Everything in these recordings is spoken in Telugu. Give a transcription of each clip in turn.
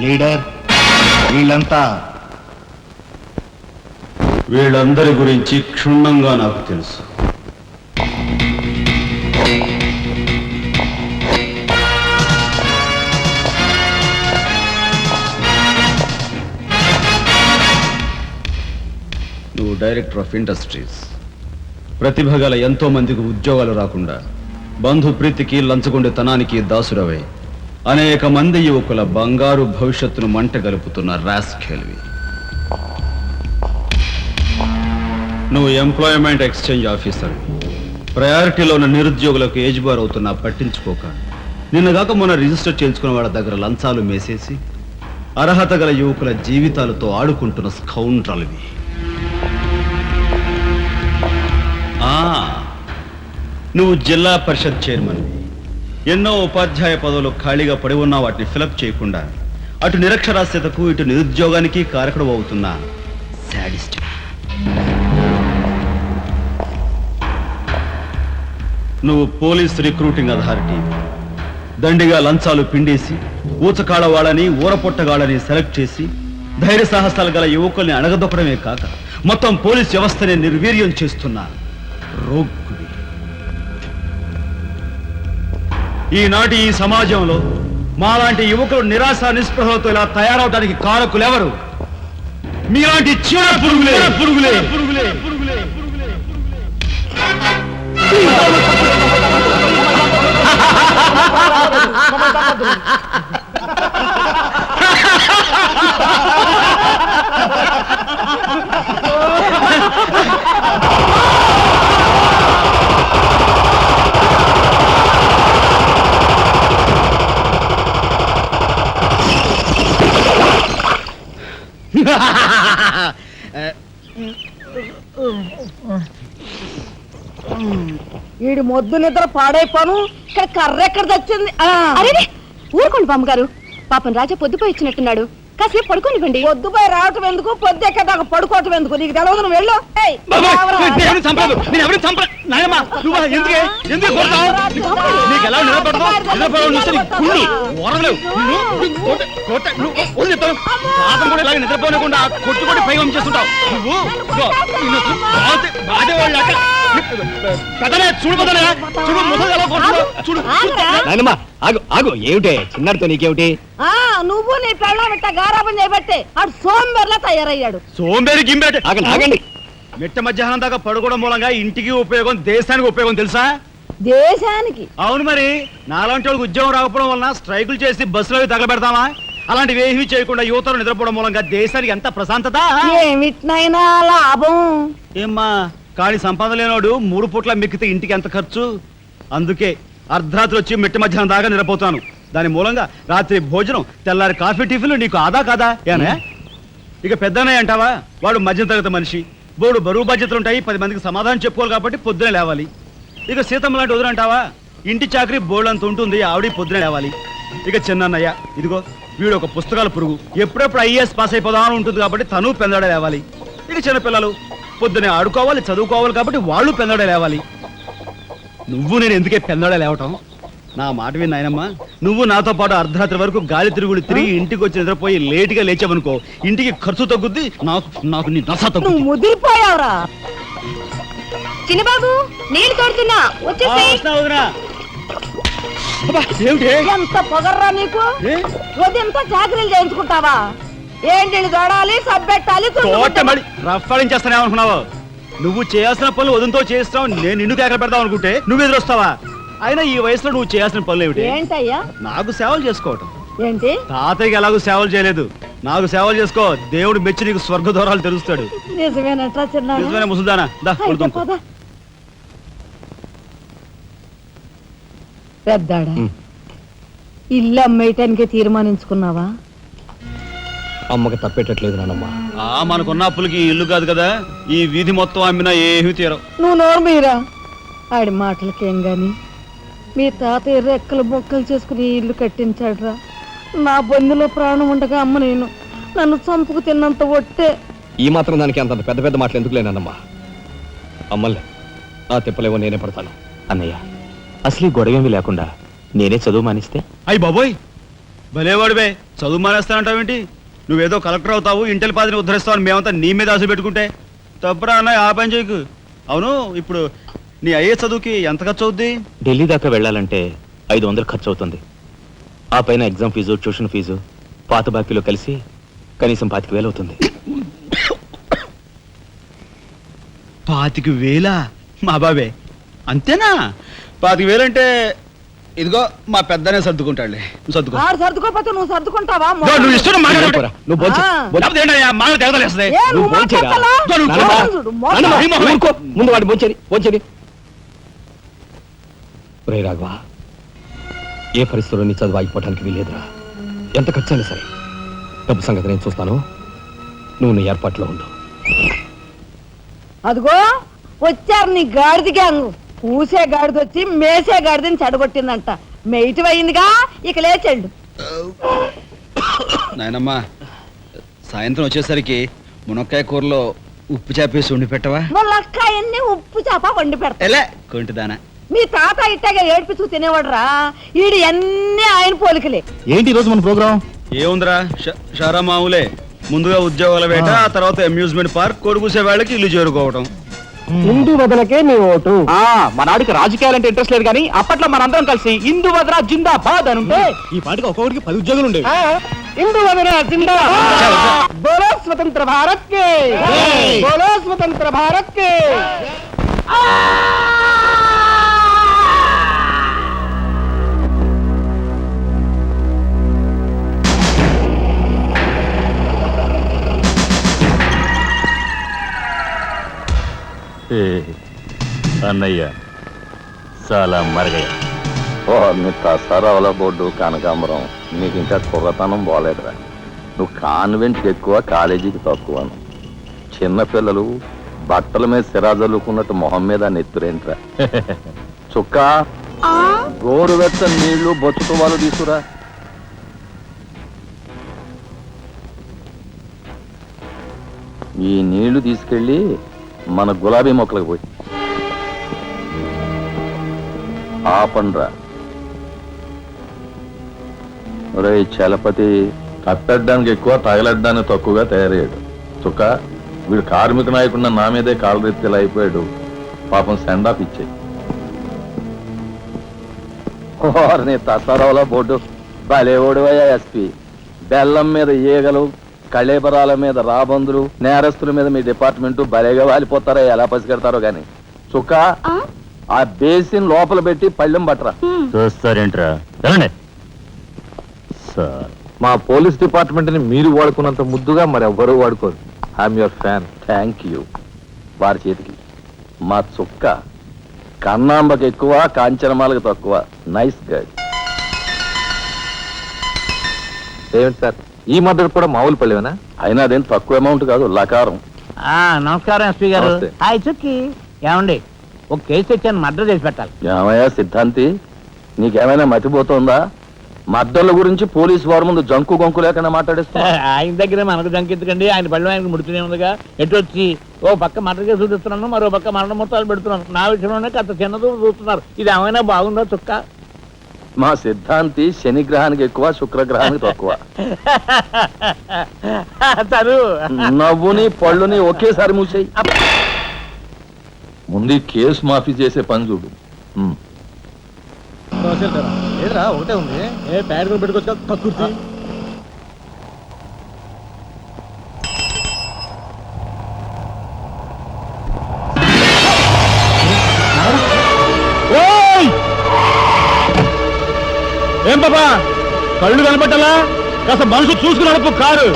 లీడర్, వీళ్ళందరి గురించి క్షుణ్ణంగా నాకు తెలుసు. నువ్వు డైరెక్టర్ ఆఫ్ ఇండస్ట్రీస్. ప్రతిభ గల ఎంతో మందికి ఉద్యోగాలు రాకుండా బంధు ప్రీతికి లంచగొండితనానికి దాసురవై అనేక మంది యువకుల బంగారు భవిష్యత్తును మంట గలుపుతున్న రాస్కెల్వి. నువ్వు ఎంప్లాయ్మెంట్ ఎక్స్చేంజ్ ఆఫీసర్. ప్రయారిటీలో ఉన్న నిరుద్యోగులకు ఏజ్ బార్ అవుతున్నా పట్టించుకోక నిన్నగాక మొన్న రిజిస్టర్ చేయించుకున్న వాళ్ళ దగ్గర లంచాలు మేసేసి అర్హత గల యువకుల జీవితాలతో ఆడుకుంటున్న స్కౌండ్రల్వి. నువ్వు జిల్లా పరిషత్ చైర్మన్వి. ఎన్నో ఉపాధ్యాయ పదవులు ఖాళీగా పడి ఉన్నా వాటిని ఫిలప్ చేయకుండా అటు నిరక్షరాస్యతకు ఇటు నిరుద్యోగానికి కారకుడు అవుతున్న శాడిస్ట్. నువ్వు పోలీస్ రిక్రూటింగ్ అథారిటీ. దండిగా లంచాలు పిండేసి ఊచకాడ వాళ్ళని ఊరపొట్టగాళ్ళని సెలెక్ట్ చేసి ధైర్య సాహసాలు గల యువకుల్ని అణగదొక్కడమే కాక మొత్తం పోలీస్ వ్యవస్థని నిర్వీర్యం చేస్తున్నా రోగ్గుడి. ఈనాటి ఈ సమాజంలో మాలాంటి యువకులు నిరాశ నిస్పృహలతో ఇలా తయారవడానికి కారకులెవరు? మీలాంటి చీడ పురుగులే పురుగులే పురుగులే పురుగులే పురుగులే. వీడి మొద్దు నిద్ర పాడైపోను. ఇక్కడ కర్ర ఎక్కడ తెచ్చింది? అరే ఊరుకోండి బామ్మగారు, పాపం రాజా పొద్దుపోయి ఇచ్చినట్టున్నాడు, కాసేపు పడుకోనివ్వండి. పొద్దుపోయి రావటం ఎందుకు, పొద్దు ఎక్కదాకా పడుకోవటం ఎందుకు? నీకు తెలవదు, నువ్వు వెళ్ళు. నిద్రపోనకుండా కొట్టుకొని పైగా చేస్తుంటావు ఏమిటే చిన్నారితో నీకేమిటి? నువ్వు నీ పెళ్ళం ఇట్ట గారాబం చేయబట్టే ఆడు సోంబేర్లా తయారయ్యాడు. సోంబేరి గింబేట ఆగండి. మిట్ట మధ్యాహ్నం దాకా పడుకోవడం మూలంగా ఇంటికి ఉపయోగం, దేశానికి ఉపయోగం తెలుసా? దేశానికి? అవును మరి. నాలాంటి వాళ్ళకి ఉద్యోగం రాకపోవడం వలన స్ట్రైకులు చేసి బస్సులో తగలబెడతామా? అలాంటివి ఏమీ చేయకుండా యువతలు నిద్రపోవడం మూలంగా దేశానికి ఎంత ప్రశాంతత. ఏమిటినైనా లాభం ఏమ్మా, కానీ సంపాదన లేనోడు 3 పూట్ల మిక్కితే ఇంటికి ఎంత ఖర్చు? అందుకే అర్ధరాత్రి వచ్చి మిట్ట మధ్యాహ్నం దాకా నిద్రపోతాను. దాని మూలంగా రాత్రి భోజనం, తెల్లారి కాఫీ, టిఫిన్లు నీకు ఆదా కాదా? ఏనా ఇక పెద్దనే అంటావా? వాడు మధ్య తరగతి మనిషి, బోడు బరువు బాధ్యతలు ఉంటాయి, 10 మందికి సమాధానం చెప్పుకోవాలి కాబట్టి పొద్దునే లేవాలి. ఇక సీతమ్మ లాంటి వదులంటావా? ఇంటి చాకరీ బోర్డు అంత ఉంటుంది, ఆవిడ పొద్దునే లేవాలి. ఇక చిన్నయ్య ఇదిగో వీడు ఒక పుస్తకాల పురుగు, ఎప్పుడెప్పుడు ఐఏఎస్ పాస్ అయిపోదామని ఉంటుంది కాబట్టి తను పెందడే లేవాలి. ఇక చిన్నపిల్లలు పొద్దునే ఆడుకోవాలి, చదువుకోవాలి కాబట్టి వాళ్ళు పెందడే లేవాలి. నువ్వు నేను ఎందుకే పెందడే లేవటం? నా మాట విన్నాయనమ్మా, నువ్వు నాతో పాటు అర్ధరాత్రి వరకు గాలి తిరుగుడు తిరిగి ఇంటికి వచ్చి నిద్రపోయి లేటుగా లేచావనుకో, ఇంటికి ఖర్చు తగ్గుద్ది, నాకు నీ నస తగ్గుద్ది. ముదిరిపోయావురా చిన్నబాబు, నీళ్ళు తోడుతున్నా ఎంత పొగర్రా నీకు? ఉదయంతో చాకరీలు చేయించుకుంటావా? ఏంటి దొడాలి, సబ్బెట్టాలి, రఫాడించేస్తానేమనుకున్నావు? నువ్వు చేయాల్సిన పనులు ఉదయంతో చేస్తావు, నేను నిన్ను కేకలు పెడతావు అనుకుంటే నువ్వు ఎదురొస్తావా? అయినా ఈ వయసులో నువ్వు చేయాల్సిన పనులు ఏమిటి? ఏంటయ్యా? నాకు సేవలు చేసుకోవటం. ఏంటి? తాతయ్యకి ఎలాగో సేవలు చేయలేదు, నాకు సేవలు చేసుకో. దేవుడు మెచ్చి నీకు స్వర్గ దూరాలు తెలుస్తాడు. నిజమేనట్రా చిన్న? నిజమైన ముసుదానా? పెద్దాడా, ఇల్లు అమ్మేయటానికి తీర్మానించుకున్నావా? అమ్మకి తప్పేటట్లేదు నానమ్మా. మనకున్న అప్పులకి ఇల్లు కాదు కదా, ఈ వీధి మొత్తం అమ్మినా ఏమీ తీరం. నువ్వు నోరు మీరా? ఆడి మాటలకేం గాని మీ తాతయ్య రెక్కలు బొక్కలు చేసుకుని ఇల్లు కట్టించాడురా. నా బొందులో ప్రాణం ఉండగా అమ్మ నేను నన్ను చంపుకు తిన్నంత ఒట్టే. ఈ మాత్రం దానికి అంత పెద్ద పెద్ద మాటలు ఎందుకు లేనమ్మా? అమ్మలే ఆ తిప్పలేవో నేనే పడతాను. అన్నయ్య, అసలు గొడవేమీ లేకుండా నేనే చదువు మానిస్తే? అయ్యి బాబోయ్, భలేవాడివే, చదువు మానేస్తానంటావేంటి? నువ్వేదో కలెక్టర్ అవుతావు, ఇంటెల్ పాదిని ఉద్ధరిస్తావు అని మేమంతా నీ మీద ఆశ పెట్టుకుంటే తప్పురా అన్న, ఆ పని చేయకు. అవును, ఇప్పుడు నీ అయ్యే చదువుకి ఎంత ఖర్చు అవుద్ది? ఢిల్లీ దాకా వెళ్ళాలంటే 500 ఖర్చు అవుతుంది. ఆ పైన ఎగ్జామ్ ఫీజు, ట్యూషన్ ఫీజు, పాత బాకీలో కలిసి కనీసం 25,000 అవుతుంది. 25,000? మా బాబే అంతేనా? 25,000 అంటే ఇదిగో మా పెద్దనే సర్దుకుంటాడులే, నువ్వు సర్దుకో. ఆడు సర్దుకోపోతే నువ్వు సర్దుకుంటావా? నువ్వు ఇష్టం పోరా, నువ్వు భోంచే. ఏ, నువ్వు మాట్లాడతావా? చూడు, మోసం. ఊరుకో, ముందు వాడి భోంచేది. రే రాఘవ, ఏ పరిస్థితుల్లో నీ చదువు ఆగిపోవడానికి వీలేదురా. ఎంత ఖర్చైనా సరే డబ్బు సంగతి నేను చూస్తాను. నువ్వు నీ ఏర్పాట్లో ఉండు. అదిగో వచ్చారు నీ గాడిద గ్యాంగ్. పూసే గాడిద వచ్చి మేసే గాడిదని చెడగొట్టిందంట. మెయిటివ్ అయిందిగా, ఇక లేచెండు. నాయనమ్మా, సాయంత్రం వచ్చేసరికి మునక్కాయ కూరలో ఉప్పు చేపేసి ఉండి పెట్టవా? ములక్కాయన్ని ఉప్పు చేప వండి పెడతా. ఎలా కొంటిదానా? మీ తాత ఇట్టాగా ఏడిపిస్తూ తినేవాడురా. ఈడు అన్ని ఆయన పోలికలే. ఏంటి ఈరోజు మన ప్రోగ్రామ్? ఏముందిరా, షారా మామూలే. ముందుగా ఉద్యోగాల వేట, ఆ తర్వాత అమ్యూజ్మెంట్ పార్క్, కొడుకుసే వాళ్ళకి ఇల్లు చేరుకోవటం. హిందూ వదలకే నీ ఓటు. మనాడికి రాజకీయాలంటే ఇంట్రెస్ట్ లేదు కానీ అప్పట్లో మనందరం కలిసి హిందూ వదల జిందాబాద్ అని ఉంటే ఈ పాటికి ఒక్కొక్కడికి 10 ఉద్యోగులు ఉండేవి. హిందూ వదల జిందాబాద్. బోలో స్వతంత్ర భారత్ కే, బోలో స్వతంత్ర భారత్ కే. అన్నయ్య చాలా మరగయ్య. సరవల బోర్డు కనకాంబరం, నీకు ఇంకా కుర్రతనం పోలేదురా. నువ్వు కాన్వెంట్కి ఎక్కువ, కాలేజీకి తక్కువను. చిన్నపిల్లలు బట్టల మీద సిరాజల్లుకున్నట్టు మొహం మీద నెత్తురేంట్రా. చుక్క గోరువెచ్చని నీళ్లు బొచ్చుతో వాళ్ళు తీసుకురా. ఈ నీళ్లు తీసుకెళ్ళి మన గులాబీ మొక్కలకు పోయి ఆపండ్రా. రే చలపతి, కట్టడానికి ఎక్కువ, తగలడ్డానికి తక్కువగా తయారయ్యాడు. చుక్క, వీడు కార్మిక నాయకుడిన నా మీదే కాలరెత్తిలా అయిపోయాడు. పాపం సెండాప్ ఇచ్చే. ఓర్ని తసరవల బోర్డు భలేవోడువయ్యా ఎస్పీ. బెల్లం మీద ఈగలు, కళేబరాల మీద రాబందులు, నేరస్తుల మీద మీ డిపార్ట్మెంట్ భలేగా వాలిపోతారో, ఎలా పసిగడతారో గాని. చుక్క, ఆ బేసిన్ లోపల పెట్టి పళ్ళెం పట్టరా. చూస్తారేంట్రా? సార్, మా పోలీస్ డిపార్ట్మెంట్ ని మీరు వాడుకున్నంత ముద్దుగా మరి ఎవ్వరూ వాడుకోరు. I'm your fan. Thank you. వారి చేతికి మా చుక్క కన్నాంబకి ఎక్కువ, కాంచనమాలకు తక్కువ. Nice guide. ఏమిటి సార్, ఈ మద్దతు కూడా మామూలు పల్లెవేనా? అయినా అదేం తక్కువ అమౌంట్ కాదు, లకారం. నమస్కారం ఎస్పీ గారు. నమస్తే. హాయ్ చుక్కి. ఏమండి, ఒక కేసు తెచ్చాను, మర్డర్ చేసి పెట్టాలి. ఏమయ్యా సిద్ధాంతి, నీకేమైనా మతిపోతుందా? మద్దళ్ళ గురించి పోలీసు వారి ముందు జంకు గొంకు లేకుండా మాట్లాడేస్తా. ఆయన దగ్గర మనకు జంకెత్తుకండి, ఆయన పళ్ళు ఆయనకు ముడుతూనే ఉందిగా. ఎటు వచ్చి ఓ పక్క మర్డర్ కేసు చూపిస్తున్నాను, మరో పక్క మరణ మొత్తాలు పెడుతున్నాను. నా విషయంలోనే అంత చిన్నదో చూస్తున్నారు. ఇది ఏమైనా బాగుందో చుక్క? మా సిద్ధాంతి శనిగ్రహానికి ఎక్కువ, శుక్రగ్రహానికి తక్కువ. చదువు నవ్వుని పళ్ళుని ఒకేసారి మూసేయి. ముందు కేసు మాఫీ చేసే పని చూడు. ఏదిరా ఒకటే ఉంది, ఏ ప్యాడ్ పెట్టుకొచ్చా కక్కుర్తి. ఏం బాబా, కళ్ళు కనపట్టాలా? కాస్త మనసు చూసుకుని నడుపు కారు.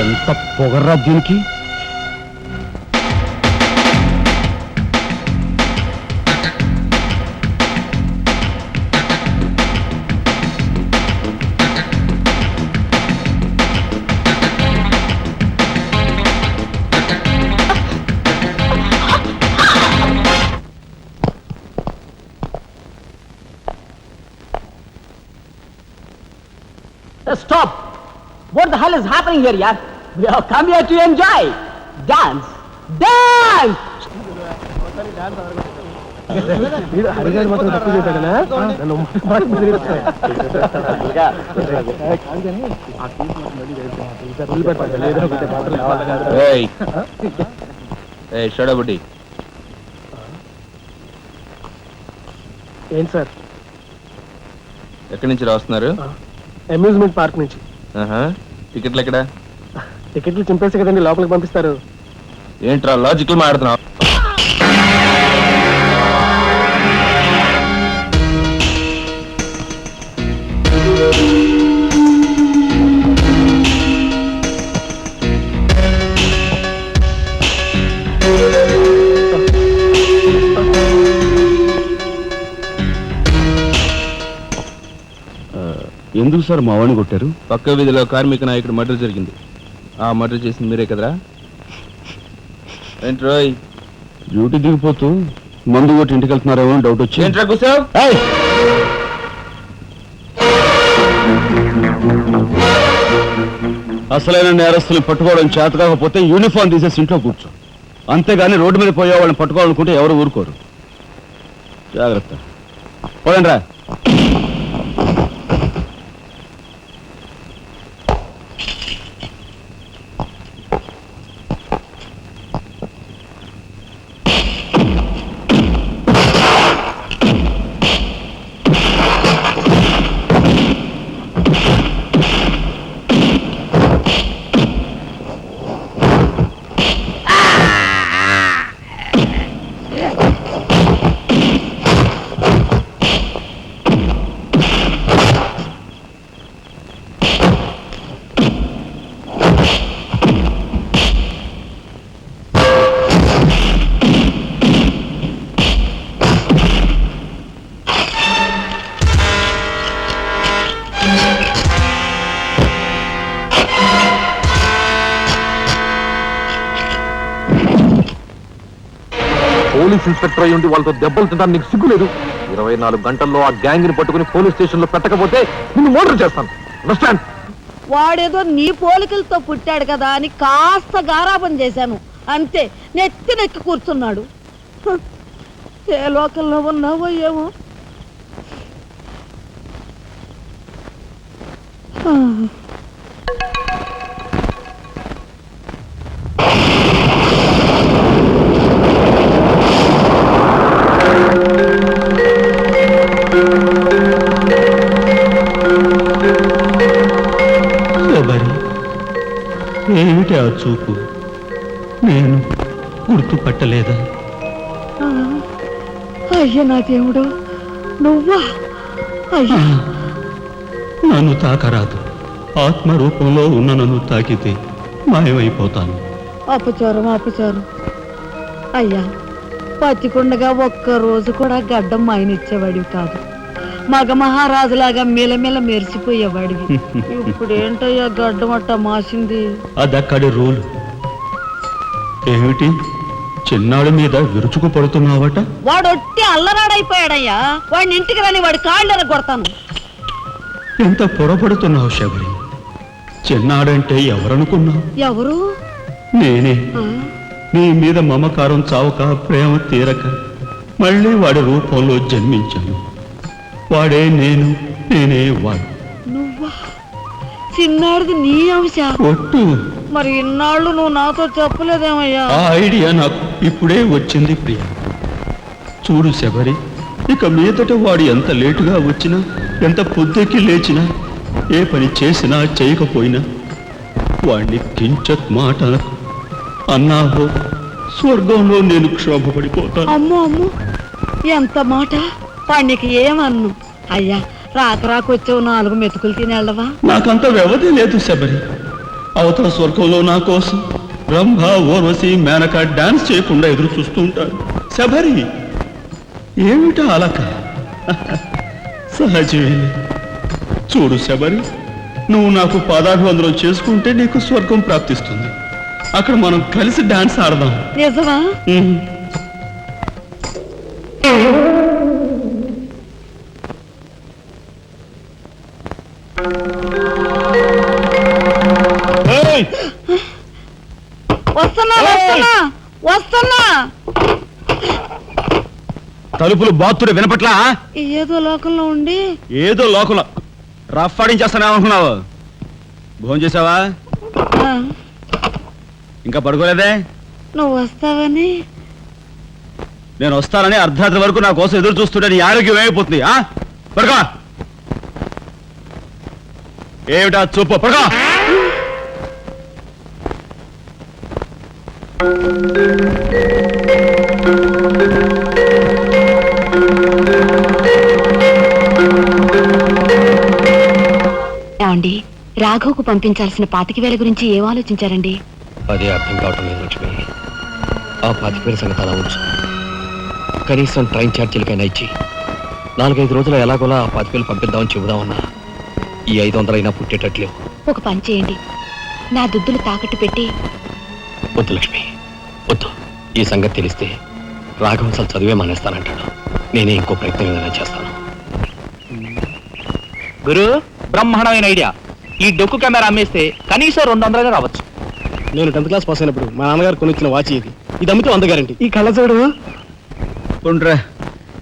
ఎంత పొగర్రా దీనికి! Stop! What the hell is happening here, yaar? We have come here to enjoy, dance, షడబుడ్డి ఏంటి సార్? ఎక్కడి నుంచి రాస్తున్నారు? అమ్యూజ్మెంట్ పార్క్ నుంచి. టికెట్లు ఎక్కడ? టికెట్లు చింపేసి కదండి లోపలికి పంపిస్తారు. ఏంట్రా లాజికల్ మాట్లాడుతున్నావు? ఎందుకు సార్ మా వాడిని కొట్టారు? పక్క వీధిలో కార్మిక నాయకుడు మర్డర్ జరిగింది. ఆ మర్డర్ చేసింది మీరే కదరా? ఏంట్రోయ్ డ్యూటీ దిగిపోతూ మందు కొట్టి ఇంటికి వెళ్తున్నారేమో డౌట్ వచ్చి. ఏంట్రా కూర్చోవ్? అసలైన నేరస్తులు పట్టుకోవడం చేత కాకపోతే యూనిఫామ్ తీసేసి ఇంట్లో కూర్చో. అంతేగాని రోడ్డు మీద పోయే వాళ్ళని పట్టుకోవాలనుకుంటే ఎవరు ఊరుకోరు. జాగ్రత్త. పోయండి రా. పోలీస్ ఇన్స్పెక్టర్ అయ్యి ఉండి వాళ్ళతో దెబ్బలు తింటాను నీకు సిగ్గులేదు? 24 గంటల్లో ఆ గ్యాంగ్ ని పట్టుకుని పోలీస్ స్టేషన్ లో పెట్టకపోతే నిన్ను మర్డర్ చేస్తాను. అండర్స్టాండ్? వాడేదో నీ పోలికలతో పుట్టాడు కదా అని కాస్త గారాబం చేశాను అంతే. నెత్తి కూర్చున్నాడు. ఏ లోకల్లో ఉన్నావో ఏమో. ఏమిటి ఆ చూపు? నేను గుర్తుపట్టలేదా? అయ్యా నా దేవుడు, నువ్వా? అయ్యా నన్ను తాకరాదు. ఆత్మ రూపంలో ఉన్న నన్ను తాకితే మాయమైపోతాను. అపచారం. అయ్యా పచ్చికుండగా ఒక్కరోజు కూడా గడ్డం మాయనిచ్చేవాడివి కాదు. మగ మహారాజులాగా మెలమెల మెరిసిపోయేవాడివి. ఇప్పుడు ఏంటయ్యా గడ్డం అట్ట మాసింది? అదక్కడి రూలు. ఏమిటి చిన్నాడు మీద విరుచుకు పడుతున్నావట? వాడొట్టి అల్లరాడైపోయాడయ్యా. వాడిని ఇంటికి రాని వాడి కాళ్ళెర కొడతాను. ఎంత పొరపడుతున్నావు శబరి? చిన్నాడంటే ఎవరనుకున్నావు? ఎవరు? నేనే. నీ మీద మమకారం చావక, ప్రేమ తీరక మళ్ళీ వాడి రూపంలో జన్మించాను. వాడే నేను, నేనే వాడు. నువ్వా? చిన్నాడిది నీ అంశ? ఒట్టు. మరి ఇన్నాళ్ళు నువ్వు నాతో చెప్పలేదేమయ్యా? ఆ ఐడియా నాకు ఇప్పుడే వచ్చింది ప్రియ. చూడు శబరి, ఇక మీదట వాడు ఎంత లేటుగా వచ్చినా, ఎంత పొద్దుకి లేచినా, ఏ పని చేసినా చేయకపోయినా వాడిని కించత్ మాట అనకు. అన్నాహో స్వర్గంలో నేను క్షోభపడిపోతాను. అమ్మో ఎంత మాట! వాడికి ఏమన్ను? అయ్యా రాకొచ్చావు 4 మెతుకులు తినేళ్ళవా? నాకంత వ్యవధి లేదు శబరి. అవతల స్వర్గంలో నా కోసం రంభ, ఊర్వశి, మేనక డాన్స్ చేయకుండా ఎదురు చూస్తూ ఉంటాడు. శబరి ఏమిటా అలక? సహజమే. చూడు శబరి, నువ్వు నాకు పాదాభివందనం చేసుకుంటే నీకు స్వర్గం ప్రాప్తిస్తుంది. అక్కడ మనం కలిసి డాన్స్ ఆడదాం. నిజమా? వస్తున్నా వస్తున్నా. తలుపులు బాత్తుడు వినపట్లా? ఏదో లోకంలో ఉండి ఏదో లోకంలో రఫ్ ఆడించేస్తానేమనుకున్నావు? భోజనం చేసావా? ఆ, ఇంకా పడుకోలేదే? నువ్వు వస్తావని. నేను వస్తానని అర్ధరాత్రి వరకు నా కోసం ఎదురు చూస్తుంటే నీ ఆరోగ్యం ఏమైపోతుంది? పడుకో. ఏమిటా చూపు? పడుకో. ఏమండి, రాఘవ్కు పంపించాల్సిన 25,000 గురించి ఏం ఆలోచించారండి? అదే అర్థం కావటం లేదు లక్ష్మి. ఆ 25,000 సంగతి అలా ఉంచు. కనీసం ట్రైన్ ఛార్జీలకైనా ఇచ్చి 4-5 రోజులు ఎలాగోలా ఆ 25,000 పంపిద్దామని చెబుదామన్నా ఈ 500 అయినా పుట్టేటట్లేవు. ఒక పని చేయండి, నా దుద్దులు తాకట్టు పెట్టి. వద్దు లక్ష్మి, వద్దు. ఈ సంగతి తెలిస్తే రాఘవ అసలు చదివే మానేస్తానంటాడు. నేనే ఇంకో ప్రయత్నం ఏదైనా చేస్తాను. గురు, బ్రహ్మాండమైన ఐడియా. ఈ డొక్కు కెమెరా అమ్మేస్తే కనీసం 200 రావచ్చు. నేను 10th క్లాస్ పాస్ అయినప్పుడు మా నాన్నగారు కొనిచ్చిన వాచ్ ఇది అమ్మితే 100 గ్యారెంటీ. ఈ కళ్ళజోడు ఉండ్రా,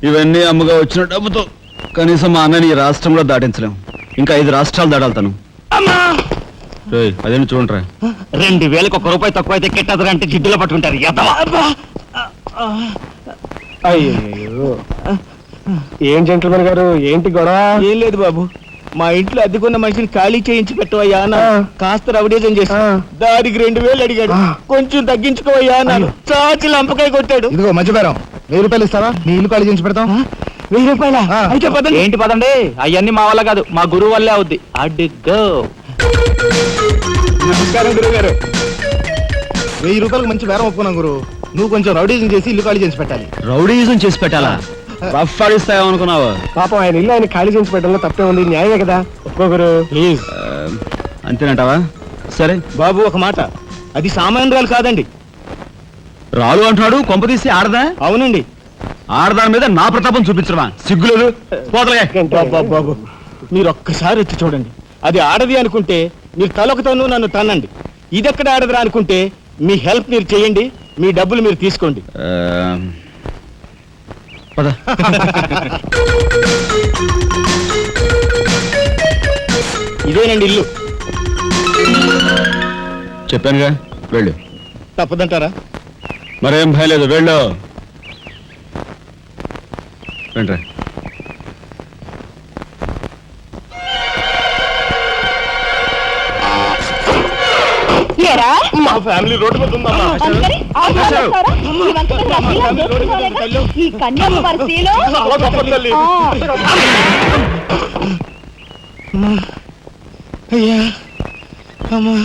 ఇవన్నీ అమ్మగా వచ్చిన డబ్బుతో కనీసం మా అన్నని ఈ రాష్ట్రంలో దాటించలేం. ఇంకా 5 రాష్ట్రాలు దాడాలి తను. అదేమి చూడండిరా. 2,000కి 1 రూపాయి తక్కువ అయితే కెట్టదురా అంటే జిడ్డులో పట్టుకుంటారు. అయ్యో, ఏం జెంట్లమెన్ గారు, ఏంటి గొడవ? ఏం లేదు బాబు, మా ఇంట్లో అద్దెకున్న మనిషిని ఖాళీ చేయించి పెట్టవయ్యా అన్న. కాస్త రవిడేజం చేసి దానికి 2,000 అడిగాడు. కొంచెం తగ్గించుకోవయ్యా అన్నాను. చాచి లంపకాయ కొట్టాడు. ఇదిగో మధ్యపేరం, 1000 రూపాయలు ఇస్తావా? నీ ఇల్లు ఖాళీ చేయించి పెడతాం. 1000 రూపాయల? అయితే పదండి. ఏంటి పదండి, అవన్నీ మా వల్ల కాదు, మా గురువు వల్లే అవుద్ది. అడ్డుగో. నమస్కారం గురువు గారు. 1000 రూపాయలకు మంచి బేరం ఒప్పుకున్నాం గురు. నువ్వు కొంచెం రౌడీజం చేసి ఇల్లు ఖాళీ చేసి పెట్టాలి. రౌడీజం చేసి పెట్టాలా? రఫ్ ఆడిస్తాయేమనుకున్నావా? పాపం ఆయన ఇల్లు ఆయన ఖాళీ చేసి పెట్టడంలో తప్పే ఉంది. న్యాయమే కదా, ఒప్పుకో గురు ప్లీజ్. అంతేనంటావా? సరే బాబు, ఒక మాట, అది సామాన్యురాలు కాదండి. రాలు అంటున్నాడు. కొంపదీసి ఆడదా? అవునండి. ఆడదాని మీద నా ప్రతాపం చూపించడమా? సిగ్గులేదు. పోతలే. బాబు, మీరు ఒక్కసారి వచ్చి చూడండి. అది ఆడది అనుకుంటే మీరు తలొకతోనూ నన్ను తన్నండి. ఇదెక్కడ ఆడదురా అనుకుంటే మీ హెల్ప్ మీరు చేయండి, మీ డబ్బులు మీరు తీసుకోండి. పద. ఇదేనండి ఇల్లు. చెప్పానుగా, వెళ్ళు. తప్పదంటారా? మరేం భయం లేదు, వెళ్ళు. వెంట్రా. ఏరా, మా ఫ్యామిలీ రోడ్డు మీద ఉందమ్మా. అందుకని ఆవులు వస్తారా? ఇవంతా రద్దీలా దోచుకోలేక ఈ కన్యాకుమారి సీలో. చాలా గొప్ప తల్లి. అయ్యా, అమ్మా,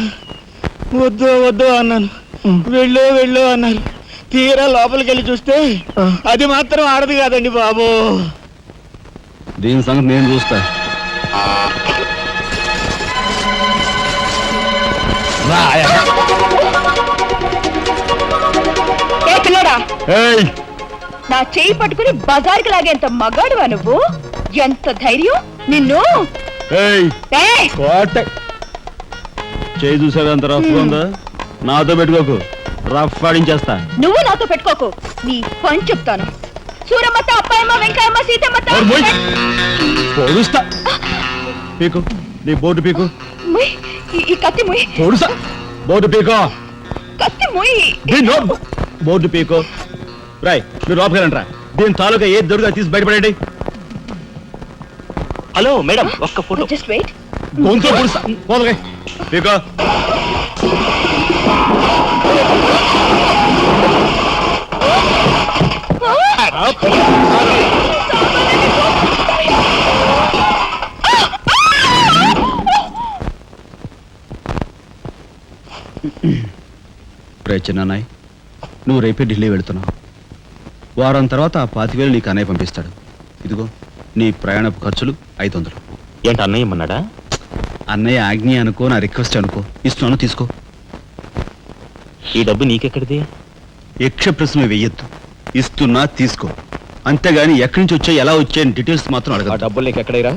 వద్దు వద్దు అన్నాను. వెళ్ళు వెళ్ళు అన్నారు. తీరా లోపలికి వెళ్ళి చూస్తే అది మాత్రం ఆడదు కాదండి బాబు. దీని సంగతి నేను చూస్తా. ఏ పిల్లడా, ఏయ్, నా చెయ్యి పట్టుకుని బజార్కి లాగేంత మగాడువా నువ్వు? ఎంత ధైర్యం నిన్ను! ఏయ్, ఏయ్! కోట చేయి చూసావా ఎంత రఫ్ ఉందా? నాతో పెట్టుకోకు, రఫ్ ఆడించేస్తా. నువ్వు నాతో పెట్టుకోకు, నీ పని చెప్తాను. సూరమ్మత, అప్పాయమ్మ, వెంకాయమ్మ, సీతమ్మత. పొడుస్తా. పీకు, నీ బోర్డు పీకు. ముయ్, ఈ కత్తి ముయ్. పొడుసా. బోర్డు పీకో. కత్తి ముయ్. బోర్డు పీకో. రాయ్, మీరు లోపలిరంట్రా. దీని తాలూకా ఏది దొరుకుతా తీసి బయటపడండి. హలో మేడం, ఒక్క ఫోటో. Just wait. గొంతు పొడుస్తా. పోదలే, పీకో. చిన్నాయ్, నువ్వు రేపే ఢిల్లీ వెళుతున్నావు. వారం తర్వాత ఆ 25,000 నీకు అన్నయ్య పంపిస్తాడు. ఇదిగో నీ ప్రయాణపు ఖర్చులు 500. ఏంటి అన్నయ్య ఏమన్నాడా? అన్నయ్య ఆజ్ఞ అనుకో, నా రిక్వెస్ట్ అనుకో. ఇస్తున్నాను, తీసుకో. ఈ డబ్బు నీకెక్కడిది? యక్ష ప్రశ్న వెయ్యొద్దు. ఇస్తున్నా, తీసుకో. అంతేగాని ఎక్కడి నుంచి వచ్చాయి, ఎలా వచ్చాయని డీటెయిల్స్ మాత్రం అడగ. ఆ డబ్బులు నీకు ఎక్కడైరా?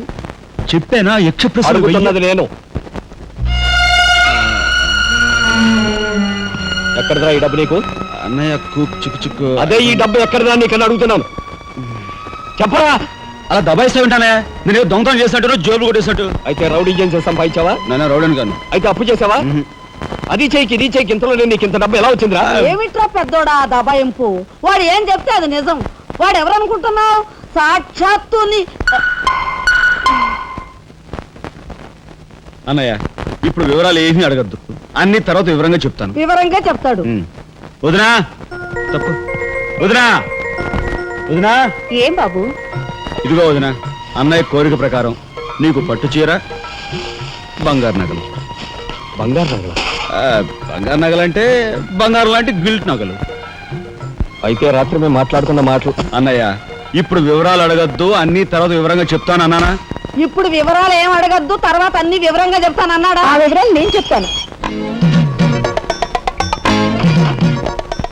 చెప్పానా, యక్ష ప్రశ్న అడుగుతున్నది నేను. ఎక్కడదా ఈ డబ్బు నీకు? అన్నయ్య కుక్ చిక్కు చిక్కు అదే ఈ డబ్బు ఎక్కడదా నీకన్నా అడుగుతున్నాను. చెప్పరా. అలా దబాయిస్తా ఉంటానే. నేను దొంగతనం చేసినట్టు జోబులు కొట్టేసినట్టు. అయితే రౌడీ చేసి సంపాదించావా? నేను రౌడీని కాను. అయితే అప్పు చేసావా? అది చేయికి ఇది చేయికి ఇంతలో నీకు ఇంత డబ్బు ఎలా వచ్చిందిరా? ఏమిట్రా పెద్దోడా దబాయింపు? వాడు ఏం చెప్తే అది నిజం. వాడు ఎవరనుకుంటున్నావు? సాక్షాత్తు అన్నయ్య ఇప్పుడు వివరాలు ఏమీ అడగద్దు, అన్ని తర్వాత వివరంగా చెప్తాను. వివరంగా చెప్తాడు. వదినా తప్పు. వదినా వదినా ఏం బాబు? ఇదిగో వదినా, అన్నయ్య కోరిక ప్రకారం నీకు పట్టు చీర, బంగారు నగలు. బంగారు నగలు? బంగారు నగలంటే బంగారు లాంటి గిల్ట్ నగలు. అయితే రాత్రి మేము మాట్లాడుకున్న మాటలు. అన్నయ్య ఇప్పుడు వివరాలు అడగద్దు, అన్ని తర్వాత వివరంగా చెప్తాను అన్నానా? ఇప్పుడు వివరాలు ఏం అడగద్దు, తర్వాత అన్ని వివరంగా చెప్తానన్నాడా? ఆ వివరాలు నేను చెప్తాను.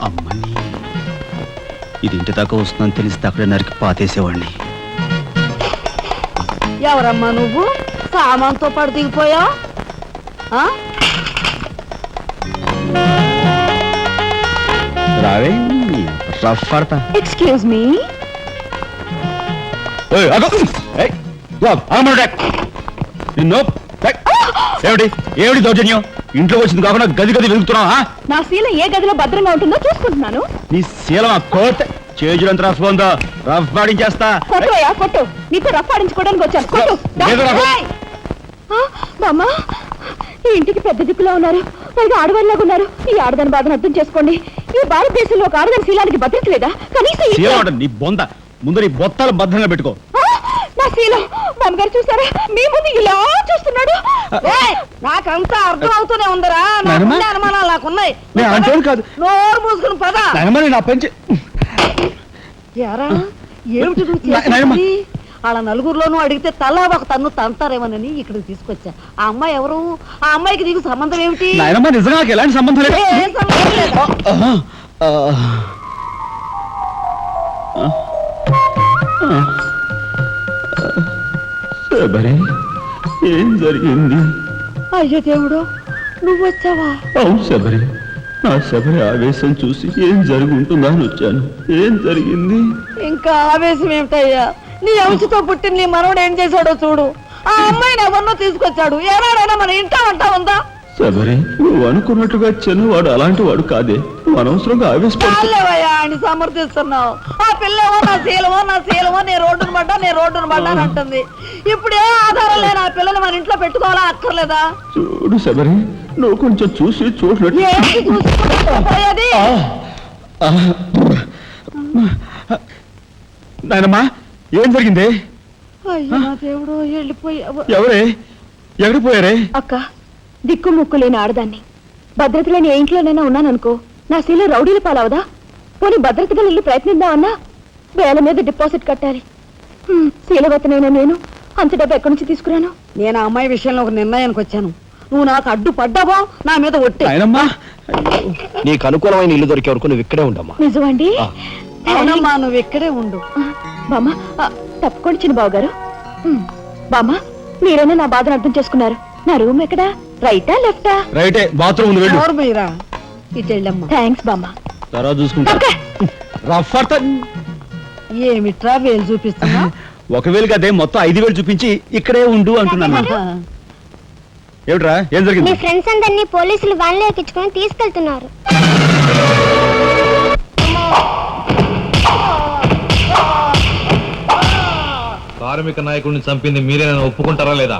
అమ్మని ఇది ఇంటి దాకా వస్తుందని తెలిస్తే అక్కడే నరికి పాతేసేవాడిని. ఎవరమ్మా నువ్వు? సామాన్తో పాటు దిగిపోయా? రావే రఫ్ పడతా. Excuse me. నిన్ను ఏమిటి ఏమిటి దౌర్జన్యం? ఇంట్లో వచ్చింది కాకుండా గది గది వెలుగుతున్నావా? నా శీల ఏ గదిలో భద్రంగా ఉంటుందో చూసుకుంటున్నాను. నీ శీలం కోత చేజులంత రఫ్ ఉందో రఫ్ పాడించేస్తా. కొట్టుయా కొట్టు. నీతో రఫ్ ఆడించుకోవడానికి వచ్చాను. కొట్టు. బామ్మా, ఈ ఇంటికి పెద్ద దిక్కులో ఉన్నారు, పైగా ఆడవాళ్ళలాగా ఉన్నారు. ఈ ఆడదాని బాధను అర్థం చేసుకోండి. ఈ భారతదేశంలో ఒక ఆడదాని శీలానికి భద్రత లేదా? కనీసం నీ బొంద ముందు నీ బొత్తాలు భద్రంగా పెట్టుకో. నా శీలం బామ్మగారు చూసారా? మీ ముందు ఇలా చూస్తున్నాడు. నాకంతా అర్థం అవుతూనే ఉందరా. అనుమానాలు నాకున్నాయి. కాదు నోరు మూసుకుని పద. నా పెంచి ఎరా ఏమిటి నువ్వు చేసేది? వాళ్ళ నలుగురిలోనూ అడిగితే తలా ఒక తన్ను తంతారేమోనని ఇక్కడికి తీసుకొచ్చా. ఆ అమ్మాయి ఎవరు? ఆ అమ్మాయికి నీకు సంబంధం ఏమిటి? నిజంగా ఎలాంటి సంబంధం లేదు. ఏ సంబంధం లేదు. ఏం జరిగింది? అయ్యో దేవుడు, నువ్వు వచ్చావా? అవును శబరి, నా శబరి ఆవేశం చూసి ఏం జరిగి ఉంటుందా అని వచ్చాను. ఏం జరిగింది? ఇంకా ఆవేశం ఏమిటయ్యా? నీ అంశతో పుట్టిన నీ మనవడు ఏం చేశాడో చూడు. ఆ అమ్మాయిని ఎవరినో తీసుకొచ్చాడు. ఏనాడైనా మన ఇంటా అంటా ఉందా? శబరి, నువ్వు అనుకున్నట్టుగా చిన్నవాడు అలాంటి వాడు కాదే. నువ్వు అనవసరంగా ఆవేశపడలేవయ్యా అని సమర్థిస్తున్నావు. ఆ పిల్లవో నా శీలమో నేను రోడ్డును పడ్డా అంటుంది. ఇప్పుడు ఏ ఆధారం లేని ఆ పిల్లని మన ఇంట్లో పెట్టుకోవాలా అక్కర్లేదా? చూడు శబరి, నువ్వు కొంచెం చూసి చూడలేదు. నాయనమ్మా, ఏం జరిగింది? అయ్యో నా దేవుడు, వెళ్ళిపోయావు. ఎక్కడికి పోయారే? అక్క, దిక్కు ముక్కు లేని ఆడదాన్ని, భద్రత లేని ఏ ఇంట్లోనైనా ఉన్నాననుకో, నా శీల రౌడీల పాలవదా? పోనీ భద్రతగా ఇల్లు ప్రయత్నిద్దామన్నా వేల మీద డిపాజిట్ కట్టాలి. శీలవతనైనా నేను అంత డబ్బు ఎక్కడి నుంచి తీసుకురాను? నేను ఆ అమ్మాయి విషయంలో ఒక నిర్ణయానికి వచ్చాను. నువ్వు నాకు అడ్డు పడ్డావో నా మీద ఒట్టే. నీకు అనుకూలమైన ఇల్లు దొరికే వరకు నువ్వు ఇక్కడే ఉండమ్మా. నిజమండి? అవునమ్మా, నువ్వు ఇక్కడే ఉండు. బామ్మ, తప్పుకోండి చిన్న బాబు గారు. బామ్మ, మీరైనా నా బాధను అర్థం చేసుకున్నారు. నా రూమ్ ఎక్కడా? రైటా లెఫ్టా? రైటే, బాత్రూమ్ వెళ్ళు. ఇటు వెళ్ళమ్మా. థ్యాంక్స్ బామ్మ. తర్వాత చూసుకుంటా. ఏమిట్రా వేలు చూపిస్తున్నా? ఒకవేళ కదే మొత్తం 5,000 చూపించి ఇక్కడే ఉండు అంటున్నాను. ఏమిట్రా, ఏం జరిగింది? మీ ఫ్రెండ్స్ అందరినీ పోలీసులు వ్యాన్లో ఎక్కించుకొని తీసుకెళ్తున్నారు. కార్మిక నాయకుడిని చంపింది మీరేనా ఒప్పుకుంటారా లేదా?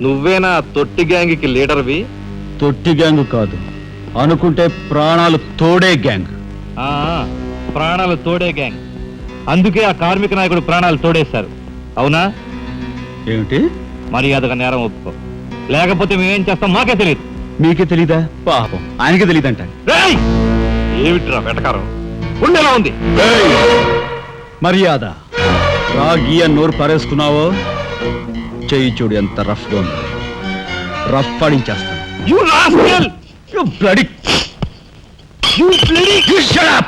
నువ్వేనా తొట్టి గ్యాంగ్కి లీడర్వి? తొట్టి గ్యాంగ్ కాదు, అనుకుంటే ప్రాణాలు తోడే గ్యాంగ్. ప్రాణాలు తోడే గ్యాంగ్. అందుకే ఆ కార్మిక నాయకుడు ప్రాణాలు తోడేశారు. అవునా? ఏమిటి? మర్యాదగా నేరం ఒప్పుకో, లేకపోతే మేమేం చేస్తాం మాకే తెలియదు. మీకే తెలీదా? పాపం. ఆయనకే తెలీదంట. ఏమిట్రా వెటకారం ఉండేలా ఉంది. మర్యాద రాగి అని నోరు పారేసుకున్నావో చెయ్యి చూడు ఎంత రఫ్గా ఉంది. రఫ్ ఆడించేస్తాను. You rascal! You bloody... You bloody... You shut up!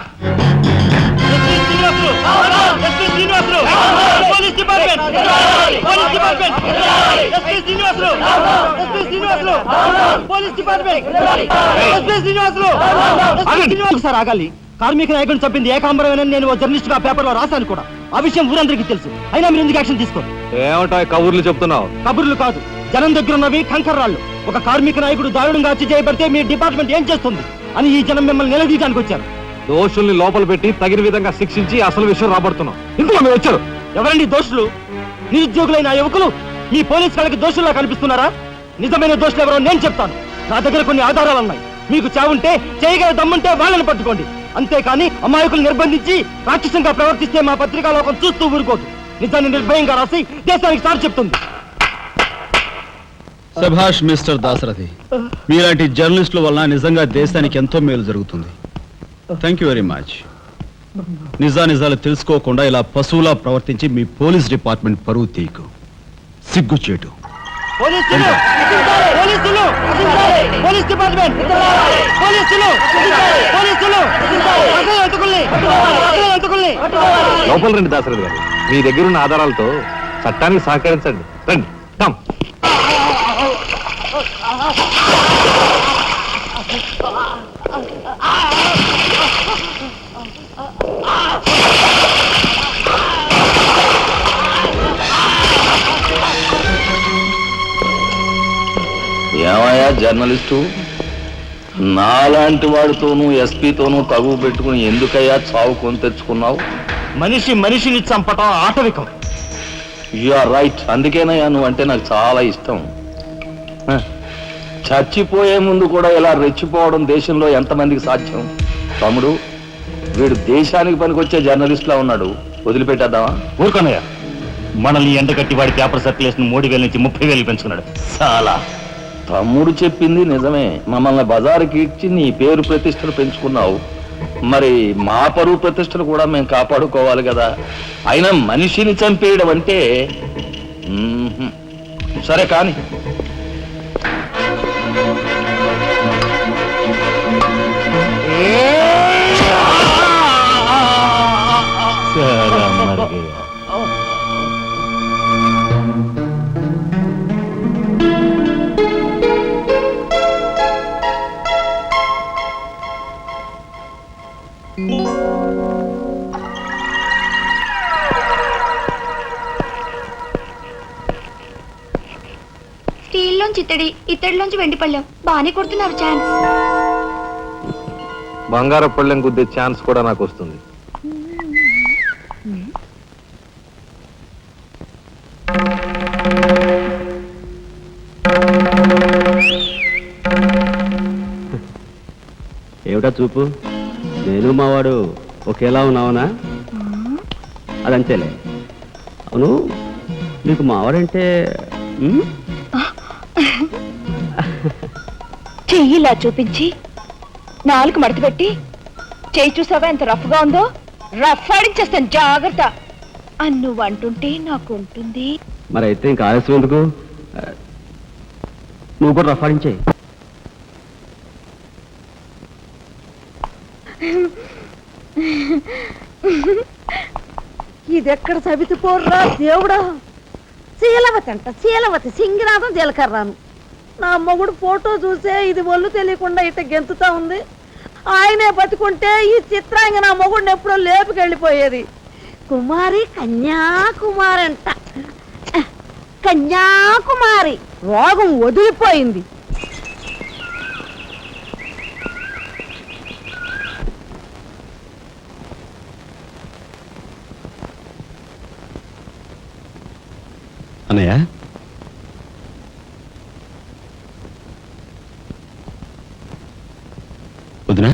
Sir ఆగాలి. కార్మిక నాయకుడిని చంపింది ఏకాంబరమేనని నేను జర్నలిస్ట్ గా పేపర్ లో రాశాను కూడా. ఆ విషయం ఊరందరికీ తెలుసు. అయినా మీరు ఎందుకు యాక్షన్ తీసుకోండి? ఏమంటావు కబుర్లు చెప్తున్నావు? కబుర్లు కాదు, జనం దగ్గర ఉన్నవి కంకర్రాళ్ళు. ఒక కార్మిక నాయకుడు దారుణంగా హత్య చేయబడితే మీ డిపార్ట్మెంట్ ఏం చేస్తుంది అని ఈ జనం మిమ్మల్ని నిలదీయడానికి వచ్చారు. దోషుల్ని లోపల పెట్టి తగిన విధంగా శిక్షించి అసలు విషయం రాబడుతున్నాం. ఇందులో మీరు వచ్చారు. ఎవరండి దోషులు? నిరుద్యోగులైన ఆ యువకులు మీ పోలీస్ వాళ్ళకి దోషుల్లా కనిపిస్తున్నారా? నిజమైన దోషులు ఎవరో నేను చెప్తాను. నా దగ్గర కొన్ని ఆధారాలు ఉన్నాయి. మీకు చావుంటే చేయగల దమ్ముంటే వాళ్ళని పట్టుకోండి. అంతేకాని అమాయకులు నిర్బంధించి రాక్షసంగా ప్రవర్తిస్తే మా పత్రికా లోకం చూస్తూ ఊరుకోదు. నిజాన్ని నిర్భయంగా రాసి దేశానికి సార్ చెప్తుంది. సభాష్ మిస్టర్ దాసరథి, మీలాంటి జర్నలిస్టుల వలన నిజంగా దేశానికి ఎంతో మేలు జరుగుతుంది. Thank you very much. నిజాలు తెలుసుకోకుండా ఇలా పశువులా ప్రవర్తించి మీ పోలీస్ డిపార్ట్మెంట్ పరువు తీయకు. సిగ్గుచేటు. పోలీసులు! పోలీసులు! Police department! పోలీసులు! పోలీసులు! అసలు ఎంతకుల్ని! అసలు ఎంతకుల్ని! లోపల రండి దాసరథి గారు. మీ దగ్గర ఉన్న ఆధారాలతో చట్టానికి సహకరించండి. రండి. కమ్. ఏమయ్యా జర్నలిస్టు, నాలాంటి వాడితోనూ ఎస్పీతోనూ తగువ పెట్టుకుని ఎందుకయ్యా చావు కొని తెచ్చుకున్నావు? మనిషిని చంపటం ఆటవికం. You are right. అందుకేనయ్యా నువ్వంటే నాకు చాలా ఇష్టం. చచ్చిపోయే ముందు కూడా ఇలా రెచ్చిపోవడం దేశంలో ఎంతమందికి సాధ్యం? తమ్ముడు, వీడు దేశానికి పనికొచ్చే జర్నలిస్ట్లా ఉన్నాడు. వదిలిపెట్టేద్దామా? ఊరుకోనయ్యా, మనల్ని ఎండగట్టి వాడి పేపర్ సర్క్యులేషన్ 3,000 నుంచి 30,000 పెంచుకున్నాడు. చాలా. తమ్ముడు చెప్పింది నిజమే. మమ్మల్ని బజారుకి ఇచ్చి నీ పేరు ప్రతిష్టలు పెంచుకున్నావు. మరి మా పరువు ప్రతిష్టలు కూడా మేము కాపాడుకోవాలి కదా. అయినా మనిషిని చంపేయడం అంటే సరే కానీ. స్టీల్లోంచి ఇత్తడిలోంచి వెండి పళ్ళెం బాగానే కొడుతున్నారు ఛాన్స్. బంగారు పళ్ళెం గుద్దే ఛాన్స్ కూడా నాకు వస్తుంది. ఏమిటా చూపు? నేను మావాడు ఒకేలా ఉన్నావునా? అదంతేలే. అవును, నీకు మావాడంటే చెయ్యిలా చూపించి నాలుగు మడత పెట్టి చెయ్యి చూసావా ఎంత రఫ్ గా ఉందో? రఫ్ ఆడించేస్తాను, జాగ్రత్త అని నువ్వు అంటుంటే నాకు ఉంటుంది. మరి అయితే ఇంకా ఆలస్యం ఎందుకు? నువ్వు కూడా రఫ్ ఆడించే. ఇదెక్కడ సవితిపోర్రా దేవుడా! శీలవతి అంట, శీలవతి సింగినాథం జీలకర్రాను. నా మొగుడు ఫోటో చూసే ఇది ఒళ్ళు తెలియకుండా ఇట గెంతుతా ఉంది. ఆయనే బతుకుంటే ఈ చిత్రాంగ నా మొగుడిని ఎప్పుడో లేపుకెళ్ళిపోయేది. కుమారి కన్యాకుమారి అంట, కన్యాకుమారి. రోగం వదిలిపోయింది. అన్నయ్య, వదినా,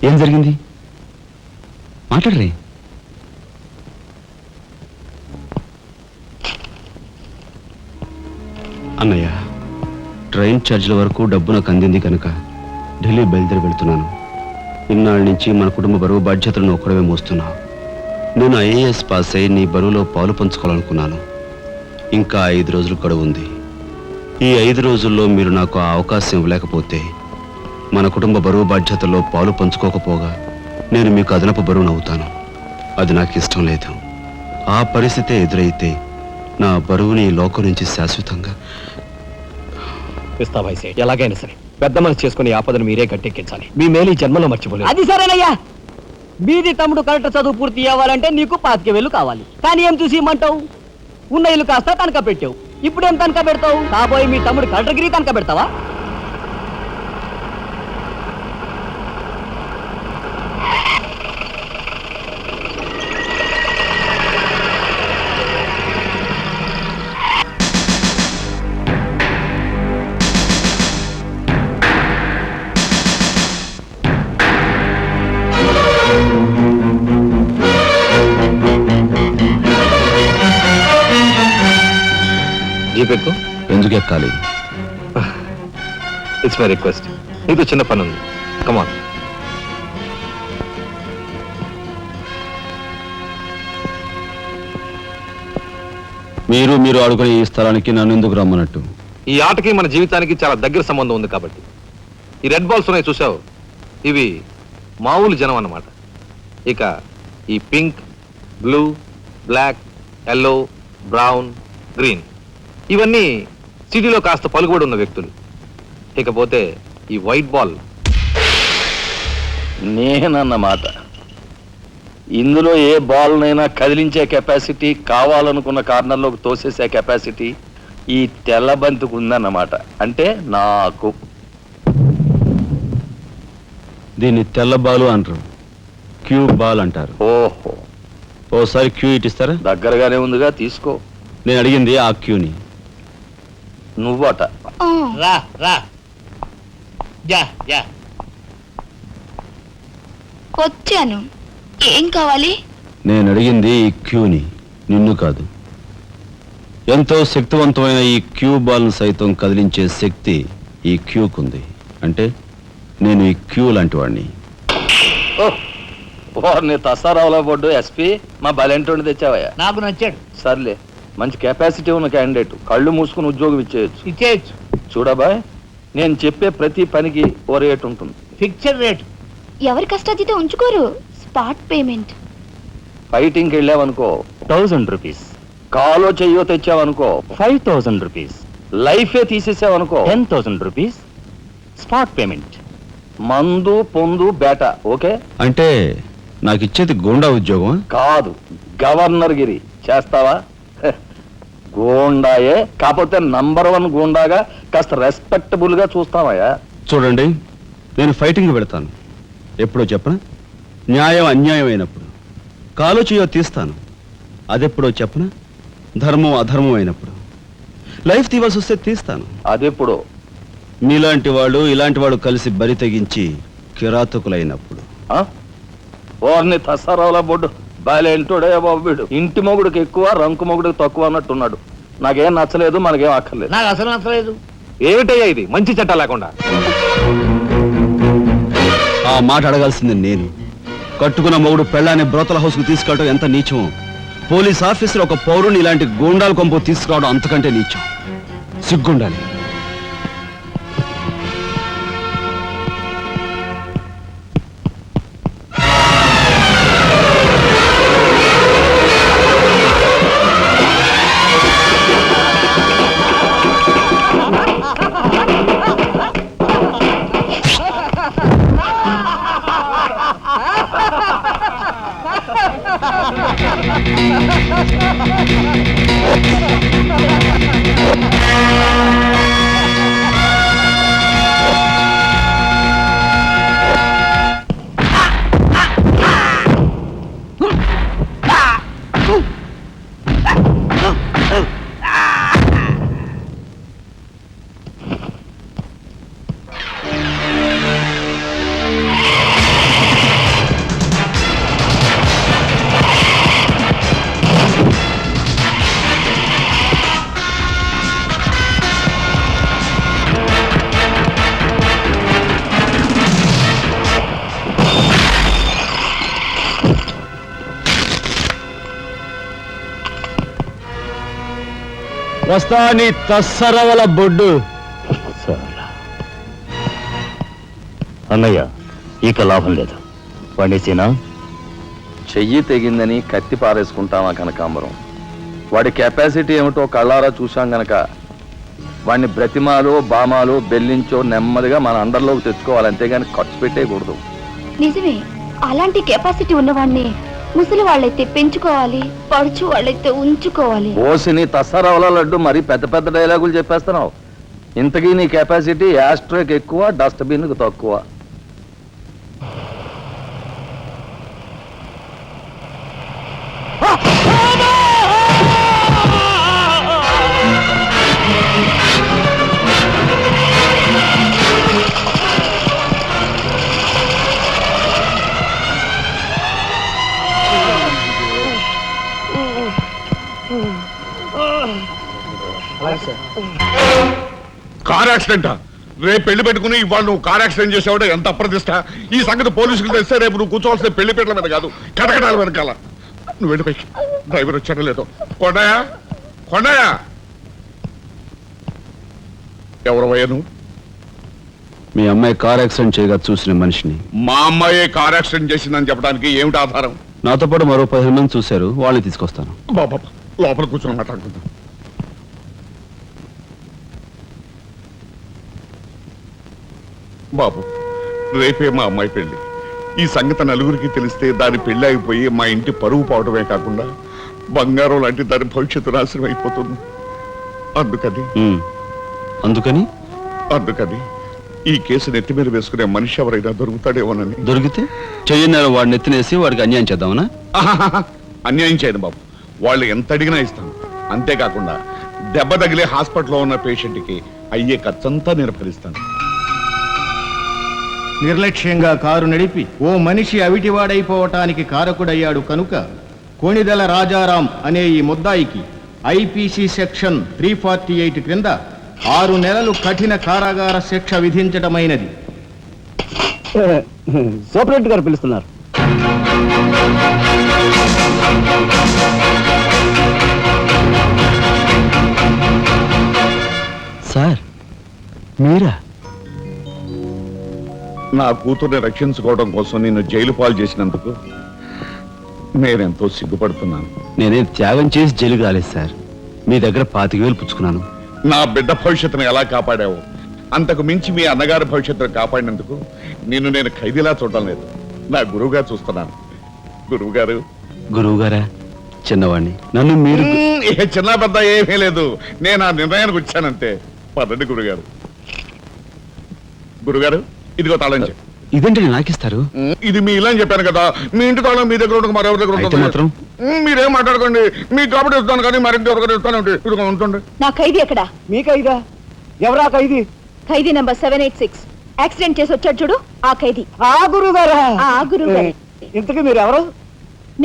ఏం జరిగింది? మాట్లాడరే. అన్నయ్య, ట్రైన్ ట్రైన్ ఛార్జీల వరకు డబ్బు నాకు అందింది కనుక ఢిల్లీ బయలుదేరి వెళ్తున్నాను. ఇన్నాళ్ళ నుంచి మన కుటుంబ బరువు బాధ్యతలను ఒక్కడమే మోస్తున్నా. నేను ఐఏఎస్ పాస్ అయి నీ బరువులో పాలు పంచుకోవాలనుకున్నాను. ఇంకా 5 రోజులు గడువు ఉంది. ఈ 5 రోజుల్లో మీరు నాకు ఆ అవకాశం ఇవ్వలేకపోతే మన కుటుంబ బరువు బాధ్యతల్లో పాలు పంచుకోకపోగా నేను మీకు అదనపు బరువును అవుతాను. అది నాకు ఇష్టం లేదు. ఆ పరిస్థితే ఎదురైతే నా బరువుని ఈ లోకం నుంచి శాశ్వతంగా ఇస్తా భాయ్ సేట్, ఎలాగైనా సరే పెద్ద మనసు చేసుకుని ఆపదను మీరే గట్టెక్కించాలి. మీ మేలు ఈ జన్మలో మర్చిపోలేదు. అది సరేనయ్యా. బీది తమ్ముడు కరెక్ట్ చదువు పూర్తి అవ్వాలంటే నీకు 25,000 కావాలి. కానీ ఏం చూసి ఇమ్మంటావు? ఉన్న ఇల్లు కాస్త తనఖా పెట్టావు. ఇప్పుడేం తనఖా పెడతావు? కాబోయే మీ తమ్ముడు కలెక్టర్గిరి తనఖా పెడతావా? జీపెక్కు ఎందుకు ఎక్కాలి? It's my request. నీకు చిన్న పని ఉంది. కమాన్. మీరు ఆడుకునే ఈ స్థలానికి నన్ను ఎందుకు రమ్మన్నట్టు? ఈ ఆటకి మన జీవితానికి చాలా దగ్గర సంబంధం ఉంది కాబట్టి. ఈ రెడ్ బాల్స్ ఉన్నాయి చూసావు, ఇవి మామూలు జనం అన్నమాట. ఇక ఈ pink, blue, black, yellow, brown, green ఇవన్నీ సిటీలో కాస్త పలుకుబడి ఉన్న వ్యక్తులు. ఇకపోతే ఈ వైట్ బాల్ నేనన్నమాట. ఇందులో ఏ బాల్నైనా కదిలించే కెపాసిటీ, కావాలనుకున్న కార్నర్లోకి తోసేసే కెపాసిటీ ఈ తెల్ల బంతికి ఉందన్నమాట. అంటే నాకు. దీన్ని తెల్ల బాలు అంటారు, క్యూ బాల్ అంటారు. ఓహో, ఓసారి క్యూ ఇటిస్తారా? దగ్గరగానే ఉందిగా, తీసుకో. నేను అడిగింది ఆ క్యూని. నువ్వట. రా రా. Yeah yeah. వచ్చాను. ఏం కావాలి? నేను అడిగింది ఈ క్యూని, నిన్ను కాదు. ఎంతో శక్తివంతమైన ఈ క్యూ బాల్ను సైతం కదిలించే శక్తి ఈ క్యూకుంది. అంటే నేను ఈ క్యూ లాంటి వాడిని. నీ తసారావులో బొడ్డు ఎస్పీ మా బలెంటోని తెచ్చావయ్యా. నాకు నచ్చాడు. సర్లే, మంచి కెపాసిటీ ఉన్న క్యాండిడేట్. కళ్ళు మూసుకుని ఉద్యోగం ఇచ్చేయచ్చు. చూడబాయ్, నేను చెప్పే ప్రతి పనికి ఓ రేట్ ఉంటుంది. Fixture rate. ఎవరి కష్టాతీత ఉంచుకోరు. Spot payment. ఫైటింగ్కి వెళ్ళావనుకో 1000 రూపీస్. కాలో చెయ్యో తెచ్చావనుకో 5000 రూపీస్. లైఫే తీసేసావనుకో 10,000 రూపీస్ స్పాట్ పేమెంట్. మందు పొందు బేట. ఓకే? అంటే నాకు ఇచ్చేది గూండా ఉద్యోగం కాదు, గవర్నర్ గిరి. చేస్తావా? గూండాయే, కాకపోతే నంబర్ 1 గూండాగా కాస్త రెస్పెక్టబుల్ గా చూస్తావయ్యా. చూడండి, నేను ఫైటింగ్ పెడతాను. ఎప్పుడో చెప్పనా? న్యాయం అన్యాయం అయినప్పుడు. కాలో చేయో తీస్తాను. అదెప్పుడో చెప్పనా? ధర్మం అధర్మం అయినప్పుడు. లైఫ్ తీవాల్సి వస్తే తీస్తాను. అదెప్పుడు? మీలాంటి వాళ్ళు ఇలాంటి వాడు కలిసి బరి తెగించి కిరాతకులైనప్పుడు. ఓర్ని తసారావుల బొడ్డు బాలేంటోడే బాబు వీడు. ఇంటి మొగుడికి ఎక్కువ, రంకు మొగుడికి తక్కువ అన్నట్టున్నాడు. నాకేం నచ్చలేదు, మనకేం అక్కర్లేదు. నాకు అసలు నచ్చలేదు. ఏమిటయ్యా ఇది మంచి చట్టం లేకుండా? ఆ మాట అడగాల్సింది నేను. కట్టుకున్న మొగుడు పెళ్ళాన్ని బ్రోతల హౌస్ కు తీసుకెళ్ళడం ఎంత నీచమో, పోలీస్ ఆఫీసర్ ఒక పౌరుని ఇలాంటి గూండాల కొంపు తీసుకురావడం అంతకంటే నీచం. సిగ్గుండాలి. Ha ha ha ha! వస్తా నీ తస్సరవల బొడ్డు. అన్నయ్య ఇక లాభం లేదు. పండేసినా చెయ్యి తెగిందని కత్తి పారేసుకుంటామా కనకాంబరం? వాడి కెపాసిటీ ఏమిటో కళ్ళారా చూశాం గనక వాడిని బ్రతిమాలో బామాలో బెల్లించో నెమ్మదిగా మన అండర్లోకి తెచ్చుకోవాలి, అంతేగాని ఖర్చు పెట్టేయకూడదు. నిజమే, అలాంటి కెపాసిటీ ఉన్నవాడిని ముసలి వాళ్ళైతే పెంచుకోవాలి, పడుచు వాళ్ళైతే ఉంచుకోవాలి. ఓసిని తస్సరవల లడ్డు మరి పెద్ద పెద్ద డైలాగులు చెప్పేస్తున్నావు. ఇంతకీ నీ కెపాసిటీ యాస్ట్రోకి ఎక్కువ, డస్ట్బిన్కి తక్కువ. కార్ యాక్సిడెంటా? రేపు పెళ్లి పెట్టుకుని ఇవాళ నువ్వు కార్ యాక్సిడెంట్ చేసావుడే ఎంత అప్రదిష్ట. ఈ సంగతి పోలీసులు తెస్తే రేపు నువ్వు కూర్చోవాల్సిన పెళ్లి పీటల మీద కాదు, కటకటాల వెనకాల. నువ్వు వెళ్ళిపోయి డ్రైవర్ వచ్చాడో లేదో. కొండయా, కొండయా, ఎవరవయ్యా నువ్వు? మీ అమ్మాయి కార్ యాక్సిడెంట్ చేయగా చూసిన మనిషిని. మా అమ్మాయి కార్ యాక్సిడెంట్ చేసిందని చెప్పడానికి ఏమిటి ఆధారం? నాతో పాటు మరో 15 మంది చూశారు, వాళ్ళని తీసుకొస్తాను. బాబా లోపల కూర్చొని మాట్లాడుకుందాం. బాబు, రేపే మా అమ్మాయి పెళ్లి. ఈ సంగతి నలుగురికి తెలిస్తే దాని పెళ్లి అయిపోయి మా ఇంటి పరువు పోవడమే కాకుండా బంగారం లాంటి దాని భవిష్యత్తు నాశనం అయిపోతుంది. అందుకని ఈ కేసు నెత్తి మీద వేసుకునే మనిషి ఎవరైనా దొరుకుతాడేమోనని. దొరికితే చెయ్యన్నారు వాడిని ఎత్తినేసి వాడికి అన్యాయం చేద్దామనా? అన్యాయం చేయను బాబు, వాళ్ళు ఎంత అడిగినా ఇస్తాను. అంతేకాకుండా దెబ్బ తగిలే హాస్పిటల్లో ఉన్న పేషెంట్కి అయ్యే ఖర్చంతా నేను భరిస్తాను. నిర్లక్ష్యంగా కారు నడిపి ఓ మనిషి అవిటివాడైపోవటానికి కారకుడయ్యాడు కనుక కోణిదెల రాజారాం అనే ఈ ముద్దాయికి ఐపీసీ సెక్షన్ 348 క్రింద 6 నెలలు కఠిన కారాగార శిక్ష విధించటమైనది. సూపరింటెండెంట్ గారు పిలుస్తున్నారు. సార్ మీరా? నా కూతుర్ని రక్షించుకోవడం కోసం నిన్ను జైలు పాలు చేసినందుకు నేనెంతో సిగ్గుపడుతున్నాను. నేనేం త్యాగం చేసి జైలుకి రాలేదు సార్, మీ దగ్గర 25,000 పుచ్చుకున్నాను. నా బిడ్డ భవిష్యత్తును ఎలా కాపాడావు, అంతకు మించి మీ అన్నగారి భవిష్యత్తును కాపాడినందుకు నిన్ను నేను ఖైదీలా చూడడం లేదు, నా గురువుగా చూస్తున్నాను. గురువుగారు. గురువుగారా? చిన్నవాణ్ణి, నన్ను మీరు. చిన్న పెద్ద ఏమీ లేదు, నేను ఆ నిర్ణయానికి వచ్చానంతే. పదండి గురుగారు. గురుగారు, ఇదిగో తాళం చెప్పు. ఇదేంటి నాకిస్తారు? ఇది మీ ఇల్లు అని చెప్పాను కదా, మీ ఇంటి తాళం మీ దగ్గర ఉండక మరెవరి దగ్గర ఉంటుంది మాత్రం. మీరేం మాట్లాడుకోండి, మీ కాబట్టి ఇస్తాను కానీ మరింటి ఎవరికైనా ఇస్తాను. ఇదిగో ఉంటుంది. నా ఖైదీ ఎక్కడా? మీ ఖైదా? ఎవరా ఖైదీ? ఖైదీ నంబర్ 786. యాక్సిడెంట్ చేసి వచ్చాడు చూడు, ఆ ఖైదీ. ఆ గురువు గారా? ఆ గురువు గారే. ఇంతకీ మీరు ఎవరు?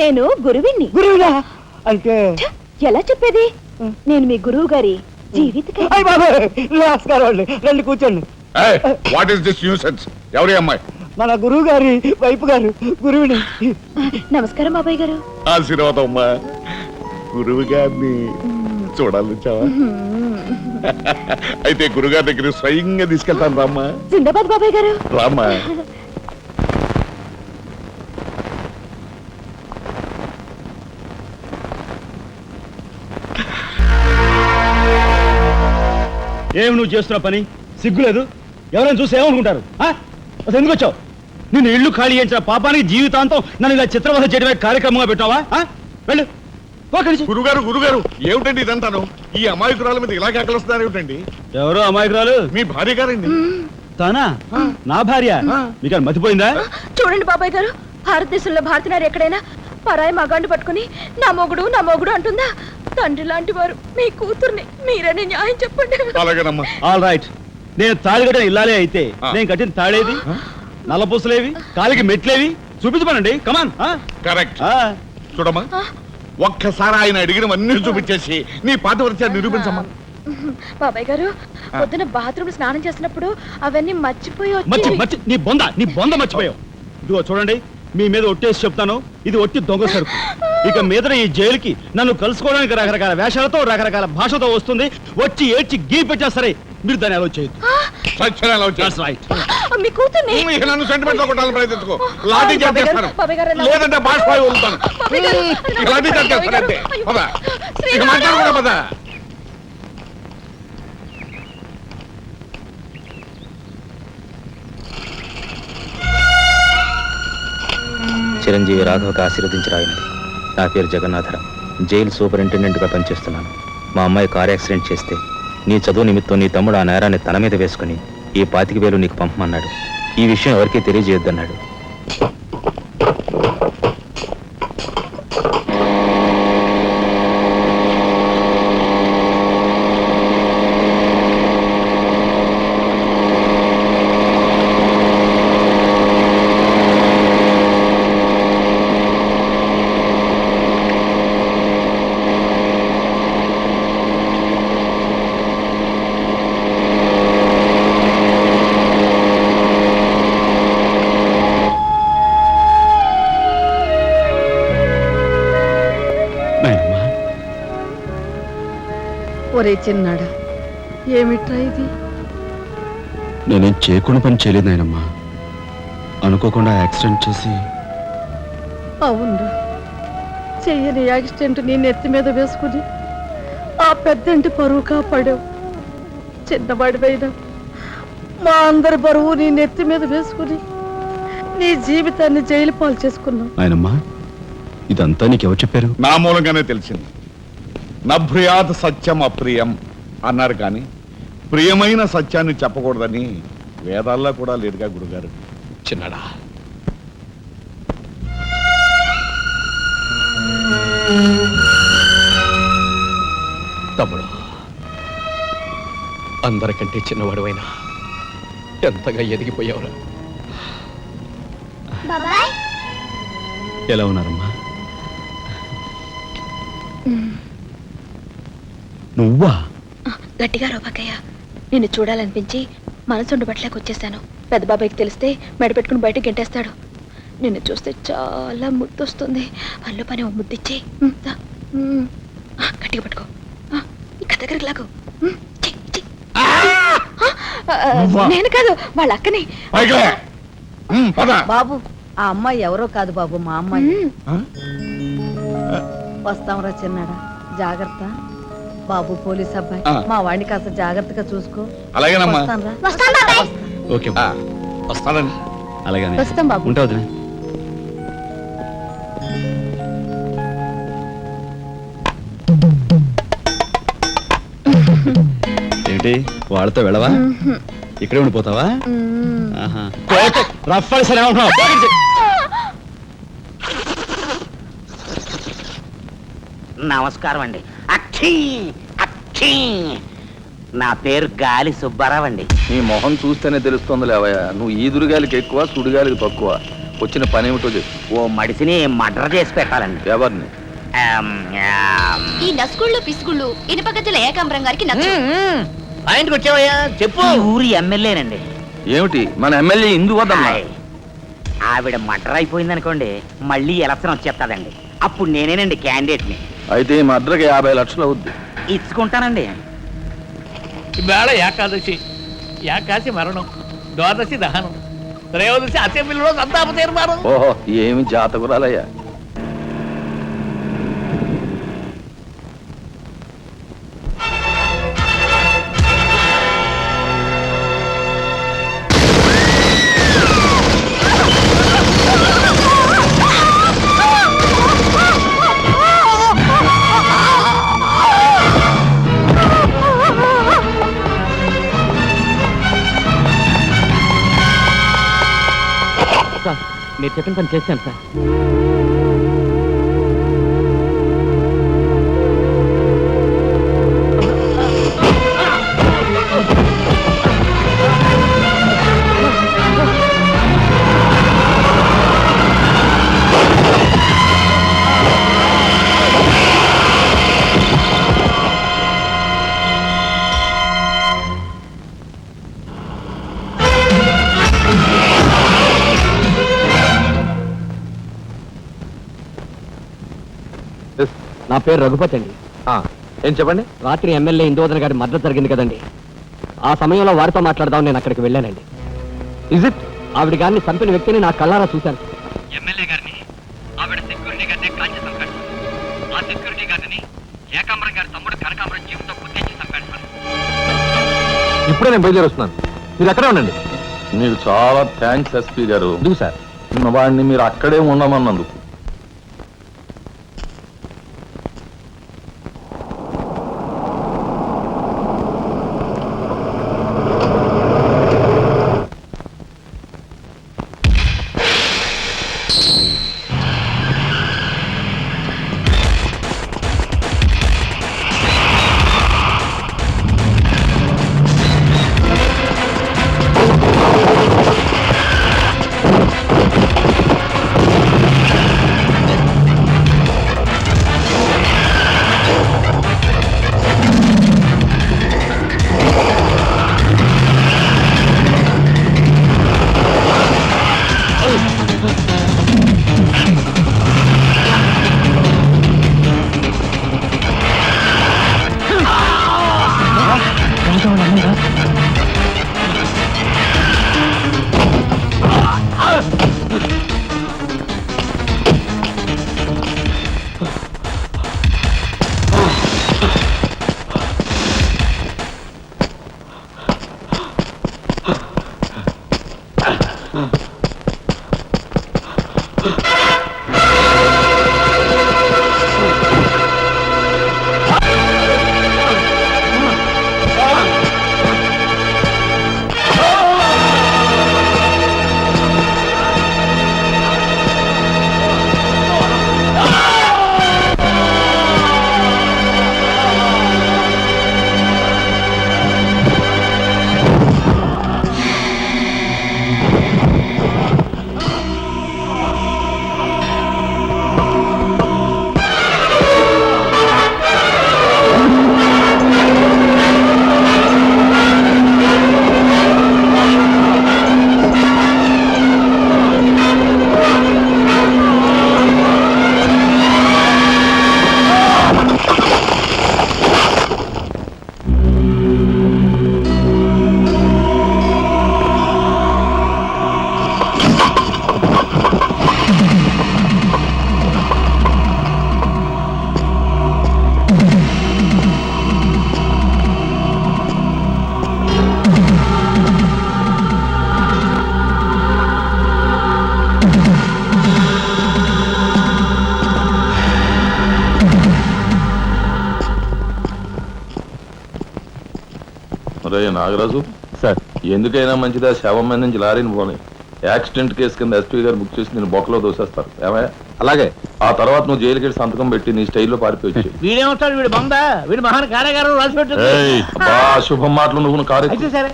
నేను గురువిని. గురువునా అంటే? ఎలా చెప్పేది? నేను మీ గురువు గారి జీవిత నమస్కారం, రండి కూర్చోండి. What is this nuisance? ఎవరి అమ్మాయి? మన గురువు గారి వైపు గారు, గురువుని. నమస్కారం బాబాయ్ గారు. ఆశీర్వాదం అమ్మా. గురువు గారిని చూడాలొచ్చావా? అయితే గురుగారి దగ్గర స్వయంగా తీసుకెళ్తాను రామ్మా. జిందాబాద్ బాబాయ్ గారు. రామ్మా. ఏమి నువ్వు చేస్తున్న పని సిగ్గులేదు? ఎవరైనా చూసి ఏమనుకుంటారు? అసలు ఎందుకు వచ్చావు? నిన్ను ఇల్లు ఖాళీ చేయించిన పాపానికి జీవితాంతం నన్ను ఇలా చిత్రవధ చేయడమే కార్యక్రమంగా పెట్టావా? వెళ్ళు. గురుగారు, గురుగారు, ఏమిటండి ఇదంతాను? ఈ అమాయకురాల మీద ఇలా కేకలుస్తున్నారు ఏమిటండి? ఎవరో అమాయకురాలు? మీ భార్య గారండి. తానా? నా భార్య? మీకు మతిపోయిందా? చూడండి బాబాయ్ గారు, భారతదేశంలో భారతీయులు ఎక్కడైనా పరాయి మగాండు పట్టుకుని నా మొగుడు అంటుందా? తండ్రి లాంటి వారు మీ కూతుర్ని మీరని న్యాయం చెప్పండి. అలాగేనమ్మా. All right. నేను తాళి కట్టిన ఇల్లాలే అయితే నేను కట్టిన తాళేది, నల్లపూసలేవి, కాలికి మెట్లేవి చూపించమనండి. కమాన్. కరెక్ట్. చూడమ్మా, ఒక్కసారి ఆయన అడిగినవన్నీ చూపించేసి నీ పాతివ్రత్యాన్ని నిరూపించమ్మా. బాబాయ్ గారు, పొద్దున బాత్రూమ్ స్నానం చేసినప్పుడు అవన్నీ మర్చిపోయి నీ బొంద మర్చిపోయావు. ఇదిగో చూడండి, మీ మీద ఒట్టేసి చెప్తాను, ఇది ఒట్టి దొంగ సరుకు. ఇక మీద ఈ జైలుకి నన్ను కలుసుకోవడానికి రకరకాల వేషాలతో రకరకాల భాషతో వస్తుంది. వచ్చి ఏడ్చి గీ పెట్టా సరే, మీరు దాన్ని అలౌ చేయొద్దు. సత్యం allow చేయి. That's right. మీ కూతుర్ని ఇక నన్ను సెంటిమెంట్ కొట్టాలని ప్రయత్నించుకో. లాఠీ చార్జ్ చేస్తాను, బాబాయ్ గారు, లేదంటే బాష్పాయి వదులుతాను. బాబాయ్ గారు, ఇక లాఠీ చార్జ్ చేస్తానంటే అయ్యో. పద. ఇక మాట్లాడకుండా పద. చిరంజీవి రాఘవకి ఆశీర్వదించరాయినది. నా పేరు జగన్నాథరావు, జైలు సూపరింటెండెంట్గా పనిచేస్తున్నాను. మా అమ్మాయి కార్ యాక్సిడెంట్ చేస్తే నీ చదువు నిమిత్తం నీ తమ్ముడు ఆ నేరాన్ని తన మీద వేసుకుని ఈ 25,000 నీకు పంపమన్నాడు. ఈ విషయం ఎవరికీ తెలియజేయొద్దన్నాడు. ఒరే చిన్నాడా, ఏమిట్రా ఇది? నేనేం చేయకుండా పని చేయలేదు నాయనమ్మా. అనుకోకుండా యాక్సిడెంట్ చేసి. అవునరా, చెయ్యని యాక్సిడెంట్ నీ నెత్తి మీద వేసుకుని ఆ పెద్దంటి పరువు కాపాడావు. చిన్నవాడివైనా మా అందరి బరువు నీ నెత్తి మీద వేసుకుని నీ జీవితాన్ని జైలు పాలు చేసుకున్నావు. నాయనమ్మా, ఇదంతా నీకెవరు చెప్పారు? నా మూలంగానే తెలిసింది. నభ్రియాత్ సత్యం అప్రియం అన్నారు, కానీ ప్రియమైన సత్యాన్ని చెప్పకూడదని వేదాల్లో కూడా లేదుగా గురుగారు. చిన్నడా, తమ్ముడు, అందరికంటే చిన్నవాడువైనా ఎంతగా ఎదిగిపోయావురా. బాబాయ్ ఎలా ఉన్నారమ్మా? నువ్వా? గట్టిగా రోబాకయ్య, నిన్ను చూడాలనిపించి మనసు ఉండబట్లేక వచ్చేసాను. పెద్ద బాబాయ్కి తెలిస్తే మెడ పెట్టుకుని బయటకు గెంటేస్తాడు. నిన్ను చూస్తే చాలా ముద్దొస్తుంది. అల్లు పని ఓ ముద్దిచ్చి గట్టిగా పట్టుకో. ఇంకా దగ్గరికి లాగు. నేను కాదు, వాళ్ళ అక్కని. బాబు, ఆ అమ్మాయి ఎవరో కాదు బాబు, మా అమ్మాయి. వస్తాంరా చిన్నాడా, జాగ్రత్త. బాబు పోలీస్ అబ్బాయి, మా వాడిని కాస్త జాగ్రత్తగా చూసుకో. అలాగేనమ్మా. వస్తానురా. వస్తాం బాబాయ్. ఓకే, వస్తానండి. అలాగే వస్తాం బాబు. ఉంటా వదిలే. ఏంటి వాళ్ళతో వెళ్ళవా? ఇక్కడే ఉండిపోతావా? ఆహా. రఫ్ అని సరే ఉంటున్నావు. నమస్కారం అండి. అక్షీ అక్షీ, నా పేరు గాలి సుబ్బారావు అండి. నీ మొహం చూస్తేనే తెలుస్తుంది లేవయ్యా, నువ్వు ఈదురుగాలికి ఎక్కువ సుడిగాలికి తక్కువ. వచ్చిన పని ఏమిటో చెప్పు. ఓ మడిసిని మర్డర్ చేసి పెట్టాలండి. ఎవరిని? ఈ నస్గుళ్ళు పిసుగుళ్ళు ఇనుపగజ్జల ఏకాంబరం గారికి నచ్చు. ఆయనకు వచ్చావయ్యా, చెప్పు. ఊరి ఎమ్మెల్యేనండి. ఏమిటి మన ఎమ్మెల్యే ఇందు వద్దమ్మా? ఆవిడ మర్డర్ అయిపోయింది అనుకోండి, మళ్ళీ ఎలక్షన్ వచ్చేస్తాదండి. అప్పుడు నేనేనండి క్యాండిడేట్ని. అయితే ఈ మద్రకి 50 లక్షలు అవుద్ది. ఇచ్చుకుంటానండి. ఇవాళ ఏకాదశి, ఏకాశి మరణం, ద్వాదశి దహనం, త్రయోదశి అసెంబ్లీలో సంతాప తీర్మానం. ఓహో, ఏమి జాతకురాలయ్యా. మీరు చెప్పిన పని చేశాను సార్. నా పేరు రఘుపతి అండి. ఏం చెప్పండి. రాత్రి ఎమ్మెల్యే ఇందోదన్ గారి మద్దతు జరిగింది కదండి, ఆ సమయంలో వారితో మాట్లాడదాం నేను అక్కడికి వెళ్ళానండి. Is it? ఆవిడ గారిని చంపిన వ్యక్తిని నా కళ్ళారా చూశాను. ఎమ్మెల్యే గారిని ఆవిడ సెక్యూరిటీ గారిని కాల్చి చంపాడు. ఆ సెక్యూరిటీ గారిని ఏకాంబరం గారి తమ్ముడు కనకాంబరం జీవితం గుర్తించి చంపాడు. ఇప్పుడే నేను బయలుదేరి వస్తున్నాను, మీరు అక్కడే ఉండండి. మీకు చాలా థ్యాంక్స్ ఎస్పీ గారు. ఎందుకు సార్? వాడిని మీరు అక్కడే ఉండమన్నందుకు. నాగరాజు సార్, ఎందుకైనా మంచిదా శవం మీద నుంచి లారీని పోనీ. యాక్సిడెంట్ కేసు కింద ఎస్పీ గారు బుక్ చేసి నేను బొక్కలో దోసేస్తారు. ఏమయ్యా? అలాగే. ఆ తర్వాత నువ్వు జైలుకి వెళ్ళి సంతకం పెట్టి నీ స్టైల్లో పారిపోయి. వీడేమవుతాడు? వీడు బొందా? వీడు మహాన్ కార్యగారు రాసి పెట్టు. శుభం మాటలు నువ్వు కారు. సరే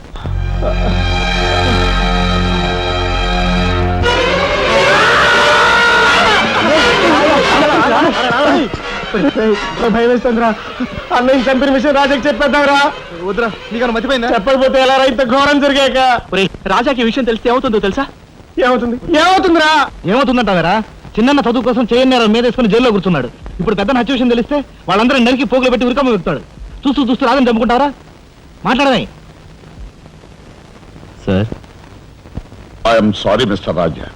భయం వేస్తుందిరా. అన్నయ్య చంపిన విషయం రాజాకి చెప్పేద్దాంరా. వద్దురా, నీకన్నా మర్చిపోయిందా? చెప్పకపోతే ఎలా ఇంత ఘోరం జరిగాక. రాజాకి ఈ విషయం తెలిస్తే ఏమవుతుందో తెలుసా? ఏమవుతుందిరా? ఏమవుతుందంటారా? చిన్న చదువు కోసం చేయన్నారు మీద వేసుకుని జైల్లో కూర్చున్నాడు. ఇప్పుడు పెద్ద హత్య విషయం తెలిస్తే వాళ్ళందరూ నరికి పోగులు పెట్టి ఉరికమ్మ వెళ్తాడు. చూస్తూ రాదని చంపుకుంటారా? మాట్లాడదాయి సార్. ఐఎమ్ సారీ మిస్టర్ రాజా.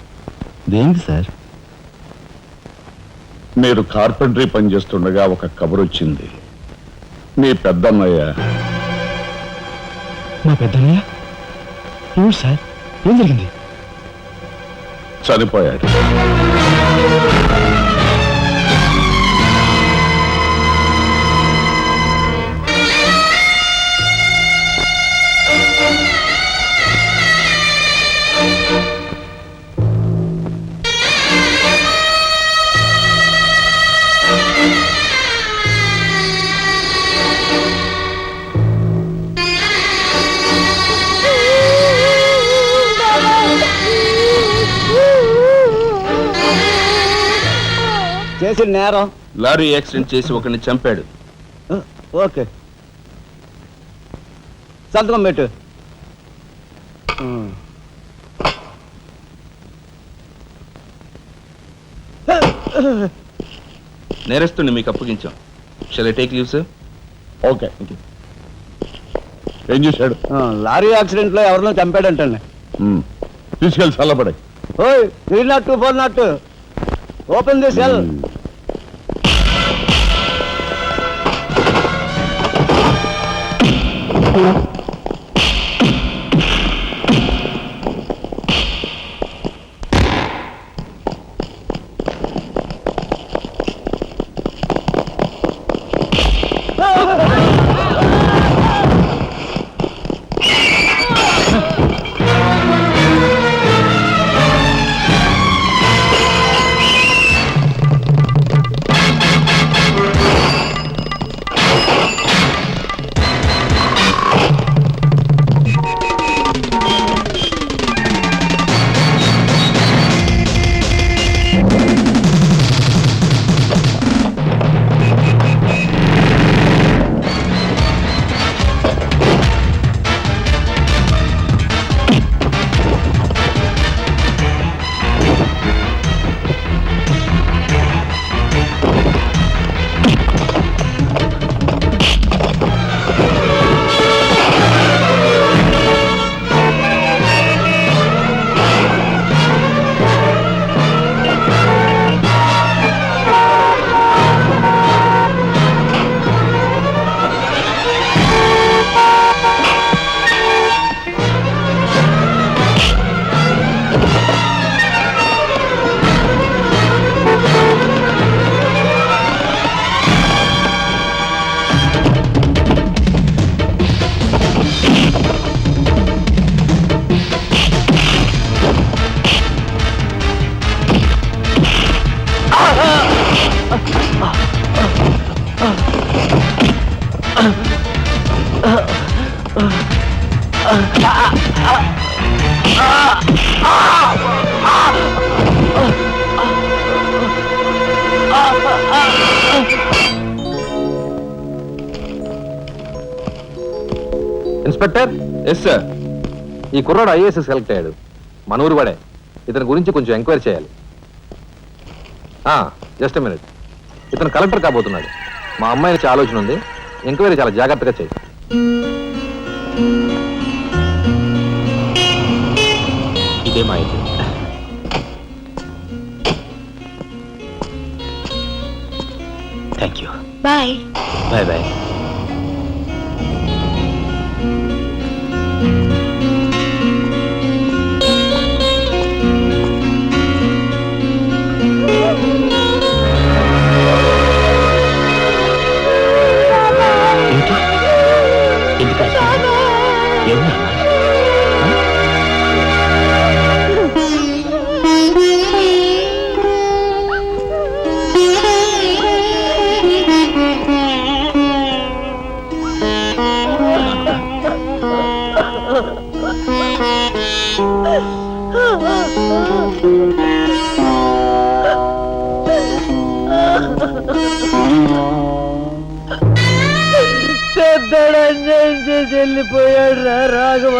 దేనికి సార్? మీరు కార్పెంటరీ పని చేస్తుండగా ఒక కబురు వచ్చింది. మీ పెద్దన్నయ్య. మా పెద్దన్నయ్య? ఏమిటి సార్, ఏం జరిగింది? చనిపోయాడు. చేసిన నేరం లారీ యాక్సిడెంట్ చేసి ఒకరిని చంపాడు. ఓకే, సంతకం పెట్టు. నేరస్తుని మీకు అప్పగించాం. Shall I take leave sir? Okay. ఏం చేశాడు? లారీ యాక్సిడెంట్ లో ఎవరినో చంపాడంటండి. తీసుకెళ్ళి చల్లబడే. ఓయ్ 302 402 open the cell. Inspector. Yes sir. ఈ కుర్రాడు ఐఏఎస్ సెలెక్ట్ అయ్యాడు. మన ఊరు వాడే. ఇతని గురించి కొంచెం ఎంక్వైరీ చేయాలి. Just minute. ఇతను కలెక్టర్ కాబోతున్నాడు. మా అమ్మాయి నుంచి ఆలోచన ఉంది. ఎంక్వైరీ చాలా జాగ్రత్తగా చేయి. ఇదే మా ఇంటి. Thank you. Bye. Bye bye. వెళ్ళిపోయాడు రా రాఘవ.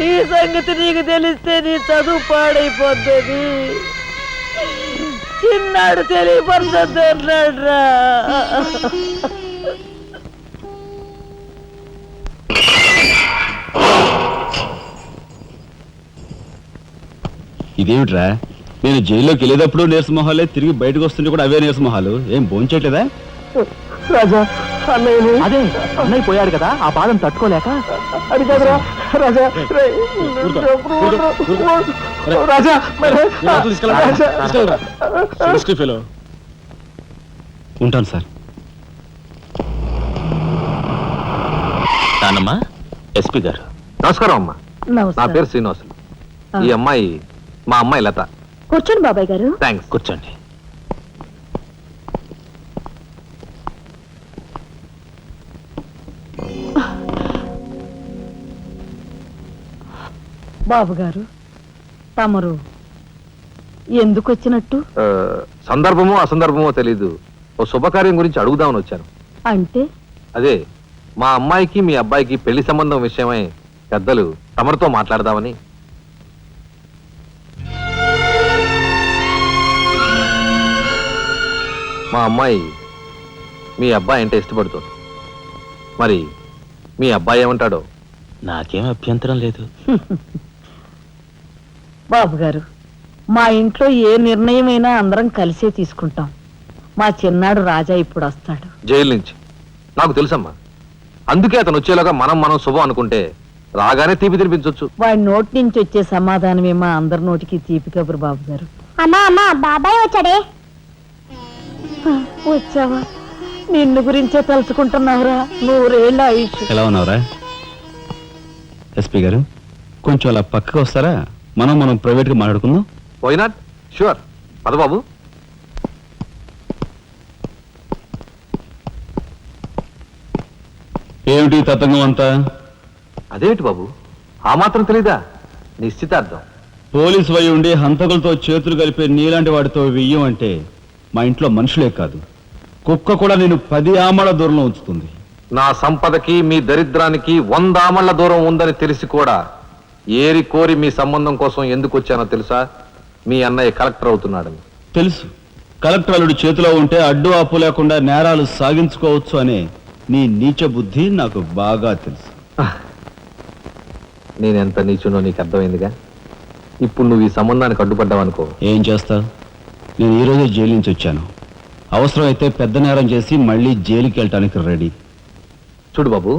ఈ సంగతి నీకు తెలిస్తే నీ చదువు పాడైపోతుంది. చిన్నాడు తెలియపరచొద్దు అన్నాడు రా. ఇదేమిట్రా, నేను జైల్లోకి వెళ్ళేటప్పుడు నీరసమొహాలే, తిరిగి బయటకు వస్తుంటే కూడా అవే నీరసమొహాలు. ఏం భోంచేయట్లేదా? రాజా అదే అన్నయ్య పోయాడు కదా, ఆ బాధం తట్టుకోలేక. అది కాదురా రాజా. ఉంటాను సార్. నాన్నమ్మా, ఎస్పీ గారు. నమస్కారం అమ్మా. నా పేరు శ్రీనివాసులు. ఈ అమ్మాయి మా అమ్మాయి లత. కూర్చోండి బాబాయ్ గారు. థ్యాంక్స్. కూర్చోండి. బాబు గారు, తమరు ఎందుకు వచ్చినట్టు? సందర్భమో అసందర్భమో తెలీదు. ఓ శుభకార్యం గురించి అడుగుదామని వచ్చాను. అంటే అదే, మా అమ్మాయికి మీ అబ్బాయికి పెళ్లి సంబంధం విషయమై పెద్దలు తమరితో మాట్లాడదామని. మా అమ్మాయి మీ అబ్బాయి అంటే ఇష్టపడుతుంది. మరి మీ అబ్బాయి ఏమంటాడో? నాకేం అభ్యంతరం లేదు. బాబు గారు, మా ఇంట్లో ఏ నిర్ణయమైనా అందరం కలిసే తీసుకుంటాం. మా చిన్నాడు రాజా ఇప్పుడు వస్తాడు జైలు నుంచి. నాకు తెలుసమ్మా, అందుకే అతను వచ్చేలాగా మనం శుభం అనుకుంటే రాగానే తీపి తినిపించవచ్చు. వాడి నోటి నుంచి వచ్చే సమాధానమే మా అందరి నోటికి తీపి కబురు. బాబు గారు, అమ్మా బాబాయ్ వచ్చాడే. వచ్చావా? నిన్ను గురించే తలుచుకుంటున్నావురా. 100 ఏళ్ళ ఆయుష్. ఎలా ఉన్నావురా ఎస్పీ గారు? కొంచెం అలా పక్కకు వస్తారా? మనం ప్రైవేట్గా మాట్లాడుకుందాం. Why not? షూర్, పద బాబు. ఏమిటి తతంగం అంతా? అదేమిటి బాబు, ఆ మాత్రం తెలీదా? నిశ్చితార్థం. పోలీసు వై ఉండి హంతకులతో చేతులు కలిపే నీలాంటి వాడితో వెయ్యం అంటే మా ఇంట్లో మనుషులే కాదు, కుక్క కూడా నేను 10 ఆమళ్ల దూరంలో ఉంచుతుంది. నా సంపదకి మీ దరిద్రానికి 100 ఆమళ్ల దూరం ఉందని తెలిసి కూడా ఏరి కోరి మీ సంబంధం కోసం ఎందుకు వచ్చానో తెలుసా? మీ అన్నయ్య కలెక్టర్ అవుతున్నాడని. తెలుసు. కలెక్టర్ అల్లుడు చేతిలో ఉంటే అడ్డు ఆపు లేకుండా నేరాలు సాగించుకోవచ్చు అనే నీ నీచ బుద్ధి నాకు బాగా తెలుసు. నేనెంత నీచునో నీకు అర్థమైందిగా. ఇప్పుడు నువ్వు ఈ సంబంధానికి అడ్డుపడ్డావనుకో, ఏం చేస్తావు? నేను ఈ రోజే జైలు నుంచి వచ్చాను. అవసరమైతే పెద్ద నేరం చేసి మళ్ళీ జైలుకి వెళ్ళటానికి రెడీ. చూడు బాబు,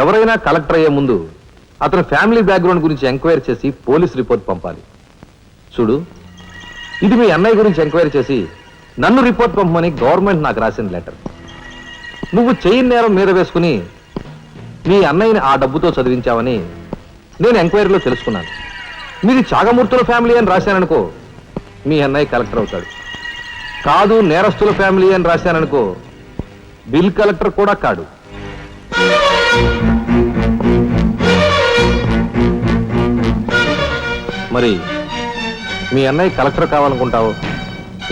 ఎవరైనా కలెక్టర్ అయ్యే ముందు అతని ఫ్యామిలీ బ్యాక్గ్రౌండ్ గురించి ఎంక్వైరీ చేసి పోలీస్ రిపోర్ట్ పంపాలి. చూడు, ఇది మీ అన్నయ్య గురించి ఎంక్వైరీ చేసి నన్ను రిపోర్ట్ పంపమని గవర్నమెంట్ నాకు రాసిన లెటర్. నువ్వు చెయ్యి నేరం మీద వేసుకుని మీ అన్నయ్యని ఆ డబ్బుతో చదివించావని నేను ఎంక్వైరీలో తెలుసుకున్నాను. మీది చాగమూర్తుల ఫ్యామిలీ అని రాశాననుకో, మీ అన్నయ్య కలెక్టర్ అవుతాడు. కాదు నేరస్తుల ఫ్యామిలీ అని రాశాననుకో, బిల్ కలెక్టర్ కూడా కాడు. మరి మీ అన్నయ్య కలెక్టర్ కావాలనుకుంటావో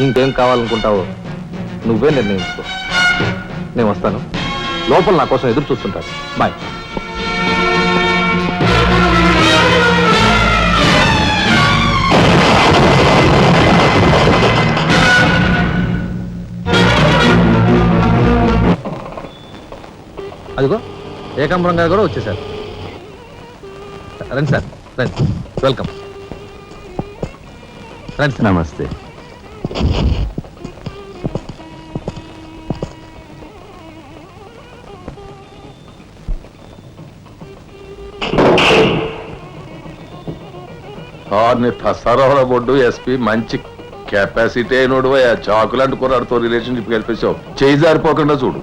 ఇంకేం కావాలనుకుంటావో నువ్వే నిర్ణయించుకో. నేను వస్తాను, లోపల నా కోసం ఎదురు చూస్తుంటాను. బాయ్. అదిగో ఏకాంబరం గారు కూడా వచ్చేసారు. రండి సార్, రండి. వెల్కమ్. రండి సార్. నమస్తే. సరవర బొడ్డు ఎస్పీ మంచి కెపాసిటీ అయినోడు. చాకులాంటి కుర్రాడితో రిలేషన్షిప్ కలిపేసావు. చేయి జారిపోకుండా చూడు,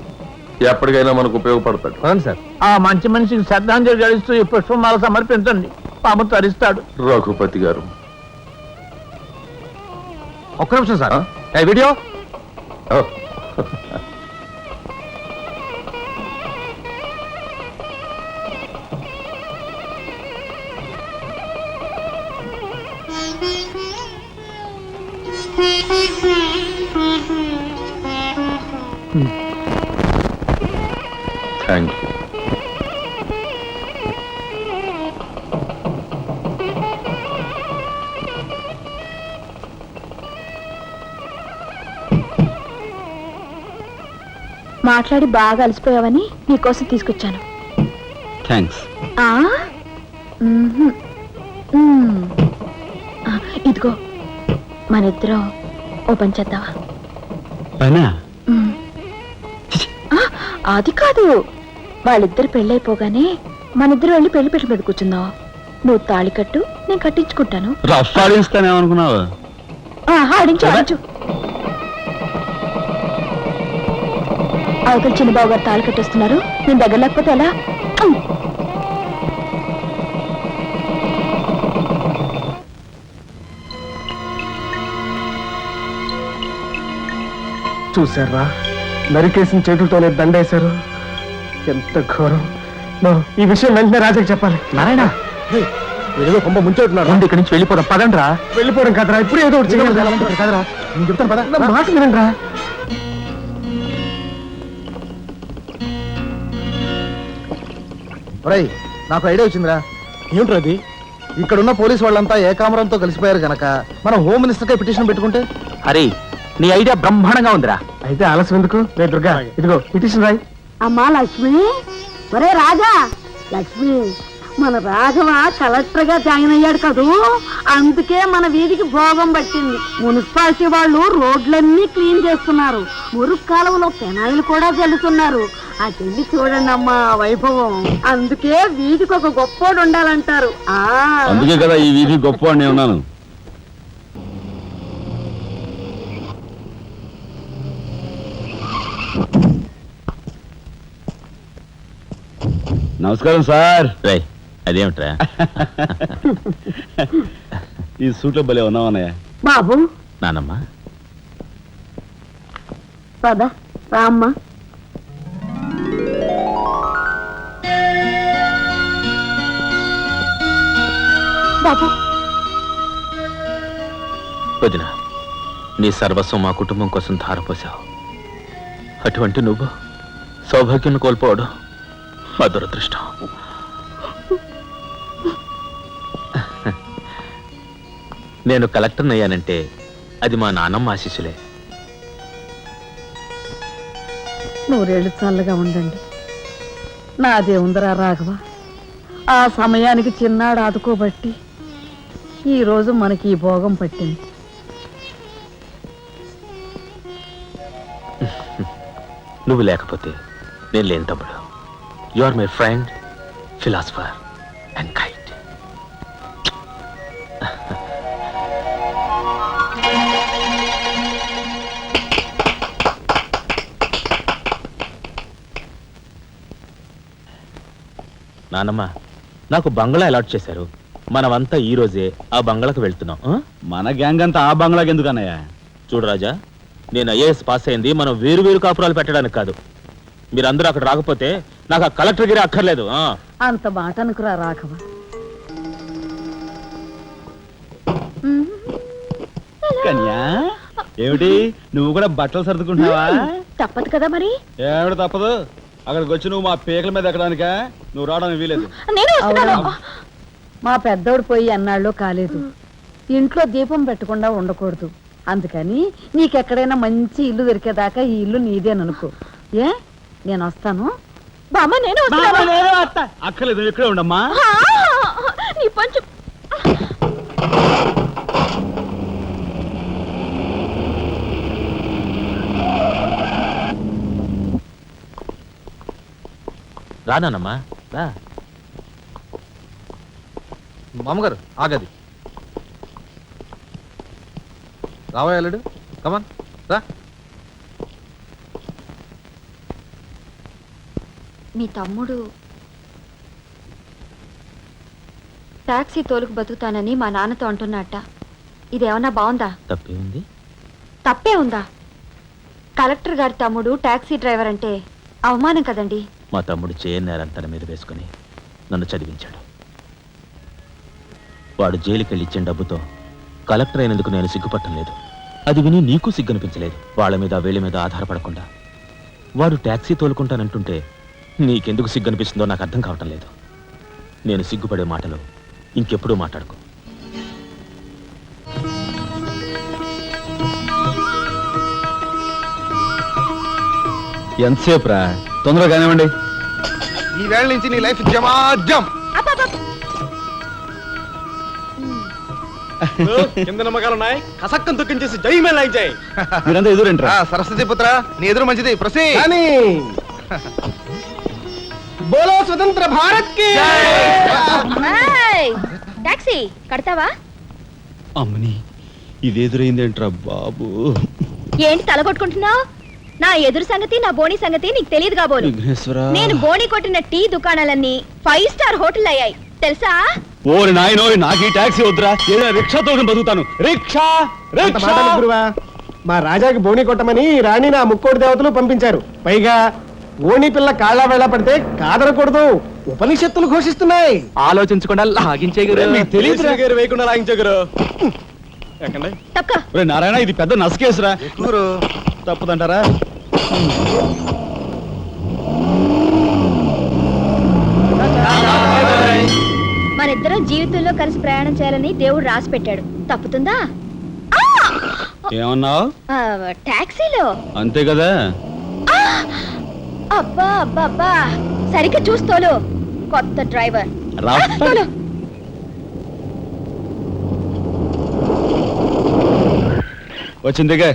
ఎప్పటికైనా మనకు ఉపయోగపడతాడు. సార్, ఆ మంచి మనిషికి శ్రద్ధాంజలి గడిస్తూ ఈ పుష్పమాల సమర్పించండి. పాము తరిస్తాడు. రఘుపతి గారు, ఒక్క నిమిషం సార్. Video thank you. మాట్లాడి బాగా అలసిపోయావని నీకోసం తీసుకొచ్చాను. థ్యాంక్స్. ఇదిగో మన ఇద్దరం ఓ పని చేద్దావా? పైనా? అది కాదు, వాళ్ళిద్దరు పెళ్ళైపోగానే మనిద్దరు వెళ్ళి పెళ్లి పెట్టు మీద కూర్చుందాం. నువ్వు తాళి కట్టు, నేను కట్టించుకుంటాను. రఫ్ ఆడిస్తానేమనుకున్నావు? ఆడించు ఆడించు. అవతల చిన్నబాబు గారు తాళి కట్టేస్తున్నారు, నేను దగ్గర లేకపోతే ఎలా? చూసారా, నరికేసిన చేతులతోనే దండేశారు. ఎంత ఘోరం. ఈ విషయం వెంటనే రాజాకి చెప్పాలి. నారాయణ, ఏదో కొంప ముంచెట్టున్నారు. ఇక్కడి నుంచి వెళ్ళిపోదాం. పదండ్రా. వెళ్ళిపోవడం కదరా, ఇప్పుడు ఏదో ఒకటి చేయాలి కదరా. నేను చెప్తాను పద, నా మాట వినండిరా. నాకు ఐడియా వచ్చిందిరా. ఏమిట్రా అది? ఇక్కడున్న పోలీసు వాళ్ళంతా ఏకామరంతో కలిసిపోయారు గనక మనం హోమ్ మినిస్టర్కే పిటిషన్ పెట్టుకుంటే. హరి, నీ ఐడియా బ్రహ్మాండంగా ఉందిరా. అయితే ఆలస్యం ఎందుకు? రే దుర్గా, ఇదిగో పిటిషన్ రాయి. అమ్మా లక్ష్మి, ఒరే రాజా, లక్ష్మి, మన రాఘవ కలెక్టర్ గా జాయిన్ అయ్యాడు కదూ, అందుకే మన వీధికి భోగం పట్టింది. మున్సిపాలిటీ వాళ్ళు రోడ్లన్నీ క్లీన్ చేస్తున్నారు, మురుగు కాలువలో పెనాయిలు కూడా చల్లుతున్నారు. ఆ చెల్లి చూడండి అమ్మా వైభవం. అందుకే వీధికి ఒక గొప్పోడు ఉండాలంటారు. అందుకే కదా ఈ వీధి గొప్ప నేను ఉన్నాను. నమస్కారం సార్. రేయ్, అదేమిట్రా? ఈ సూట్లో భలే ఉన్నావన్నయ్య. బాబు నానమ్మ, పద రామ్మా. బాబు, వదిన, నీ సర్వస్వం మా కుటుంబం కోసం ధారపోసావు. అటువంటి నువ్వు సౌభాగ్యం కోల్పోవడం మా దురదృష్టం. నేను కలెక్టర్ అయ్యానంటే అది మా నాన్నమ్మ ఆశీస్సులే. నూరేళ్ళు చల్లగా ఉండండి. నాదే ఉందరా రాఘవ, ఆ సమయానికి చిన్నాడు ఆదుకోబట్టి ఈరోజు మనకి ఈ భోగం పట్టింది. నువ్వు లేకపోతే నేను లేని తమ్ముడు. You are my friend, philosopher and guide. నానమ్మ, నాకు బంగ్లా అలాట్ చేశారు. మనమంతా ఈ రోజే ఆ బంగ్లాకు వెళ్తున్నాం. మన గ్యాంగ్ అంతా ఆ బంగ్లాకి ఎందుకు అన్నయ్య? చూడు రాజా, నేను ఐఏఎస్ పాస్ అయింది మనం వేరు వేరు కాపురాలు పెట్టడానికి కాదు. మీరందరూ అక్కడ రాకపోతే నాకు ఆ కలెక్టర్ గిరి అక్కర్లేదు. అంత మాట అనుకురా రాఘవ. కన్యా, ఏమిటి నువ్వు కూడా బట్టలు సర్దుకుంటున్నావా? తప్పదు కదా మరి. ఏమిటి తప్పదు? అక్కడికి వచ్చి నువ్వు మా పీకల మీద ఎక్కడానికా? నువ్వు రావడానికి వీలేదు. మా పెద్దోడు పోయి అన్నాళ్ళు కాలేదు. ఇంట్లో దీపం పెట్టకుండా ఉండకూడదు. అందుకని నీకెక్కడైనా మంచి ఇల్లు దొరికేదాకా ఈ ఇల్లు నీదేననుకో. ఏ, నేను వస్తాను. బామ్మ, నేను అక్కర్లేదు, నువ్వు ఇక్కడే ఉండమ్మా. నీ పంచు. రానమ్మా, రా. మామగారు ఆగది. రావాయలుడు, కమాన్ రా. మీ తమ్ముడు టాక్సీ తోలుకు బతుకుతానని మా నాన్నతో అంటున్నట్ట. ఇదేమన్నా బాగుందా? తప్పే ఉంది. తప్పే ఉందా? కలెక్టర్ గారి తమ్ముడు టాక్సీ డ్రైవర్ అంటే అవమానం కదండి. మా తమ్ముడు చేయన్నారని తన మీద వేసుకుని నన్ను చదివించాడు. వాడు జైలుకెళ్ళి ఇచ్చిన డబ్బుతో కలెక్టర్ అయినందుకు నేను సిగ్గుపట్టం లేదు. అది విని నీకు సిగ్గనిపించలేదు. వాళ్ళ మీద వీళ్ళ మీద ఆధారపడకుండా వాడు ట్యాక్సీ తోలుకుంటానంటుంటే నీకెందుకు సిగ్గనిపిస్తుందో నాకు అర్థం కావటం లేదు. నేను సిగ్గుపడే మాటలు ఇంకెప్పుడూ మాట్లాడుకో. ఎంతసేపు రా? తొందరగా కానివ్వండి. ఈ వేళ నుంచి నీ లైఫ్ జమాజం. కింద నమ్మకాలు ఉన్నాయి, కసక్కం దుఃఖించేసి జై మేళ జై. మీరంతా ఎదురేంట్రా? సరస్వతి పుత్ర, నీ ఎదురు మంచిది. ప్రసీ బోలో స్వతంత్ర భారత్ కి టాక్సీ కడతావా? అమ్మని, ఇది ఎదురైందేంట్రా బాబు? ఏంటి తలగొట్టుకుంటున్నావు? నా ఎదురు సంగతి, నా బోని సంగతి నీకు తెలియదు కాబోలు. నేను బోని కొట్టిన టీ దుకాణాలన్నీ 5 స్టార్ హోటల్ అయ్యాయి తెలుసా? ఓరి నాయనో, నాకు ఈ టాక్సీ వద్దురా. ఏదైనా రిక్షాతో బతుకుతాను. రిక్షా గురువా, మా రాజాకి బోని కొట్టమని రాణి నా ముక్కోటి దేవతలు పంపించారు. పైగా ఓణి పిల్ల కాళ్ళ వేళ పడితే కాదనకూడదు, ఉపనిషత్తులు ఘోషిస్తున్నాయి. ఆలోచించకుండా లాగించేయగలరు. వేయకుండా లాగించగరు. నారాయణ, ఇది పెద్ద నసకేసురా. తప్పదంటారా? మనిద్దరం జీవితంలో కలిసి ప్రయాణం చేయాలని దేవుడు రాసి పెట్టాడు. తప్పుతుందా? ఏమన్నావు? టాక్సీలో. అంతే కదా. అబ్బా అబ్బా అబ్బా, సరిగ్గా చూస్తోలు. కొత్త డ్రైవర్. తోలు. వచ్చిందిగా.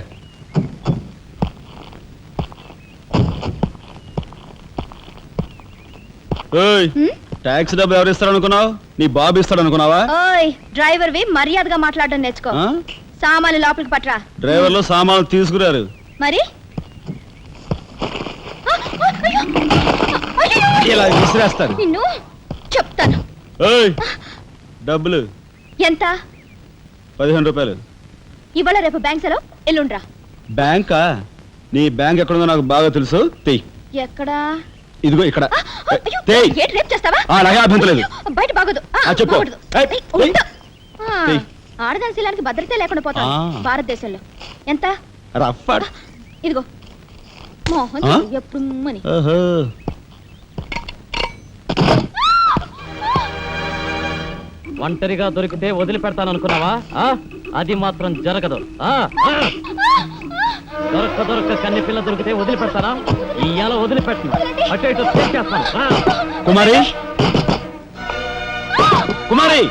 ట్యాక్సీ డబ్బు ఎవరు ఇస్తారు అనుకున్నావు? నీ బాబు ఇస్తాడు అనుకున్నావా? ఓయ్ డ్రైవర్ వి మర్యాదగా మాట్లాడడం నేర్చుకో. సామాన్లు లోపలికి పట్రా. డ్రైవర్లు సామాన్లు తీసుకురారు. మరి ఇలా విసిరేస్తారు. నిన్ను చెప్తాను. డబ్బులు ఎంత? 15 రూపాయలు. ఇవాళ రేపు బ్యాంక్ సెలవు, ఎల్లుండ్రా. బ్యాంకా? నీ బ్యాంక్ ఎక్కడుందో నాకు బాగా తెలుసు. ఎక్కడా? ఇదిగో ఇక్కడ. ఏంటి రేపు చేస్తావా? అలాగే అభ్యంతరం లేదు. బయట బాగోదు. చెప్పు. ఆడదాని శీలానికి భద్రత లేకుండా పోతాం భారతదేశంలో. ఎంత? ఇదిగో మోహన్ ఎప్పుడు మని. ఒంటరిగా దొరికితే వదిలిపెడతాను అనుకున్నావా? అది మాత్రం జరగదు. దొరక్క కన్ని పిల్ల దొరికితే వదిలిపెడతానా? ఇయ్యాల వదిలిపెట్టను. అటు ఇటు చేస్తాను. కుమారి, కుమారి,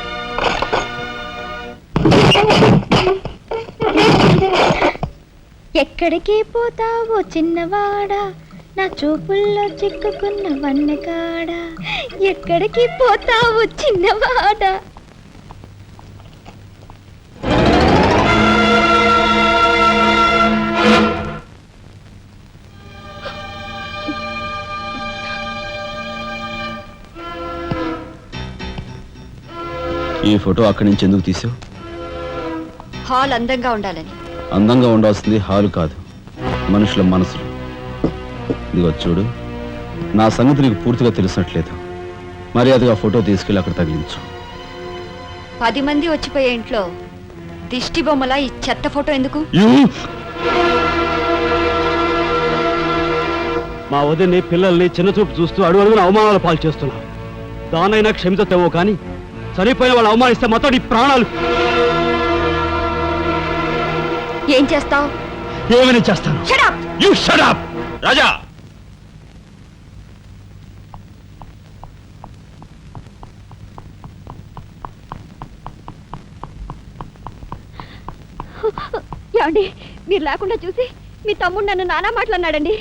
ఎక్కడికి పోతావో చిన్నవాడా, నా చూపుల్లో చిక్కుకున్న వన్నెకాడా. ఎక్కడికి పోతావో చిన్నవాడా. ఈ ఫోటో అక్కడి నుంచి ఎందుకు తీసావు? హాల్ అందంగా ఉండాలని. అందంగా ఉండాల్సింది హాలు కాదు, మనుషుల మనసులు. ఇదిగో చూడు, నా సంగతి నీకు పూర్తిగా తెలిసినట్లేదు. మర్యాదగా ఫోటో తీసుకెళ్ళి అక్కడ తగిలించు. 10 మంది వచ్చిపోయే ఇంట్లో దిష్టి బొమ్మలా ఈ చెత్త ఫోటో ఎందుకు? మా వదిని పిల్లల్ని చిన్నచూపు చూస్తూ అడుగున అవమానాలు పాలు చేస్తున్నా. దానైనా క్షమితేవో కానీ చనిపోయిన వాళ్ళు అవమానిస్తే మొత్తం నీ ప్రాణాలు. ఏం చేస్తావు? ఏమని చేస్తాను? రాజా, ఏమండి, మీరు లేకుండా చూసి మీ తమ్ముడు నన్ను నానా మాట్లాడినాడండి.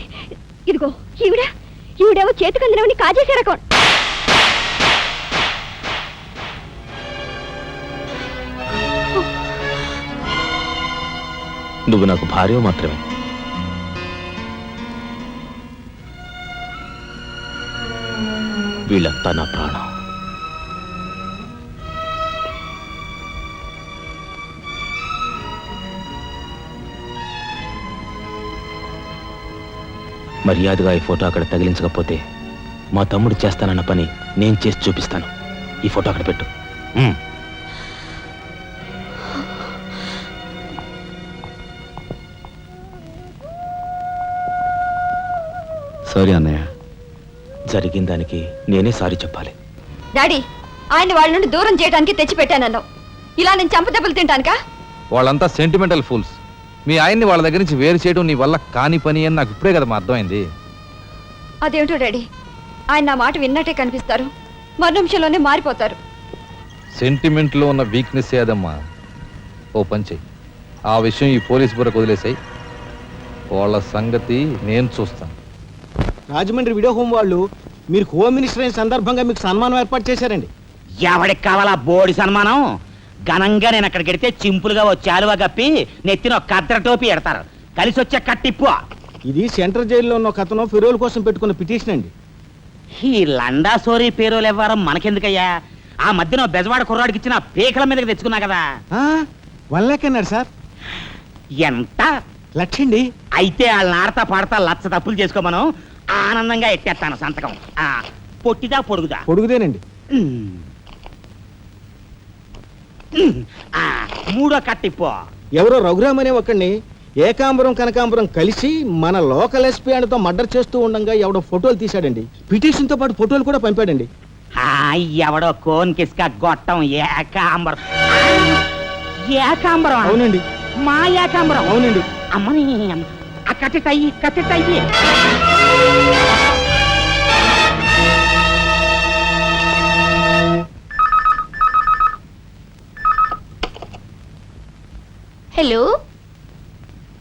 ఇదిగో ఈవిడేమో చేతికి అందినవని కాజేసే రకం. నువ్వు నాకు భార్య మాత్రమే. వీళ్ళంతా నా ప్రాణం. మర్యాదగా ఈ ఫోటో అక్కడ తగిలించకపోతే మా తమ్ముడు చేస్తానన్న పని నేను చేసి చూపిస్తాను. ఈ ఫోటో అక్కడ పెట్టు. సారీ అన్నయ్య. జరిగిన దానికి నేనే సారీ చెప్పాలి. డాడీ, ఆయన వాళ్ళ నుండి దూరం చేయడానికి తెచ్చిపెట్టానన్నావు. ఇలా నేను చంపదెబ్బలు తింటానుకా? వాళ్ళంతా సెంటిమెంటల్ ఫూల్స్. మీ ఆయన్ని వాళ్ళ దగ్గర నుంచి వేరు చేయడం నీ వల్ల కాని పని అని నాకు ఇప్పుడే కదా అర్థమైంది. అదేమిటో డాడీ, ఆయన నా మాట విన్నట్టే కనిపిస్తారు, మరు నిమిషంలోనే మారిపోతారు. సెంటిమెంట్లో ఉన్న వీక్నెస్ ఏదమ్మా. ఓ పని చెయ్యి, ఆ విషయం ఈ పోలీసు బుర్రకు వదిలేసాయి. వాళ్ళ సంగతి నేను చూస్తాను. రాజమండ్రి వీడియో హోమ్ వాళ్ళు మీరు హోమ్ మినిస్టర్ అయిన సందర్భంగా మీకు సన్మానం ఏర్పాటు చేశారండి. ఎవడికి కావాలా బోడి సన్మానం? ఘనంగా నేను అక్కడికి వెడితే చింపులుగా ఓ చాలువా కప్పి నెత్తిన ఒక కద్ర టోపీ ఎడతారు. కలిసి వచ్చే కట్టిప్పు. ఇది సెంట్రల్ జైల్లో ఉన్న ఒక అతను ఫిరోల్ కోసం పెట్టుకున్న పిటిషన్ అండి. ఈ లండా సోరీ పేరోలు ఇవ్వడం మనకెందుకయ్యా? ఆ మధ్యన బెజవాడ కుర్రాడికి ఇచ్చిన పీకల మీదకి తెచ్చుకున్నా కదా. 1 లక్ష అన్నారు సార్. ఎంత? 1 లక్ష అండి. అయితే వాళ్ళని ఆడతా పాడతా లచ్చ తప్పులు చేసుకోమను. ఆనందంగా ఎట్టేస్తాను సంతకం. పొట్టిదా పొడుగుదా? పొడుగుదేనండి. మూడో కట్టిప్పు. ఎవరో రఘురామ్ అనే ఒకడిని ఏకాంబరం కనకాంబరం కలిసి మన లోకల్ ఎస్పీ ఆయనతో మర్డర్ చేస్తూ ఉండగా ఎవడో ఫోటోలు తీశాడండి. పిటిషన్ తో పాటు ఫోటోలు కూడా పంపాడండి. ఎవడో కోన్ కిస్క గొట్టం ఏకాంబరం. ఏకాంబరం అవునండి. మా ఏకాంబరం. అవునండి. అమ్మని ఆ కట్టెటయ్యి కట్టెటయ్యి. హలో,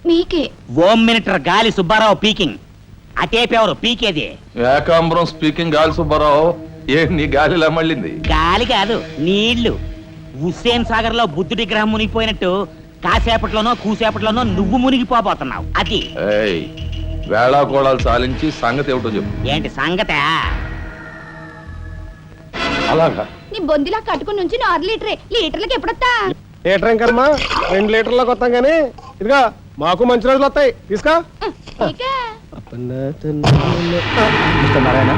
మీకే. ఓం మినిటర్ గాలి సుబ్బారావు పీకింగ్. అటేపెవరు పీకేది? ఏకాంబరం స్పీకింగ్ గాలి సుబ్బారావు. నీ గాలిలా మళ్ళింది? గాలి కాదు, నీళ్లు. హుస్సేన్ సాగర్ లో బుద్ధుడి గ్రహం మునిగిపోయినట్టు కాసేపట్లోనో కూసేపట్లోనో నువ్వు మునిగిపోబోతున్నావు. అది వేళాకోళాలు సాలించి సంగతి ఏమిటో చెప్పు. ఏంటి సంగతే? అలాగా నీ బొందిలా కట్టుకుని నుంచి 6 లీటరే. లీటర్లకు ఎప్పుడొస్తా? లీటర్ ఇంకమ్మా, 2 లీటర్లకు వస్తాం కానీ ఇదిగా మాకు మంచి రోజులు వస్తాయి. తీసుకో. మిస్టర్ నారాయణ,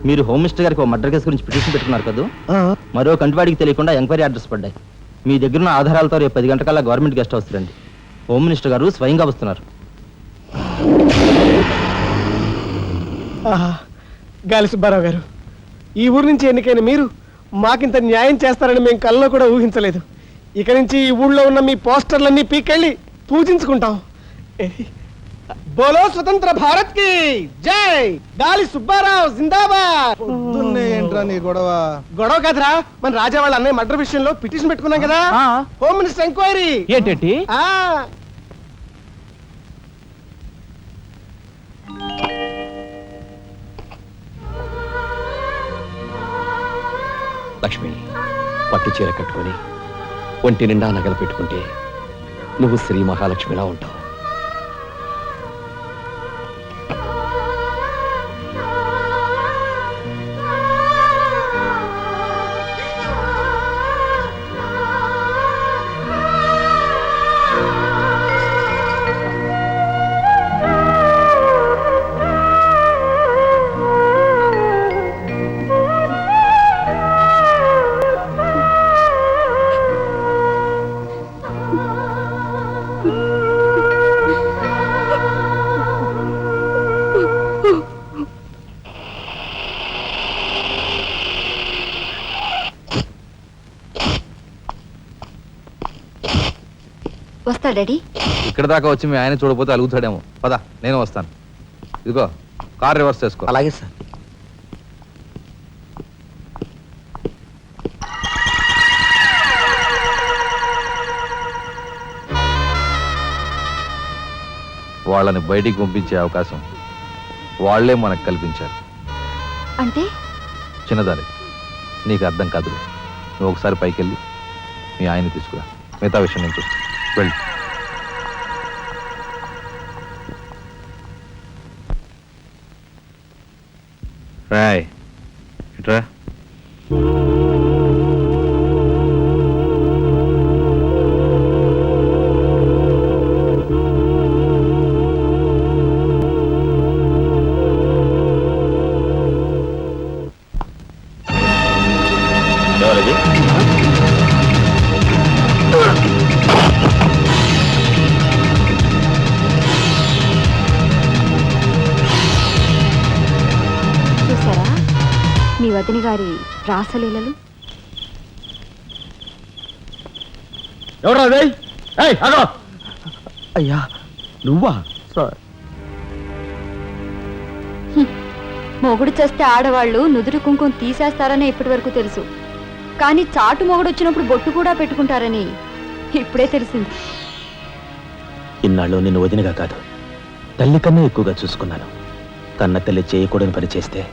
మీరు హోమ్ మినిస్టర్ గారికి ఒక మర్డర్ కేసు గురించి పిటిషన్ పెట్టుకున్నారు కదా. మరో కంటివాడికి తెలియకుండా ఎంక్వైరీ అడ్రస్ పడ్డాయి. మీ దగ్గర ఉన్న ఆధారాలతో రేపు 10 గంటకల్లా గవర్నమెంట్ గెస్ట్ హౌస్ రండి. హోమ్ మినిస్టర్ గారు స్వయంగా వస్తున్నారు. గాలి సుబ్బారావు గారు, ఈ ఊరు నుంచి ఎన్నికైన మీరు మాకింత న్యాయం చేస్తారని మేము కల్లో కూడా ఊహించలేదు. ఇక నుంచి ఈ ఊళ్ళో ఉన్న మీ పోస్టర్లన్నీ పీకెళ్ళి పూజించుకుంటాం. బోలో స్వతంత్ర భారత్ కి జై. గాలి సుబ్బారావు జిందాబాద్. ఏంట్రా నీ గొడవ? గొడవ కదరా, మన రాజా వాళ్ళ అన్నయ్య మర్డర్ విషయంలో పిటిషన్ పెట్టుకున్నాం కదా. Home minister enquiry. ఏంటి? లక్ష్మి, పట్టు చీర కట్టుకొని ఒంటి నిండా నగలు పెట్టుకుంటే నువ్వు శ్రీ మహాలక్ష్మిలా ఉంటావు. వస్తా డాడీ. ఇక్కడ దాకా వచ్చి మీ ఆయన చూడపోతే అలుగుతాడేమో. పద, నేను వస్తాను. ఇదిగో కార్ రివర్స్ చేసుకో. అలాగే సార్. వాళ్ళని బయటికి పంపించే అవకాశం వాళ్లే మనకు కల్పించారు. అంటే చిన్నదారి, నీకు అర్థం కాదు. నువ్వు ఒకసారి పైకి వెళ్ళి మీ ఆయన్ని తీసుకురా. మిగతా విషయం నేను చూస్తాను. వెళ్ళు. రాయ్ ఇట్రా. ఎవరది? చూసారా మీ వదిన గారి రాసలీలలు? ఎవరా అదే? అగో. అయ్యా నువ్వా? మొగుడు చేస్తే ఆడవాళ్ళు నుదురు కుంకుమ తీసేస్తారని ఇప్పటి వరకు తెలుసు, కానీ చాటు మొగుడు వచ్చినప్పుడు బొట్టు కూడా పెట్టుకుంటారని ఇప్పుడే తెలిసింది. ఇన్నాళ్ళు నిన్ను వదినగా కాదు, తల్లి కన్నా ఎక్కువగా చూసుకున్నాను. కన్న తల్లి చేయకూడని పని చేస్తే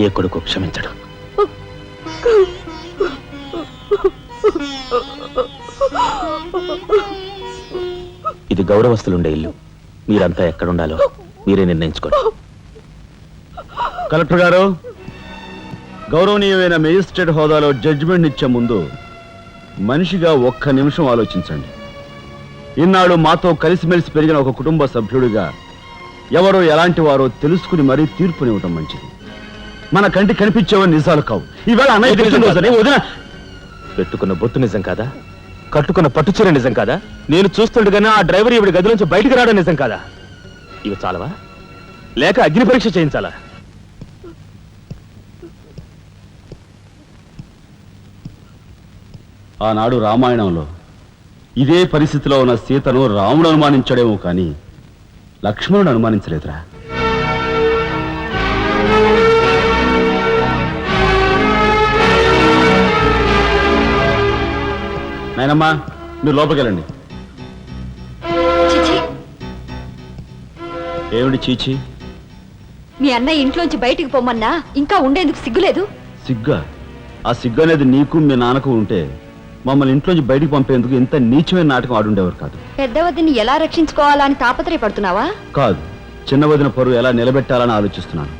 ఏ కొడుకు క్షమించడు. ఇది గౌరవస్తులుండే ఇల్లు. మీరంతా ఎక్కడుండాలో మీరే నిర్ణయించుకోండి. కలెక్టర్ గారు, గౌరవనీయమైన మేజిస్ట్రేట్ హోదాలో జడ్జిమెంట్ ఇచ్చే ముందు మనిషిగా ఒక్క నిమిషం ఆలోచించండి. ఇన్నాళ్ళు మాతో కలిసిమెలిసి పెరిగిన ఒక కుటుంబ సభ్యుడిగా ఎవరో ఎలాంటి వారో తెలుసుకుని మరీ తీర్పునివ్వటం మంచిది. మన కంటి కనిపించేవని నిజాలు కావు. ఈవేళ అన్నయ్య పుట్టినరోజని వదిన పెట్టుకున్న బొట్టు నిజం కాదా? కట్టుకున్న పట్టుచీర నిజం కాదా? నేను చూస్తుండగానే ఆ డ్రైవర్ ఇవిడి గది నుంచి బయటికి రావడం నిజం కాదా? ఇవి చాలవా, లేక అగ్ని పరీక్ష చేయించాలా? ఆనాడు రామాయణంలో ఇదే పరిస్థితిలో ఉన్న సీతను రాముడు అనుమానించాడేమో కానీ లక్ష్మణుడు అనుమానించలేదురా. నాయనమ్మా, మీరు లోపలికి వెళ్ళండి. చిచి, ఏమిటి చీచి? మీ అన్నయ్య ఇంట్లోంచి బయటికి పొమ్మన్నా ఇంకా ఉండేందుకు సిగ్గులేదు? సిగ్గా? ఆ సిగ్గు అనేది నీకు మీ నాన్నకు ఉంటే మమ్మల్ని ఇంట్లోంచి బయటికి పంపేందుకు ఇంత నీచమైన నాటకం ఆడుండేవారు కాదు. పెద్దవదిని ఎలా రక్షించుకోవాలా అని తాపత్రయపడుతున్నావా? కాదు, చిన్న వదిన పరువు ఎలా నిలబెట్టాలని ఆలోచిస్తున్నాను.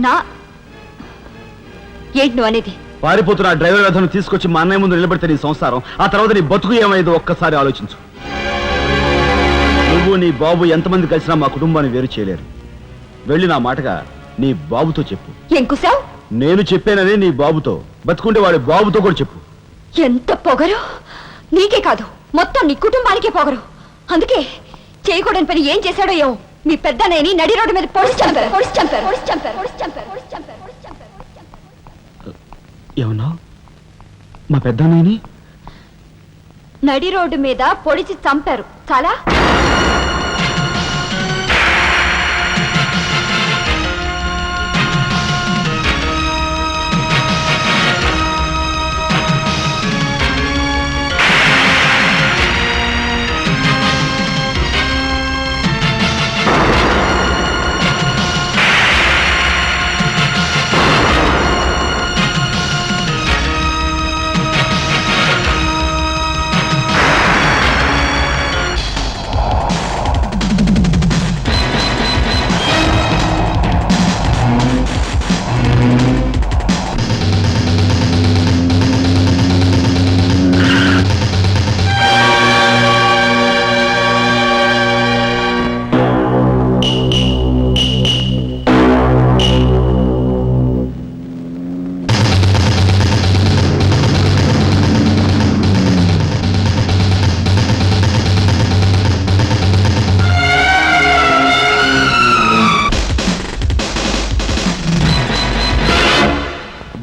ఏంటి నువ్వు అనేది? పారిపోతున్న ఆ డ్రైవర్ వ్యధను తీసుకొచ్చి మా అన్నయ్య ముందు నిలబెడితే నీ సంసారం, ఆ తర్వాత నీ బతుకు ఏమైందో ఒక్కసారి ఆలోచించు. నువ్వు నీ బాబు ఎంతమంది కలిసినా మా కుటుంబాన్ని వేరు చేయలేరు. వెళ్ళి నా మాటగా నీ బాబుతో చెప్పు. ఏం కుసావ్? నేను చెప్పానని నీ బాబుతో, బతుకుంటే వాడి బాబుతో కూడా చెప్పు. ఎంత పొగరు! నీకే కాదు, మొత్తం నీ కుటుంబానికే పొగరు. అందుకే చేయకూడని పని ఏం చేశాడో ఏమో మీ పెద్దనేని నడి రోడ్డు మీద పొడిచి చంపారు. ఏమన్నా? మా పెద్దనాయని నడి రోడ్డు మీద పొడిచి చంపారు. చాలా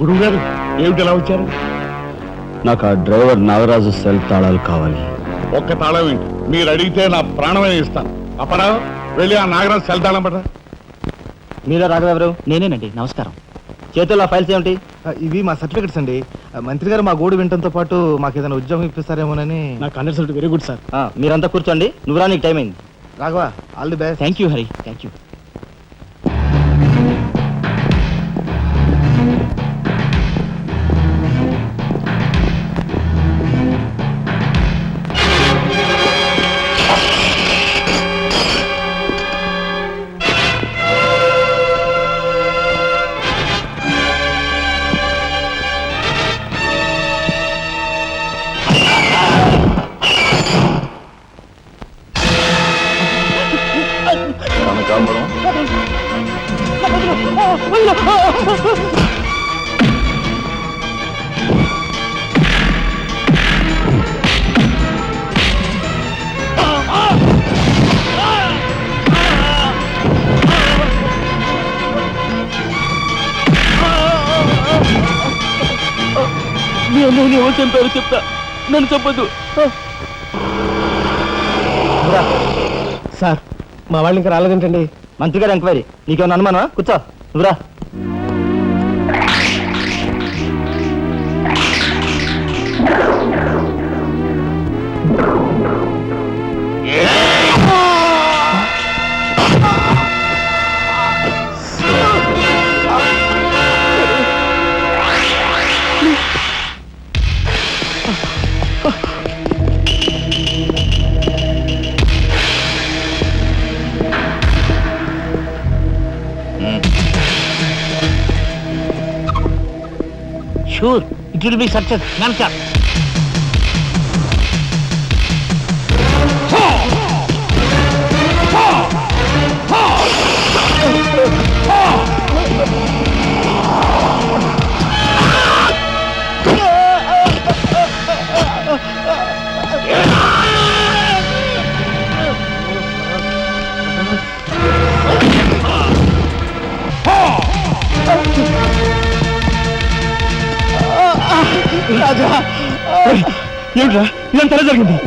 గురువు గారు ఏమిటి ఎలా వచ్చారు? నాకు ఆ డ్రైవర్ నాగరాజు సెల్ తాళాలు కావాలి. ఒక్క తాళం ఏంటి, మీరు అడిగితే నా ప్రాణమే ఇస్తాను. అప్పరా వెళ్ళి ఆ నాగరాజు సెల్ తాళం పడరా. మీరా రాఘవ ఎవరు? నేనేనండి. నమస్కారం. చేతుల్లో ఫైల్స్ ఏమిటి? ఇవి మా సర్టిఫికెట్స్ అండి. మంత్రి గారు మా గోడు వినటంతో పాటు మాకు ఏదైనా ఉద్యోగం ఇప్పిస్తారేమోనని. నాకు కన్సల్ట్ వెరీ గుడ్ సార్. మీరంతా కూర్చోండి. నువ్వు రా, నీకు టైం అయింది. Raghava, all the best. Thank you Hari, thank you. కనకాంబరం, ఎవరు చంపారు చెప్తా, నన్ను చెప్పొద్దు సార్. మా వాళ్ళు ఇంకా రాలేదేంటండి? మంత్రి గారు ఎంక్వైరీ. నీకేమన్నా అనుమానమా? కూర్చో, నువ్వురా. Sure, it will be success, Namcha. రాజా ఏమిట్రా ఇదంతా ఎలా జరిగింది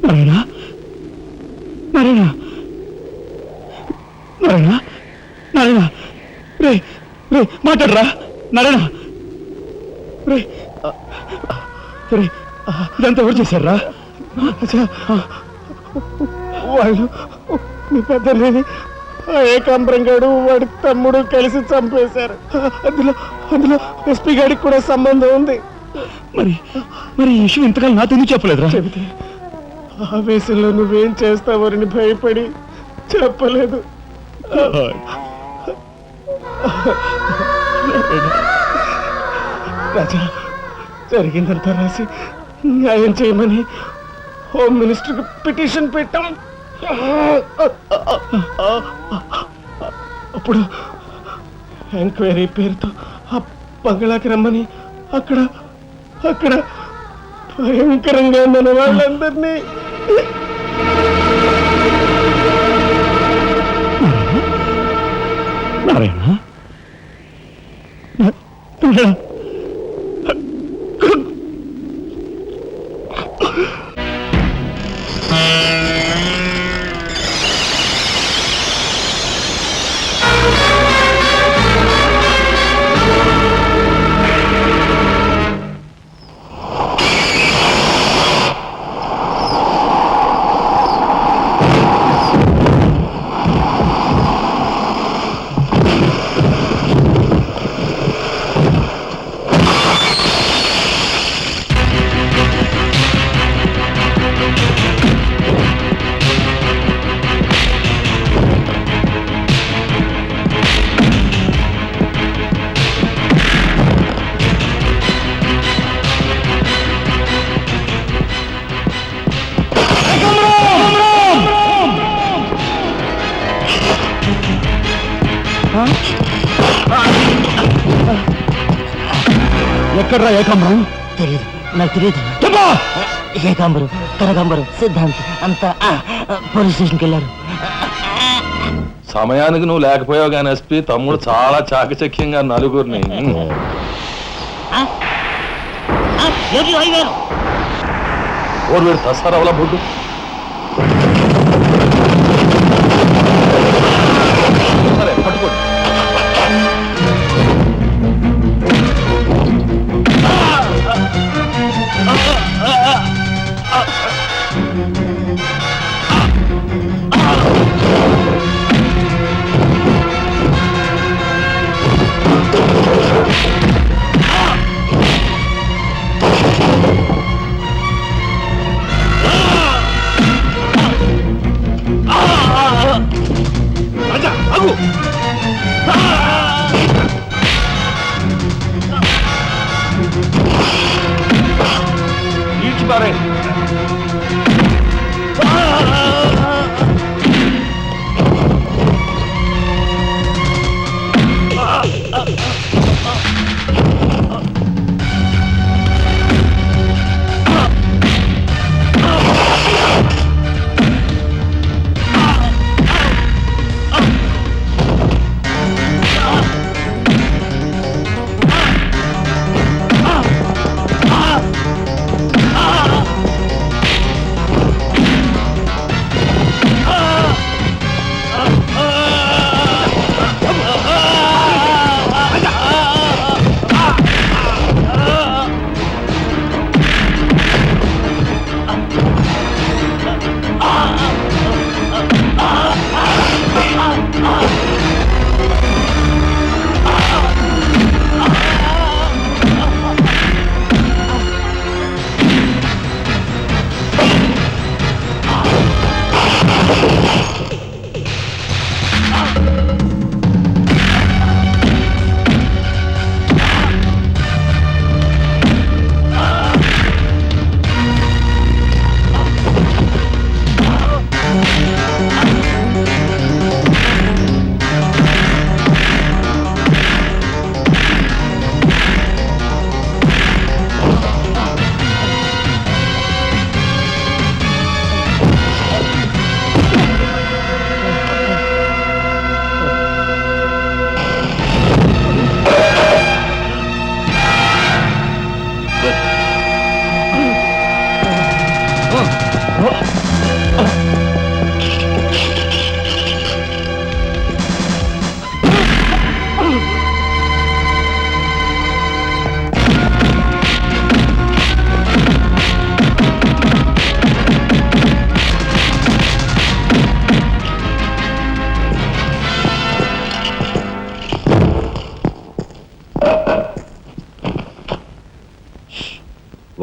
నారాయణ నారాయణ నారాయణ నారాయణ రే రే మాట్లాడరా నారాయణ రే రే ఇదంతా ఎవరు చేశారా వాళ్ళు మీ పెద్దలేని ఏకాంబరం గారు వాడి తమ్ముడు కలిసి చంపేశారు. అందులో ఎస్పీ గారికి కూడా సంబంధం ఉంది. మరి మరి ఈ విషయం ఇంతకాలం నాతో ఎందుకు చెప్పలేదురా? చెబితే ఆవేశంలో నువ్వేం చేస్తావని భయపడి చెప్పలేదు. రాజా, జరిగిందంతా రాసి న్యాయం చేయమని హోమ్ మినిస్టర్కి పిటిషన్ పెట్టాం. అప్పుడు ఎంక్వైరీ పేరుతో ఆ బంగ్లాకి రమ్మని అక్కడ భయంకరంగా మన వాళ్ళందరినీ నారాయణ ఎక్కడ్రా ఏకాంబరం? తెలియదు, నాకు తెలియదు. ఏకాంబరం, కనకాంబరం, సిద్ధాంత్ అంతా పోలీస్ స్టేషన్కి వెళ్ళారు. సమయానికి నువ్వు లేకపోయావు కానీ ఎస్పీ తమ్ముడు చాలా చాకచక్యంగా నలుగురిని ఓర్వేరు తసారవల బొడ్డు సరే పట్టుకోండి.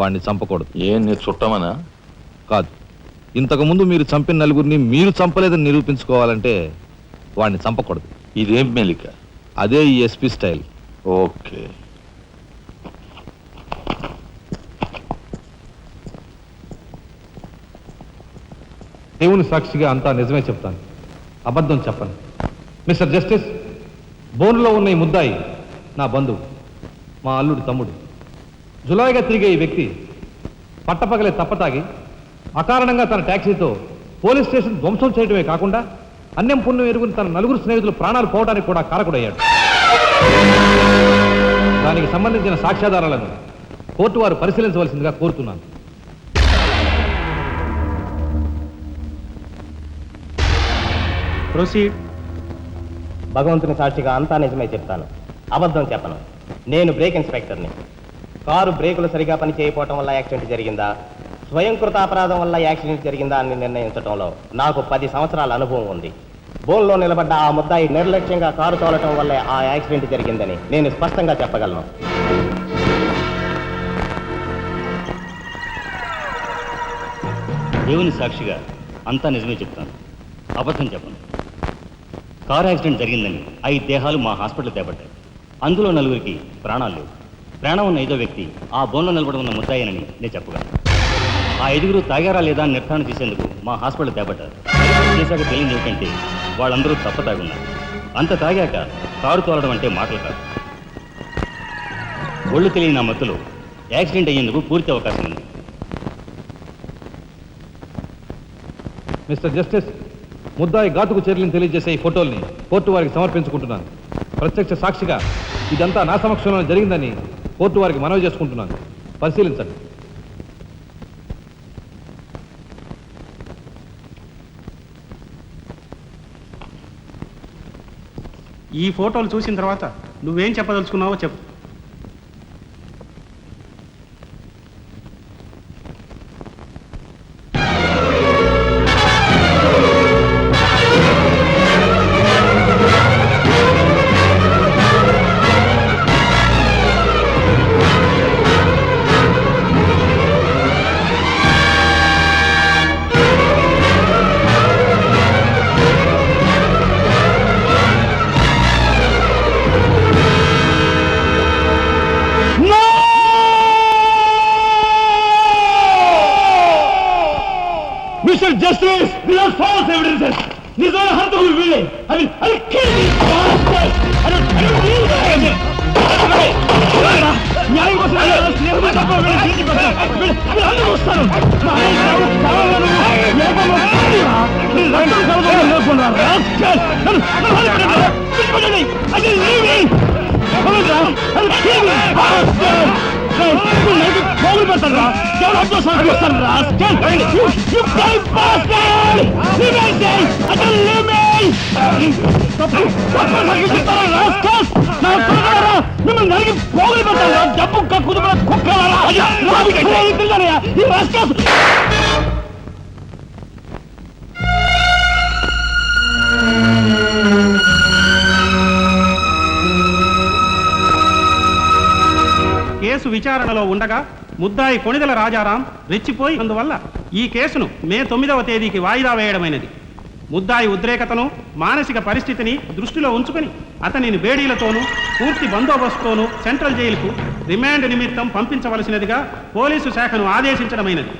వాడిని చంపకూడదు. ఏం నీ చుట్టమనా? కాదు, ఇంతకుముందు మీరు చంపిన నలుగురిని మీరు చంపలేదని నిరూపించుకోవాలంటే వాడిని చంపకూడదు. ఇదేం మెలిక? అదే ఈ ఎస్పీ స్టైల్. ఓకే. దేవుని సాక్షిగా అంతా నిజమే చెప్తాను, అబద్ధం చెప్పను. మిస్టర్ జస్టిస్, బోన్లో ఉన్న ఈ ముద్దాయి నా బంధువు, మా అల్లుడి తమ్ముడు. జులాయిగా తిరిగే ఈ వ్యక్తి పట్టపగలే తప్పతాగి అకారణంగా తన ట్యాక్సీతో పోలీస్ స్టేషన్ ధ్వంసం చేయడమే కాకుండా అన్యం పుణ్యం ఎరుగుని తన నలుగురు స్నేహితులు ప్రాణాలు పోవడానికి కూడా కారకుడయ్యాడు. దానికి సంబంధించిన సాక్ష్యాధారాలను కోర్టు వారు పరిశీలించవలసిందిగా కోరుతున్నాను. ప్రొసీడ్. భగవంతుని సాక్షిగా అంతా నిజమే చెప్తాను, అబద్ధం చెప్పను. నేను బ్రేక్ ఇన్స్పెక్టర్ని. కారు బ్రేకులు సరిగా పని చేయకపోవటం వల్ల యాక్సిడెంట్ జరిగిందా, స్వయంకృత అపరాధం వల్ల యాక్సిడెంట్ జరిగిందా అని నిర్ణయించడంలో నాకు 10 సంవత్సరాల అనుభవం ఉంది. బోన్లో నిలబడ్డ ఆ ముద్దాయి నిర్లక్ష్యంగా కారు తోలటం వల్లే ఆ యాక్సిడెంట్ జరిగిందని నేను స్పష్టంగా చెప్పగలను. దేవుని సాక్షిగా అంతా నిజమే చెప్తాను, అబద్ధం చెప్పను. కారు యాక్సిడెంట్ జరిగిందని 5 దేహాలు మా హాస్పిటల్ తేబడ్డాయి. అందులో 4గురికి ప్రాణాలు లేవు. ప్రాణం ఉన్న 5వ వ్యక్తి ఆ బోన్లో నిలబడి ఉన్న ముద్దాయనని నేను చెప్పగలను. ఆ 5గురు తాగారా లేదా అని నిర్ధారణ చేసేందుకు మా హాస్పిటల్ తేబడ్డారు. చేశాక తెలియదు ఏమిటంటే వాళ్ళందరూ తప్ప తాగున్నారు. అంత తాగాక కారు తోలడం అంటే మాటలు కాదు. ఒళ్ళు తెలియని ఆ మత్తులో యాక్సిడెంట్ అయ్యేందుకు పూర్తి అవకాశం ఉంది. మిస్టర్ జస్టిస్, ముద్దాయి ఘాతుకు చర్యలను తెలియజేసే ఈ ఫోటోల్ని కోర్టు వారికి సమర్పించుకుంటున్నాను. ప్రత్యక్ష సాక్షిగా ఇదంతా నా సమక్షంలో జరిగిందని కోర్టు వారికి మనవి చేసుకుంటున్నాను. పరిశీలించండి. ఈ ఫోటోలు చూసిన తర్వాత నువ్వేం చెప్పదలుచుకున్నావో చెప్పు. Mr. Justice, these are false evidences. These are hantable villain. I will kill these bastards. I don't need them. న్యాయం కోసం స్నేహితులు తప్ప వీళ్ళు అందరూ వస్తారు. పోగులు పెడతారా? ఎవరు అడ్డోసారి వస్తారు రా? మిమ్మల్ని నరికి పోగులు పెడతారా? డబ్బు కక్కుదు కుక్కలారా? ఈ రాష్ట్ర కేసు విచారణలో ఉండగా ముద్దాయి కొణిదెల రాజారాం రెచ్చిపోయి అందువల్ల ఈ కేసును మే 9వ తేదీకి వాయిదా వేయడమైనది. ముద్దాయి ఉద్రేకతను మానసిక పరిస్థితిని దృష్టిలో ఉంచుకొని అతనిని బేడీలతోనూ పూర్తి బందోబస్తుతోనూ సెంట్రల్ జైలుకు రిమాండ్ నిమిత్తం పంపించవలసినదిగా పోలీసు శాఖను ఆదేశించడమైనది.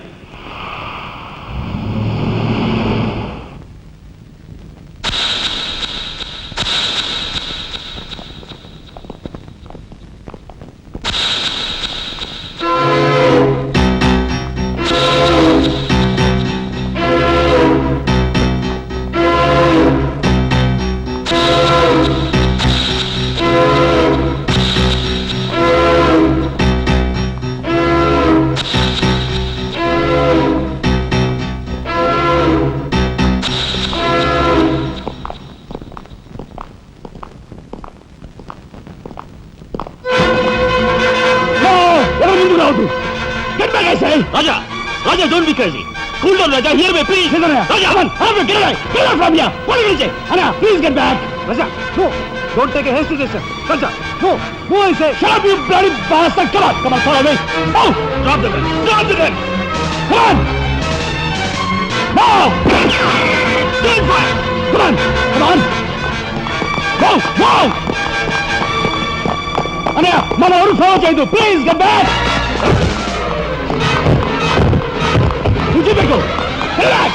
Raja! Raja, don't be crazy! Cool down, Raja! Hear me, please! Raja, come on! Get away! Get away from here! What are you going to say? Anna, please get back! Raja, no! Don't take a hasty decision. Culture. Move. Move, I say. Shut up, you bloody bastard. Come on. Come on, follow me. Move. Drop the gun. Drop the gun. Come on. Move. Stand fire. Come on. Come on. Move. Move. Anaya, mana oru follow cheyidu. Please come back. Ujibeko. Relax.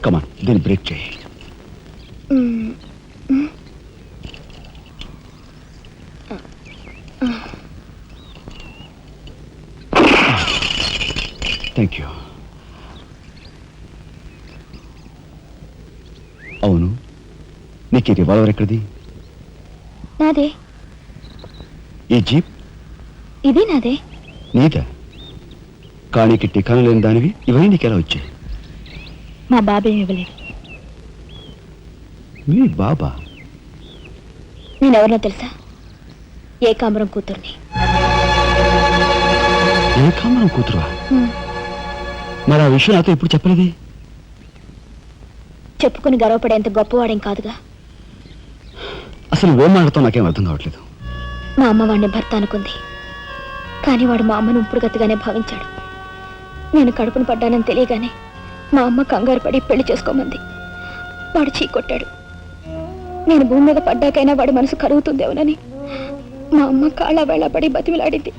Come on, then break చేయి. Thank you. అవును, నీకు ఈ రివాల్వర్ ఎక్కడిది? నాదే. ఈ జీప్? ఇది నాదే. నీదా? కానీ టికాను లేని దానివి ఇవన్నీ నీకెలా వచ్చాయి? మా బాబే ఇవ్వలేదు. మీ బాబా? నేనెవరినో తెలుసా? ఏకాంబరం కూతుర్ని. ఏకాంబరం కూతురువా? మరి ఆ విషయం నాతో ఇప్పుడు చెప్పలేదే? చెప్పుకుని గర్వపడేంత గొప్పవాడేం కాదుగా. అసలు ఏం మాట్లాడుతావు నాకేం అర్థం కావట్లేదు. మా అమ్మ వాడిని భర్త అనుకుంది, కానీ వాడు మా అమ్మను ఇప్పుడు గతిగానే భావించాడు. నేను కడుపును పడ్డానని తెలియగానే మా అమ్మ కంగారు పడి పెళ్లి చేసుకోమంది. వాడు చీకొట్టాడు. నేను భూమి మీద పడ్డాకైనా వాడి మనసు కరుగుతుందేమోనని మా అమ్మ కాళ్ళ వేళ పడి బతిమిలాడింది.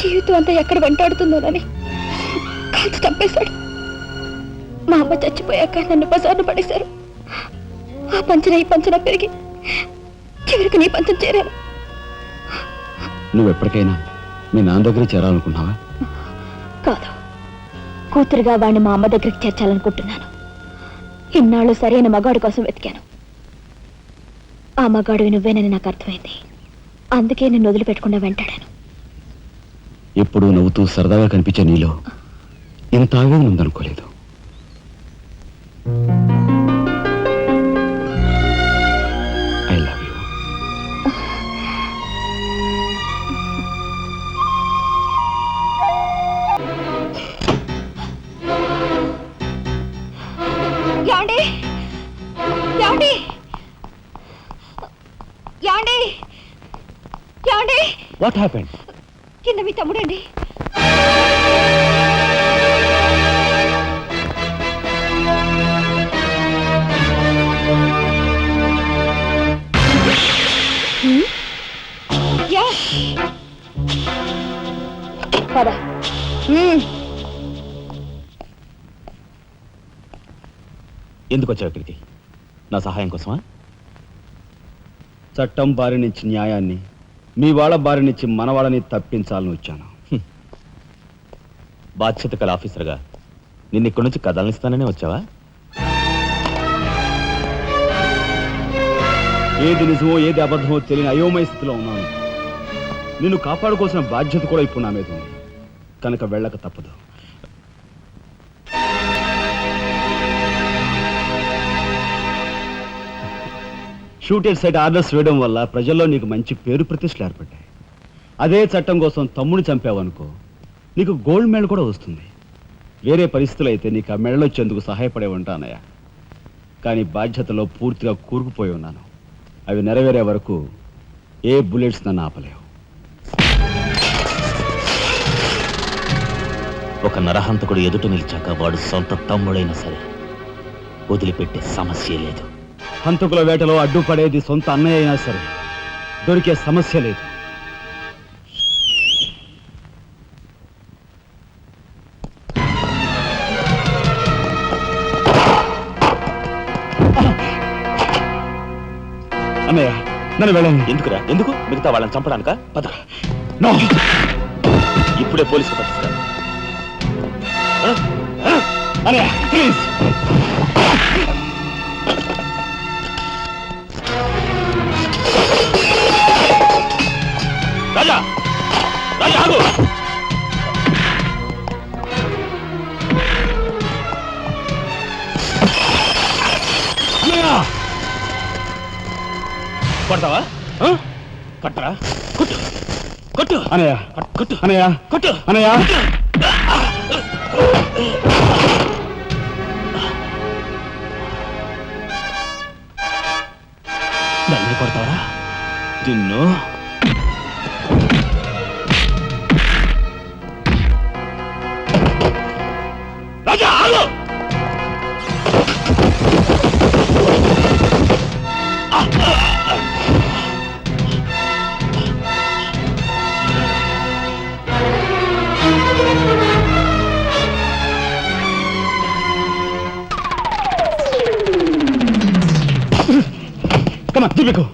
జీవితం అంతా ఎక్కడ వెంటాడుతుందోనని కాల్చి చంపేశాడు. మా అమ్మ చచ్చిపోయాక నన్ను బజార్ను పడేశారు. ఆ పంచన ఈ పంచన పెరిగి చివరికి నీ పంచం చేరాను. నువ్వు ఎప్పటికైనా మీ నాన్న దగ్గర చేరాలనుకున్నావా? కాదు, కూతురుగా వాడిని మా అమ్మ దగ్గరికి చేర్చాలనుకుంటున్నాను. ఇన్నాళ్ళు సరైన మగాడు కోసం వెతికాను. ఆ మగాడు నువ్వేనని నాకు అర్థమైంది. అందుకే నేను వదిలిపెట్టకుండా వెంటాడాను. ఎప్పుడూ నవ్వుతూ సరదాగా కనిపించే నీలో ఇంత ఆవేదన ఉందనుకోలేదు. I love you. యాండి యాండి యాండి యాండి వాట్ హ్యాపెండ్? కింద మీ తమ్ముడండి. పద. ఎందుకు వచ్చావు ఇక్కడికి? నా సహాయం కోసమా? చట్టం బారి నుంచి న్యాయాన్ని, మీ వాళ్ళ బారి నుంచి మన వాళ్ళని తప్పించాలని వచ్చాను. బాధ్యత కల ఆఫీసర్గా నిన్ను ఇక్కడి నుంచి కదలనిస్తాననే వచ్చావా? ఏది నిజమో ఏది అబద్ధమో తెలియని అయోమయ స్థితిలో ఉన్నాను. నిన్ను కాపాడుకోవాల్సిన బాధ్యత కూడా ఇప్పుడు నా మీద ఉంది కనుక వెళ్ళక తప్పదు. షూటెడ్ సైట్ ఆర్డర్స్ వేయడం వల్ల ప్రజల్లో నీకు మంచి పేరు ప్రతిష్టలు ఏర్పడ్డాయి. అదే చట్టం కోసం తమ్ముడు చంపావనుకో, నీకు గోల్డ్ మెడల్ కూడా వస్తుంది. వేరే పరిస్థితులు అయితే నీకు ఆ మెడల్ వచ్చేందుకు సహాయపడే ఉంటానయ్యా. కానీ బాధ్యతలో పూర్తిగా కూరుకుపోయి ఉన్నాను. అవి నెరవేరే వరకు ఏ బుల్లెట్స్ నన్ను ఆపలేవు. ఒక నరహంతకుడు ఎదుట నిలిచాక వాడు సొంత తమ్ముడైనా సరే వదిలిపెట్టే సమస్య లేదు. హంతకుల వేటలో అడ్డుపడేది సొంత అన్నయ్య అయినా సరే దొరికే సమస్య లేదు. అన్నయ్య నన్ను వెళ్ళండి. ఎందుకురా? ఎందుకు? మిగతా వాళ్ళని చంపడానికా? పద. నో, ఇప్పుడే పోలీసులు పట్టిస్తారు. అన్నయ్య ప్లీజ్. రాజా, రాజా ఆగు. కొడతావా? కొట్టరా? కొట్టు, కొట్టు అన్నయ్య, కొట్టు, అన్నయ్య, కొట్టు, అన్నయ్య. నన్ను కొడతావరా? నిన్ను రాజా ఆగు. Come on, Deepiku.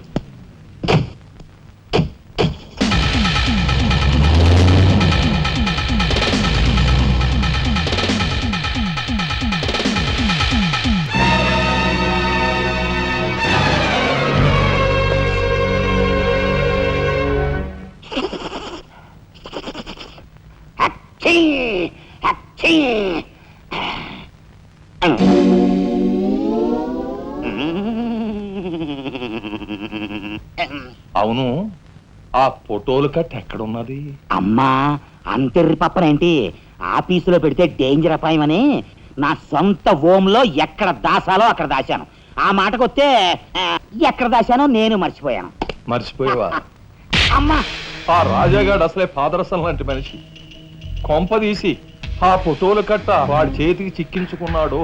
అవును, ఆ ఫోటోలు కట్ ఎక్కడున్నది? అమ్మా అంతెర్రి పప్పనేంటి? ఆఫీసులో పెడితే డేంజర్ అపాయమని నా సొంత హోంలో ఎక్కడ దాసాలో అక్కడ దాశాను. ఆ మాటకొస్తే ఎక్కడ దాశానో నేను మర్చిపోయాను. మర్చిపోయావా? అమ్మా, ఆ రాజాగాడు అసలే పాదరసం లాంటి మనిషి. కొంపదీసి ఆ ఫోటోలు కట్ట వాడి చేతికి చిక్కించుకున్నాడు.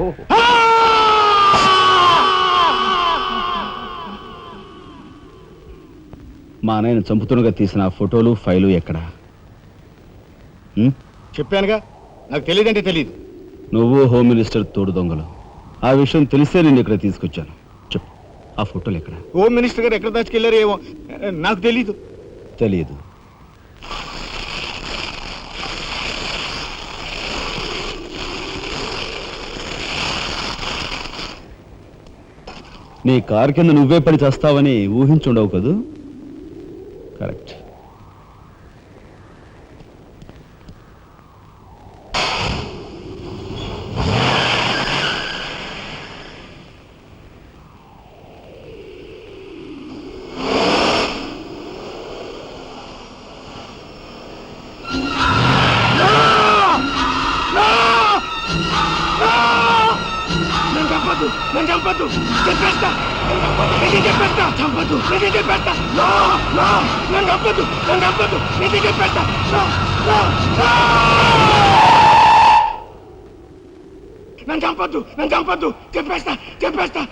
మా అన్నయ్యను చంపుతున్నగా తీసిన ఆ ఫోటోలు ఫైలు ఎక్కడ? చెప్పానుగా, నాకు తెలియదంటే తెలియదు. నువ్వు హోమ్ మినిస్టర్ తోడు దొంగలు. ఆ విషయం తెలిసే నేను ఇక్కడ తీసుకొచ్చాను. చెప్పు, ఆ ఫోటోలు ఎక్కడ? హోమ్ మినిస్టర్ గారు ఎక్కడ దాచుకెళ్ళారు ఏమో, నాకు తెలీదు. తెలియదు. నీ కారు కింద నువ్వే పడి చేస్తావని ఊహించుండవు కదూ? కరెక్ట్. నన్ను చంపద్దు, చెప్పేస్తా, నిజం చెప్పేస్తా, చంపద్దు, నిజం చెప్పేస్తా, నన్ను చంపద్దు, నన్ను చంపద్దు, నిజం చెప్పేస్తా, నన్ను చంపద్దు, నన్ను చంపద్దు, చెప్పేస్తా, చెప్పేస్తా.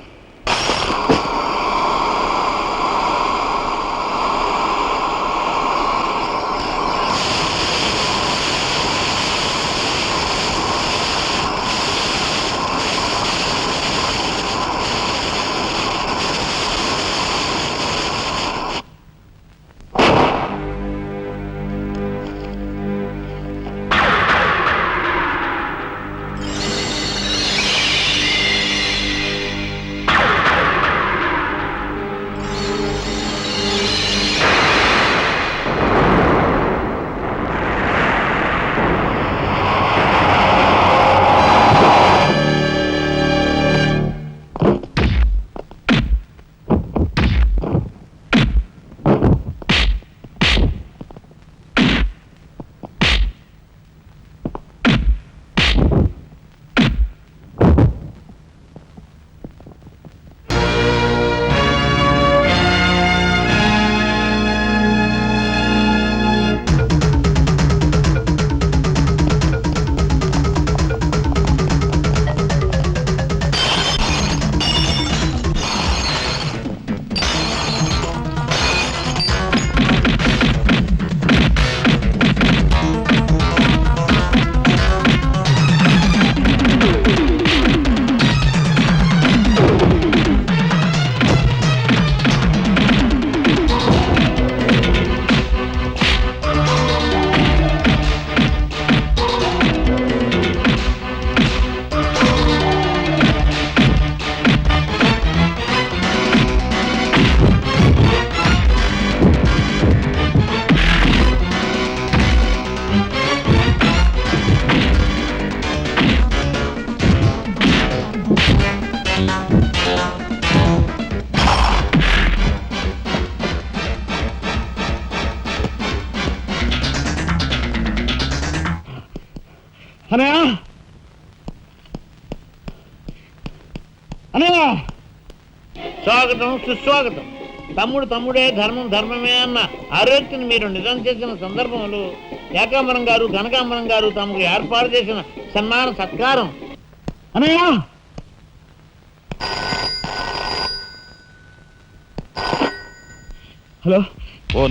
అనయ్య అనయ్య స్వాగతం సుస్వాగతం. తమ్ముడు తమ్ముడే, ధర్మం ధర్మమే అన్న ఆరోగ్యం మీరు నిజం చేసిన సందర్భంలో ఏకాంబరం గారు కనకాంబరం గారు తమకు ఏర్పాటు చేసిన సన్మాన సత్కారం. అనయ్య హలో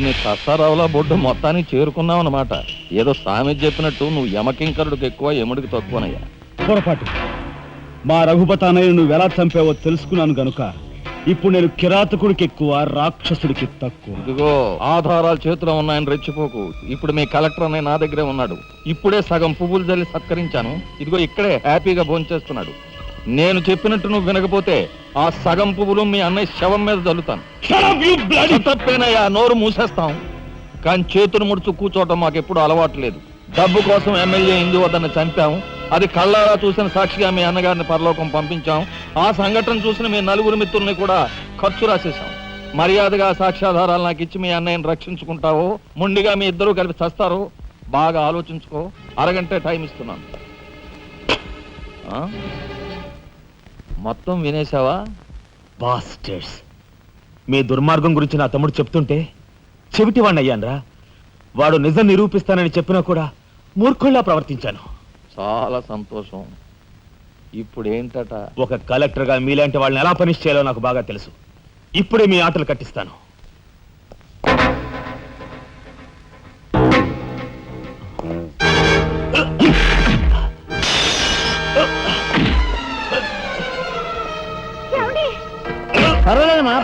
నీ సస్తారావులా బొడ్డు మొత్తానికి చేరుకున్నావు అన్నమాట. ఏదో సామె చెప్పినట్టు నువ్వు యమకింకరుడికి ఎక్కువ యముడికి తక్కువనయ్యా. పొరపాటు. మా రఘుపతి అన్నయ్య నువ్వు ఎలా చంపావో తెలుసుకున్నాను గనుక ఇప్పుడు నేను కిరాతకుడికి ఎక్కువ, రాక్షసుడికి తక్కువ. ఇదిగో ఆధారాలు చేతిలో ఉన్నాయని రెచ్చిపోకు. ఇప్పుడు మీ కలెక్టర్ అన్నయ్య నా దగ్గరే ఉన్నాడు. ఇప్పుడే సగం పువ్వులు జల్లి సత్కరించాను. ఇదిగో ఇక్కడే హ్యాపీగా భోంచేస్తున్నాడు. నేను చెప్పినట్టు నువ్వు వినకపోతే ఆ సగం పువ్వులు మీ అన్నయ్య శవం మీద చల్లుతాను. తప్పేనయ్యా, నోరు మూసేస్తాం. కానీ చేతులు ముడుచు కూర్చోవటం మాకు ఎప్పుడు అలవాటు లేదు. డబ్బు కోసం ఎమ్మెల్యే ఇందువద్దను చంపాము. అది కళ్ళారా చూసిన సాక్షిగా మీ అన్నగారిని పరలోకం పంపించాం. ఆ సంఘటన చూసిన మీ నలుగురు మిత్రుల్ని కూడా ఖర్చు రాసేశాం. మర్యాదగా సాక్ష్యాధారాలు నాకు ఇచ్చి మీ అన్నయ్యని రక్షించుకుంటావో ముండిగా మీ ఇద్దరూ కలిపి చస్తారో బాగా ఆలోచించుకో. అరగంటే టైం ఇస్తున్నాను. మొత్తం వినేశావా? బాస్టర్స్, మీ దుర్మార్గం గురించి నా తమ్ముడు చెప్తుంటే చెవిటివాణ్ణి అయ్యాన్రా. వాడు నిజం నిరూపిస్తానని చెప్పినా కూడా మూర్ఖుల్లా ప్రవర్తించాను. చాలా సంతోషం. ఇప్పుడు ఏంటట? ఒక కలెక్టర్గా మీలాంటి వాళ్ళని ఎలా పనిష్ చేయాలో నాకు బాగా తెలుసు. ఇప్పుడే మీ ఆటలు కట్టిస్తాను. పర్వాలేదమ్మా,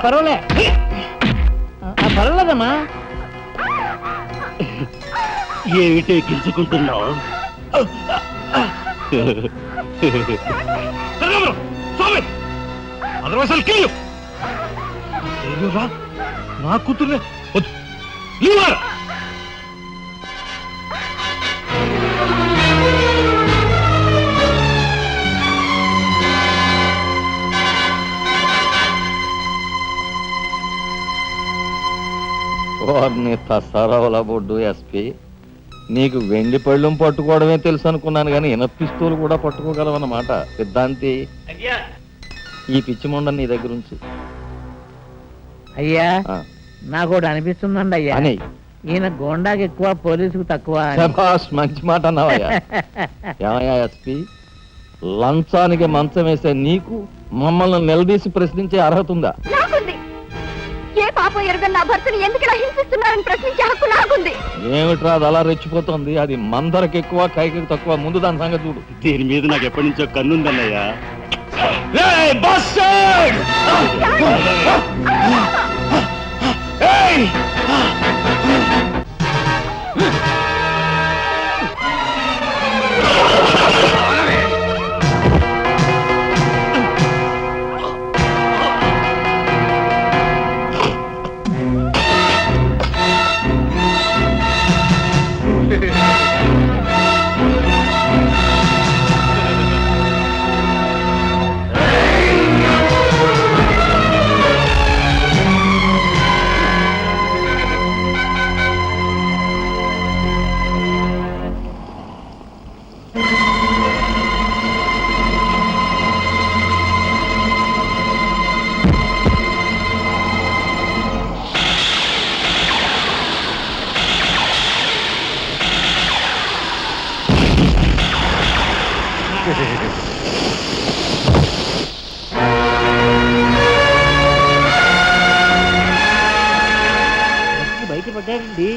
పర్వాలేదమ్మా. ఏమిటే గిల్చుకుంటున్నావు? నా కూతుర్నే వారిని తసారావుల బొడ్డు ఎస్పీ, నీకు వెండి పళ్ళెం పట్టుకోవడమే తెలుసు అనుకున్నాను కానీ పిస్తూలు కూడా పట్టుకోగలవన్నమాట. సిద్ధాంతి, ఈ పిచ్చి మొండ నీ దగ్గర ఉంచు. అయ్యా నాకు కూడా అనిపిస్తుందండి అయ్యా, అని ఈయన గోండాకి ఎక్కువ, పోలీసుకు తక్కువ. శభాష్, మంచి మాట అన్నావయ్యా. ఏమయ్యా ఎస్పీ, లంచానికి మంచం వేసే నీకు మమ్మల్ని నిలదీసి ప్రశ్నించే అర్హత ఉందా? ఏ పాపం ఎరుగని నా భర్తని ఎందుకు ఇలా హింసిస్తున్నారని ప్రశ్నించే హక్కు నాకుంది. ఏమిట్రా అది అలా రెచ్చిపోతుంది? అది మందరికి ఎక్కువ, కైకి తక్కువ. ముందు దాని సంగతి చూడు. దీని మీద నాకు ఎప్పటి నుంచో కన్నుందన్నయ్యా. బయటపడ్డాడండి.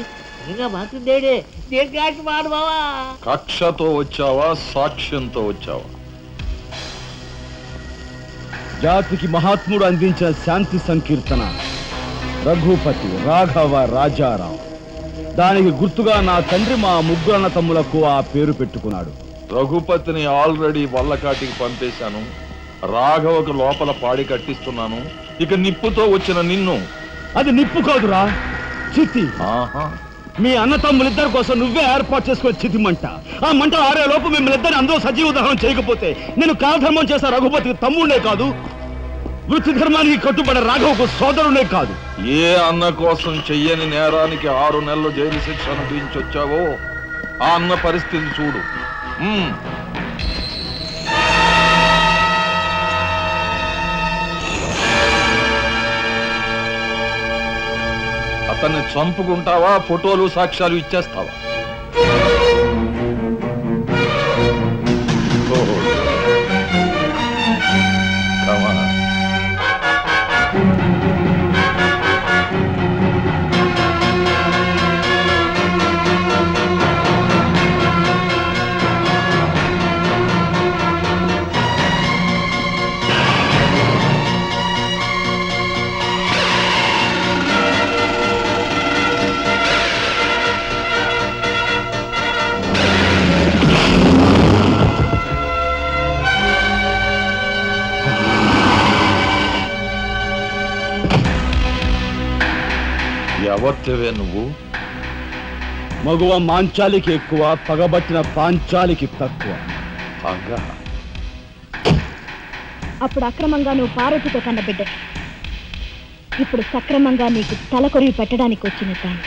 ఇంకా మాట్లాడే దేనికి మాడు బావా. కక్షతో వచ్చావా, సాక్ష్యంతో వచ్చావా? జాతికి మహాత్ముడు అందించిన శాంతి సంకీర్తన రఘుపతి రాఘవ రాజారావు. దానికి గుర్తుగా నా తండ్రి మా ముగ్గురన్న తమ్ములకు ఆ పేరు పెట్టుకున్నాడు. రఘుపతిని ఆల్రెడీ వల్లకాటికి పంపేశాను. రాఘవకు లోపల పాడి కట్టిస్తున్నాను. ఇక నిప్పుతో వచ్చిన నిన్ను. అది నిప్పు కాదురా, చితి. మీ అన్న తమ్ములిద్దరి కోసం నువ్వే ఏర్పాటు చేసుకుని చితి మంట. ఆ మంట ఆరే లోపు మిమ్మల్ని అందరూ సజీవ దహనం చేయకపోతే నేను కాలధర్మం చేసే రఘుపతికి తమ్ముడే కాదు, వృత్తి ధర్మానికి కట్టుబడే రాఘవకు సోదరుడే కాదు. ఏ అన్న కోసం చెయ్యని నేరానికి 6 నెలలు జైలు శిక్ష అనుభవించొచ్చావో ఆ అన్న పరిస్థితి చూడు. అతన్ని చంపుకుంటావా, ఫోటోలు సాక్ష్యాలు ఇచ్చేస్తావా? Come on. ఎవరివే నువ్వు? మగువ మాంచాలికి ఎక్కువ, పగబట్టిన పాంచాలికి తక్కువ. అప్పుడు అక్రమంగా నువ్వు పార్వతితో కన్న బిడ్డ, ఇప్పుడు సక్రమంగా నీకు తలకొరివి పెట్టడానికి వచ్చిన దాన్ని.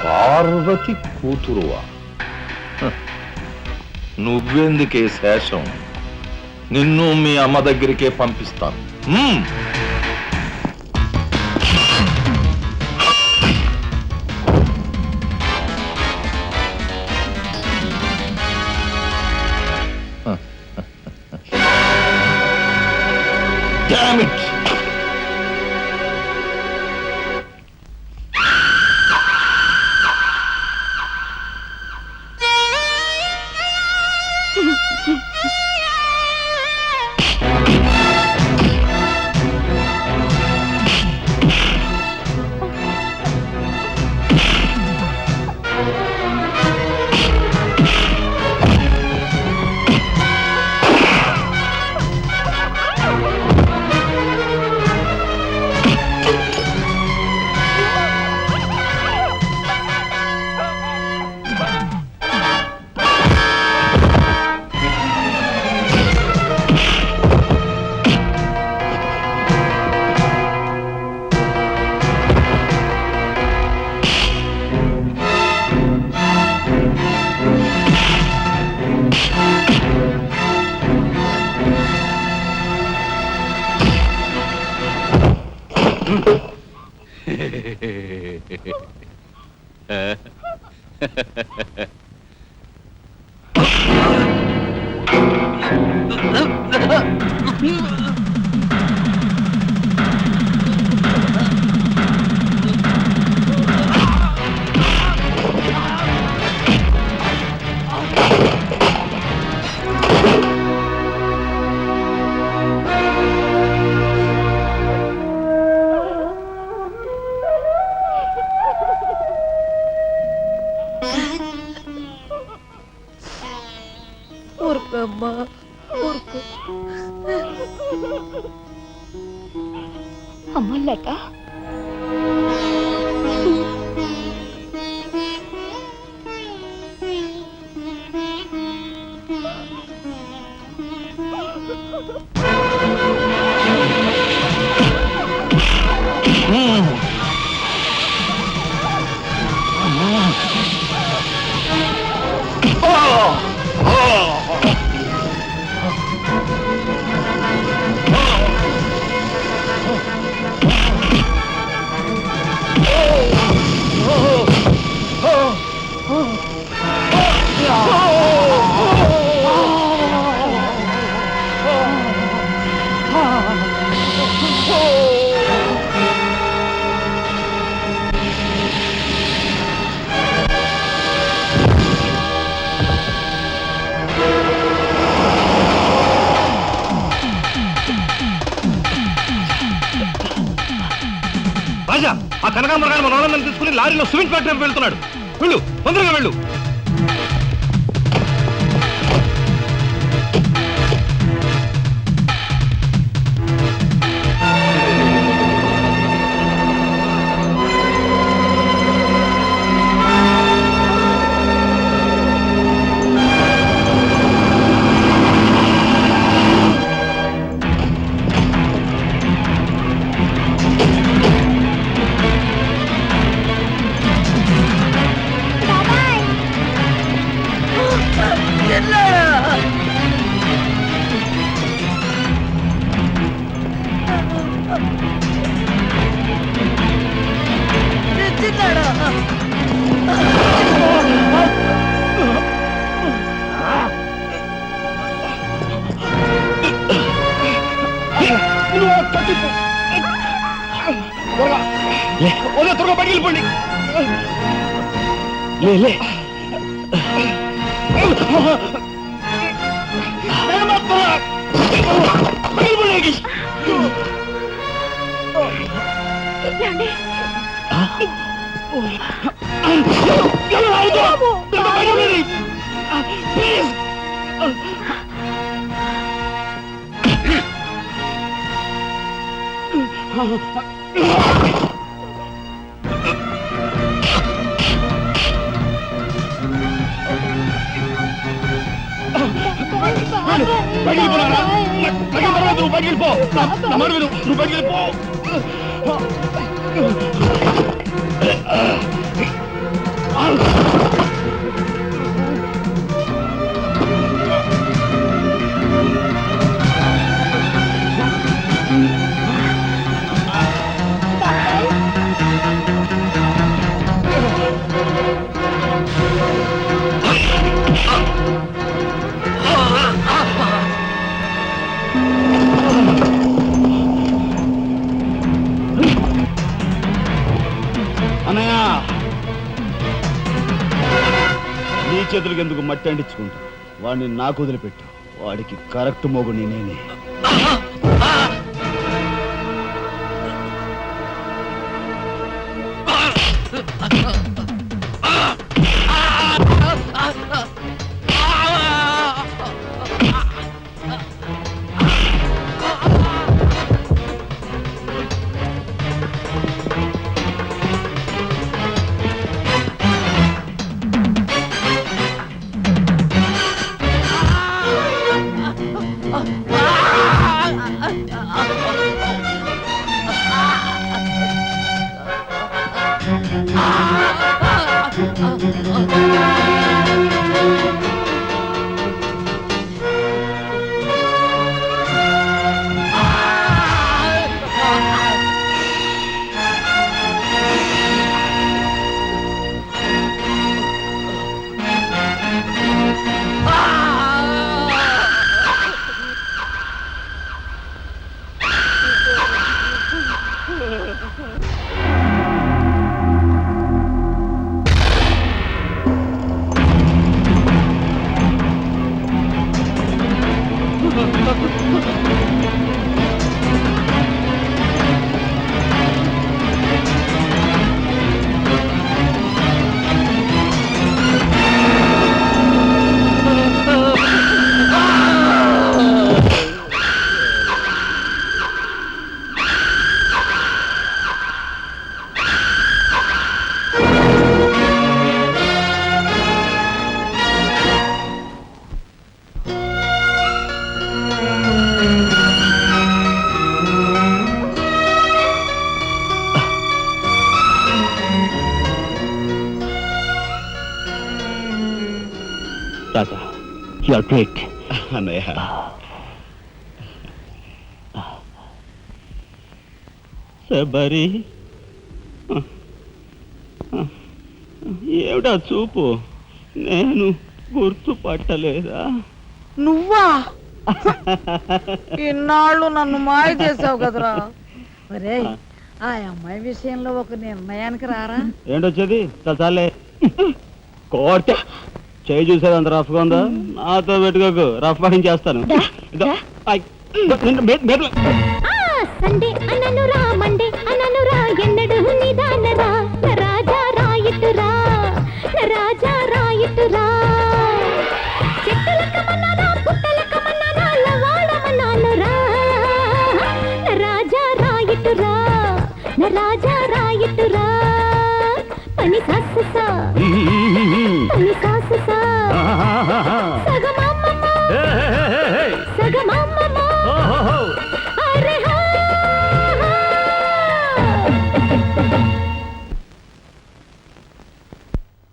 పార్వతి కూతురువా? నువ్వెందుకే శేషం? నిన్ను మీ అమ్మ దగ్గరికే పంపిస్తాను. Damn it! ఊరుకోమ్మా, ఊరుకో. అమ్మ లత, రాజా, ఆ కనకాంబరగాడు మన వాళ్ళని తీసుకుని లారీలో సిమెంట్ ఫ్యాక్టరీ వెళ్తున్నాడు. వెళ్ళు, తొందరగా వెళ్ళు. త్వరగా బయటికి వెళ్ళిపోండి. లే నువ్వు బయటికి వెళ్ళిపో. నా మాట విను, నువ్వు బయటికి వెళ్ళిపో. అన్నయ్య, నీ చేతులకి ఎందుకు మట్టి అంటించుకుంటా? వాడిని నాకు వదిలిపెట్టు. వాడికి కరెక్ట్ మొగుడు నేనే. రాజా, యు ఆర్ గ్రేట్. అన్నయ్య, శబరి, ఏమిటా చూపు? నేను గుర్తుపట్టలేదా? నువ్వా? ఇన్నాళ్ళు నన్ను మాయ చేసావు కదరా. ఒరే, ఆ అమ్మాయి విషయంలో ఒక నిర్ణయానికి రారా? ఏంటొచ్చేది? చాలే కోర్టే చేయి చూసేది అంత రఫ్గా ఉందా? నాతో పెట్టుకోకు, రఫ్ చేస్తాను. సండే అన్నను రామని